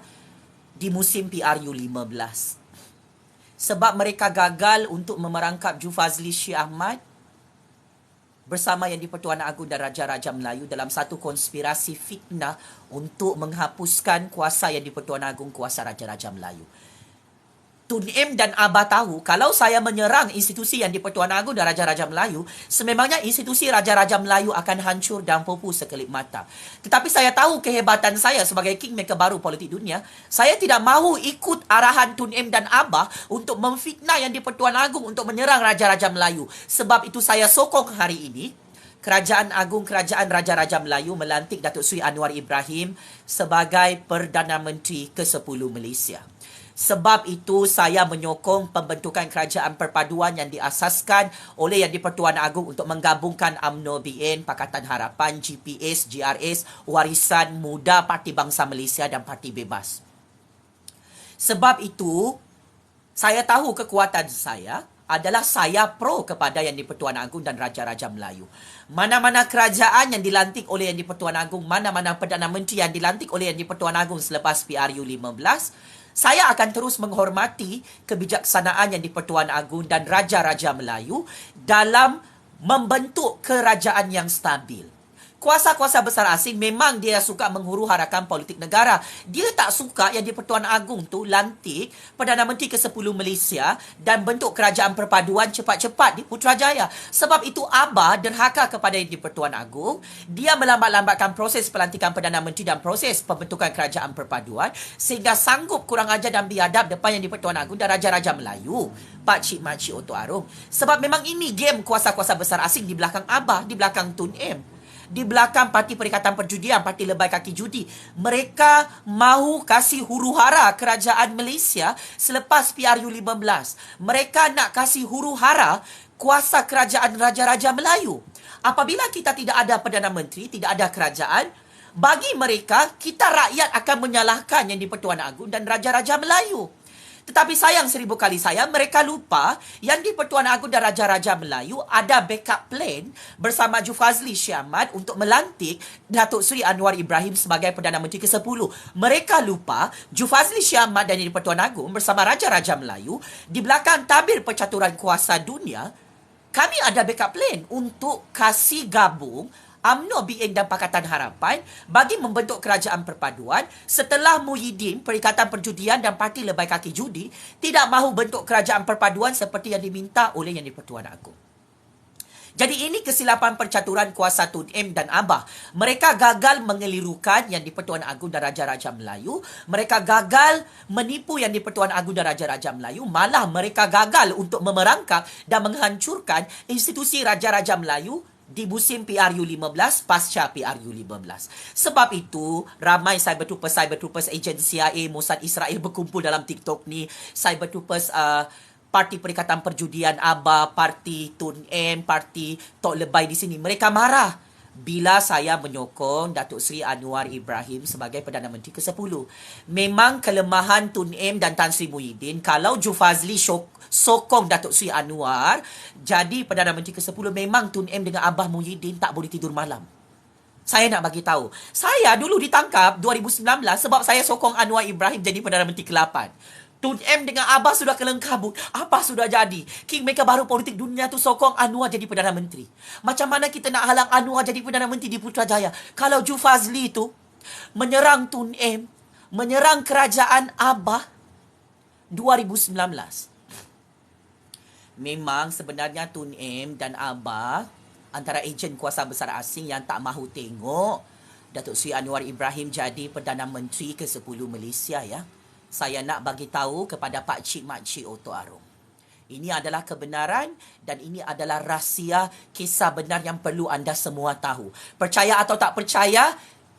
di musim PRU 15. Sebab mereka gagal untuk memerangkap Ju Fazli Syekh Ahmad bersama Yang di-Pertuan Agong dan Raja-Raja Melayu dalam satu konspirasi fitnah untuk menghapuskan kuasa Yang di-Pertuan Agong, kuasa Raja-Raja Melayu. Tun M dan Abah tahu kalau saya menyerang institusi Yang di-Pertuan Agong dan Raja-Raja Melayu, sememangnya institusi Raja-Raja Melayu akan hancur dan pupus sekelip mata. Tetapi saya tahu kehebatan saya sebagai kingmaker baru politik dunia. Saya tidak mahu ikut arahan Tun M dan Abah untuk memfitnah Yang di-Pertuan Agong untuk menyerang Raja-Raja Melayu. Sebab itu saya sokong hari ini Kerajaan Agung Kerajaan Raja-Raja Melayu melantik Datuk Seri Anwar Ibrahim sebagai Perdana Menteri ke-10 Malaysia. Sebab itu saya menyokong pembentukan kerajaan perpaduan yang diasaskan oleh Yang di-Pertuan Agong untuk menggabungkan UMNO BN, Pakatan Harapan, GPS, GRS, Warisan Muda, Parti Bangsa Malaysia dan Parti Bebas. Sebab itu, saya tahu kekuatan saya adalah saya pro kepada Yang di-Pertuan Agong dan Raja-Raja Melayu. Mana-mana kerajaan yang dilantik oleh Yang di-Pertuan Agong, mana-mana Perdana Menteri yang dilantik oleh Yang di-Pertuan Agong selepas PRU 15, saya akan terus menghormati kebijaksanaan Yang di-Pertuan Agong dan Raja-Raja Melayu dalam membentuk kerajaan yang stabil. Kuasa-kuasa besar asing memang dia suka menghuru-harakan politik negara. Dia tak suka yang di-Pertuan Agong tu lantik Perdana Menteri ke-10 Malaysia dan bentuk kerajaan perpaduan cepat-cepat di Putrajaya. Sebab itu ABA derhaka kepada yang di-Pertuan Agong. Dia melambat-lambatkan proses pelantikan Perdana Menteri dan proses pembentukan kerajaan perpaduan sehingga sanggup kurang ajar dan biadab depan yang di-Pertuan Agong dan Raja-Raja Melayu, Pak Cik Mak Cik Oto Arong. Sebab memang ini game kuasa-kuasa besar asing di belakang ABA, di belakang Tun M, di belakang Parti Perikatan Perjudian, Parti Lebai Kaki Judi. Mereka mahu kasih huru-hara kerajaan Malaysia selepas PRU15. Mereka nak kasih huru-hara kuasa kerajaan Raja-Raja Melayu. Apabila kita tidak ada Perdana Menteri, tidak ada kerajaan, bagi mereka, kita rakyat akan menyalahkan yang di-Pertuan Agong dan Raja-Raja Melayu. Tetapi sayang 1000 kali sayang, mereka lupa yang di-Pertuan Agong dan Raja-Raja Melayu ada backup plan bersama Jufazli Syahmad untuk melantik Datuk Seri Anwar Ibrahim sebagai Perdana Menteri ke-10. Mereka lupa Jufazli Syahmad dan di-Pertuan Agong bersama Raja-Raja Melayu di belakang tabir percaturan kuasa dunia. Kami ada backup plan untuk kasih gabung UMNO, BN dan Pakatan Harapan bagi membentuk kerajaan perpaduan setelah Muhyiddin, Perikatan Perjudian dan Parti Lebai Kaki Judi tidak mahu bentuk kerajaan perpaduan seperti yang diminta oleh Yang di-Pertuan Agong. Jadi ini kesilapan percaturan kuasa Tun M dan ABA. Mereka gagal mengelirukan Yang di-Pertuan Agong dan Raja-Raja Melayu. Mereka gagal menipu Yang di-Pertuan Agong dan Raja-Raja Melayu. Malah mereka gagal untuk memerangkap dan menghancurkan institusi Raja-Raja Melayu di musim PRU15 pasca PRU15. Sebab itu, ramai cyber troopers agen CIA, Mossad Israel berkumpul dalam TikTok ni. Cyber troopers Parti Perikatan Perjudian ABA, Parti Tun M, Parti Tok Lebay di sini. Mereka marah bila saya menyokong Datuk Seri Anwar Ibrahim sebagai Perdana Menteri ke-10. Memang kelemahan Tun M dan Tan Sri Muhyiddin, kalau Jufazli sokong Datuk Seri Anwar jadi Perdana Menteri ke-10, memang Tun M dengan Abah Muhyiddin tak boleh tidur malam. Saya nak bagi tahu, saya dulu ditangkap 2019 sebab saya sokong Anwar Ibrahim jadi Perdana Menteri ke-8. Tun M dengan Abah sudah kelengkabut. Apa sudah jadi? Kingmaker baru politik dunia tu sokong Anwar jadi Perdana Menteri. Macam mana kita nak halang Anwar jadi Perdana Menteri di Putrajaya? Kalau Jufazli tu menyerang Tun M, menyerang kerajaan Abah 2019. Memang sebenarnya Tun M dan ABA antara ejen kuasa besar asing yang tak mahu tengok Datuk Seri Anwar Ibrahim jadi Perdana Menteri ke-10 Malaysia ya. Saya nak bagi tahu kepada Pak Cik Mak Cik Oto Arong. Ini adalah kebenaran dan ini adalah rahsia kisah benar yang perlu anda semua tahu. Percaya atau tak percaya,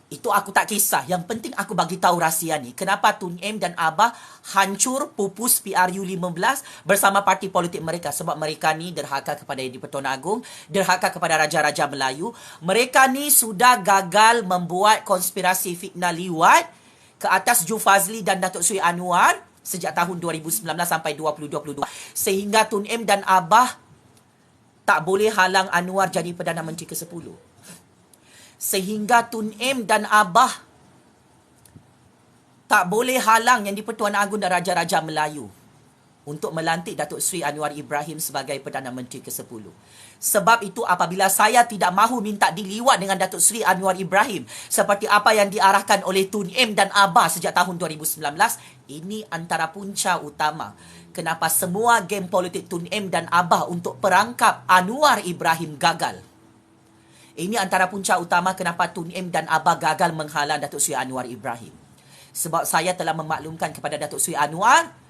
itu aku tak kisah. Yang penting aku bagi tahu rahsia ni. Kenapa Tun M dan Abah hancur pupus PRU15 bersama parti politik mereka. Sebab mereka ni derhaka kepada Yang di-Pertuan Agong, derhaka kepada Raja-Raja Melayu. Mereka ni sudah gagal membuat konspirasi fitnah liwat ke atas Jufazli dan Datuk Seri Anwar sejak tahun 2019 sampai 2022. Sehingga Tun M dan Abah tak boleh halang Anwar jadi Perdana Menteri ke-10. Sehingga Tun M dan Abah tak boleh halang Yang di-Pertuan Agong dan Raja-Raja Melayu untuk melantik Datuk Seri Anwar Ibrahim sebagai Perdana Menteri ke-10. Sebab itu apabila saya tidak mahu minta diliwat dengan Datuk Seri Anwar Ibrahim seperti apa yang diarahkan oleh Tun M dan ABA sejak tahun 2019, ini antara punca utama kenapa semua game politik Tun M dan ABA untuk perangkap Anwar Ibrahim gagal. Ini antara punca utama kenapa Tun M dan ABA gagal menghalang Datuk Seri Anwar Ibrahim. Sebab saya telah memaklumkan kepada Datuk Seri Anwar,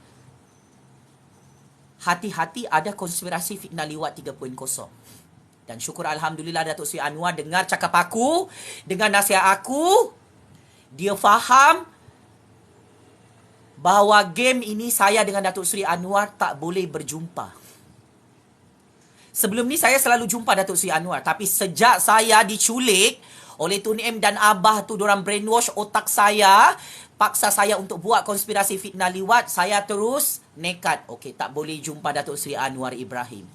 hati-hati ada konspirasi fitnah liwat 3.0. Dan syukur Alhamdulillah Datuk Seri Anwar dengar cakap aku, dengar nasihat aku. Dia faham bahawa game ini saya dengan Datuk Seri Anwar tak boleh berjumpa. Sebelum ni saya selalu jumpa Datuk Seri Anwar. Tapi sejak saya diculik oleh Tun M dan Abah tu, diorang brainwash otak saya, paksa saya untuk buat konspirasi fitnah liwat, saya terus nekat. Okey, tak boleh jumpa Datuk Seri Anwar Ibrahim.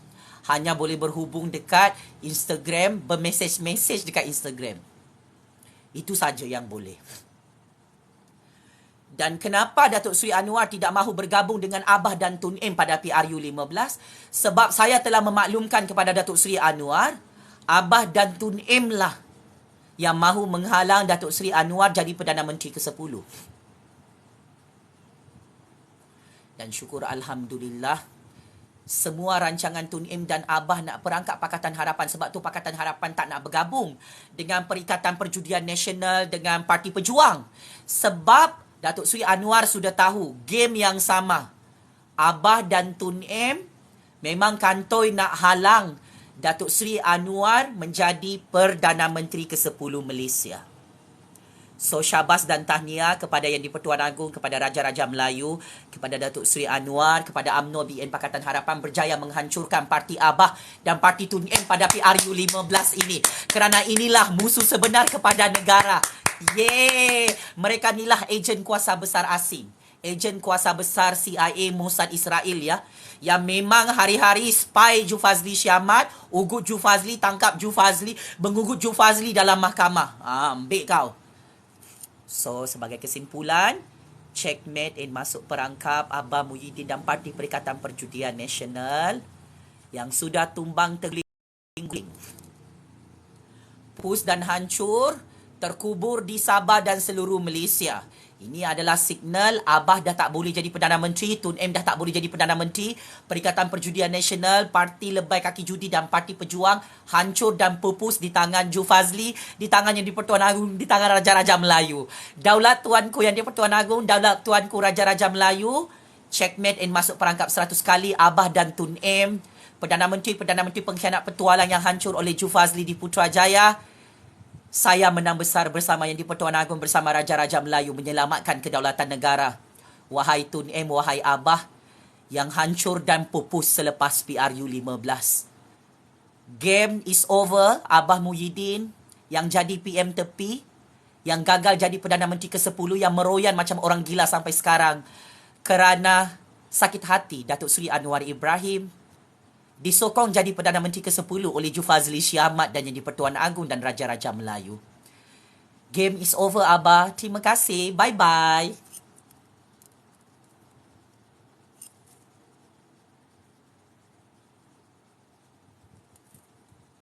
Hanya boleh berhubung dekat Instagram, bermesej-mesej dekat Instagram. Itu saja yang boleh. Dan kenapa Datuk Seri Anwar tidak mahu bergabung dengan Abah dan Tun M pada PRU15? Sebab saya telah memaklumkan kepada Datuk Seri Anwar, Abah dan Tun M lah yang mahu menghalang Datuk Seri Anwar jadi Perdana Menteri ke-10. Dan syukur Alhamdulillah, semua rancangan Tun M dan Abah nak perangkap Pakatan Harapan. Sebab tu Pakatan Harapan tak nak bergabung dengan Perikatan Perjudian Nasional dengan Parti Pejuang. Sebab Datuk Seri Anwar sudah tahu game yang sama. Abah dan Tun M memang kantoi nak halang Datuk Seri Anwar menjadi Perdana Menteri ke-10 Malaysia. So syabas dan tahniah kepada Yang di-Pertuan Agong, kepada Raja-Raja Melayu, kepada Datuk Seri Anwar, kepada UMNO BN Pakatan Harapan berjaya menghancurkan Parti Abah dan Parti Tun M pada PRU 15 ini. Kerana inilah musuh sebenar kepada negara. Yeay! Mereka inilah ejen kuasa besar asing. Ejen kuasa besar CIA Mossad Israel ya. Yang memang hari-hari spy Jufazli Syamat, ugut Jufazli, tangkap Jufazli, mengugut Jufazli dalam mahkamah. Ambil kau. So, sebagai kesimpulan, checkmate and masuk perangkap Abah Muhyiddin dan Parti Perikatan Perjudian Nasional yang sudah tumbang terguling. Pus dan hancur, terkubur di Sabah dan seluruh Malaysia. Ini adalah signal Abah dah tak boleh jadi Perdana Menteri, Tun M dah tak boleh jadi Perdana Menteri, Perikatan Perjudian Nasional, Parti Lebai Kaki Judi dan Parti Pejuang hancur dan pupus di tangan Jufazli, di tangan Yang di-Pertuan Agong, di tangan Raja-Raja Melayu. Daulat tuanku Yang di-Pertuan Agong, daulat tuanku Raja-Raja Melayu, checkmate and masuk perangkap 100 kali Abah dan Tun M, Perdana Menteri pengkhianat petualang yang hancur oleh Jufazli di Putrajaya. Saya menang besar bersama Yang di-Pertuan Agong bersama Raja-Raja Melayu menyelamatkan kedaulatan negara. Wahai Tun M, wahai Abah yang hancur dan pupus selepas PRU 15. Game is over. Abah Muhyiddin yang jadi PM tepi, yang gagal jadi Perdana Menteri ke-10, yang meroyan macam orang gila sampai sekarang kerana sakit hati Datuk Seri Anwar Ibrahim disokong jadi Perdana Menteri ke-10 oleh Jufazli Syamat dan Yang di-Pertuan Agong dan Raja-Raja Melayu. Game is over, Abah. Terima kasih. Bye-bye.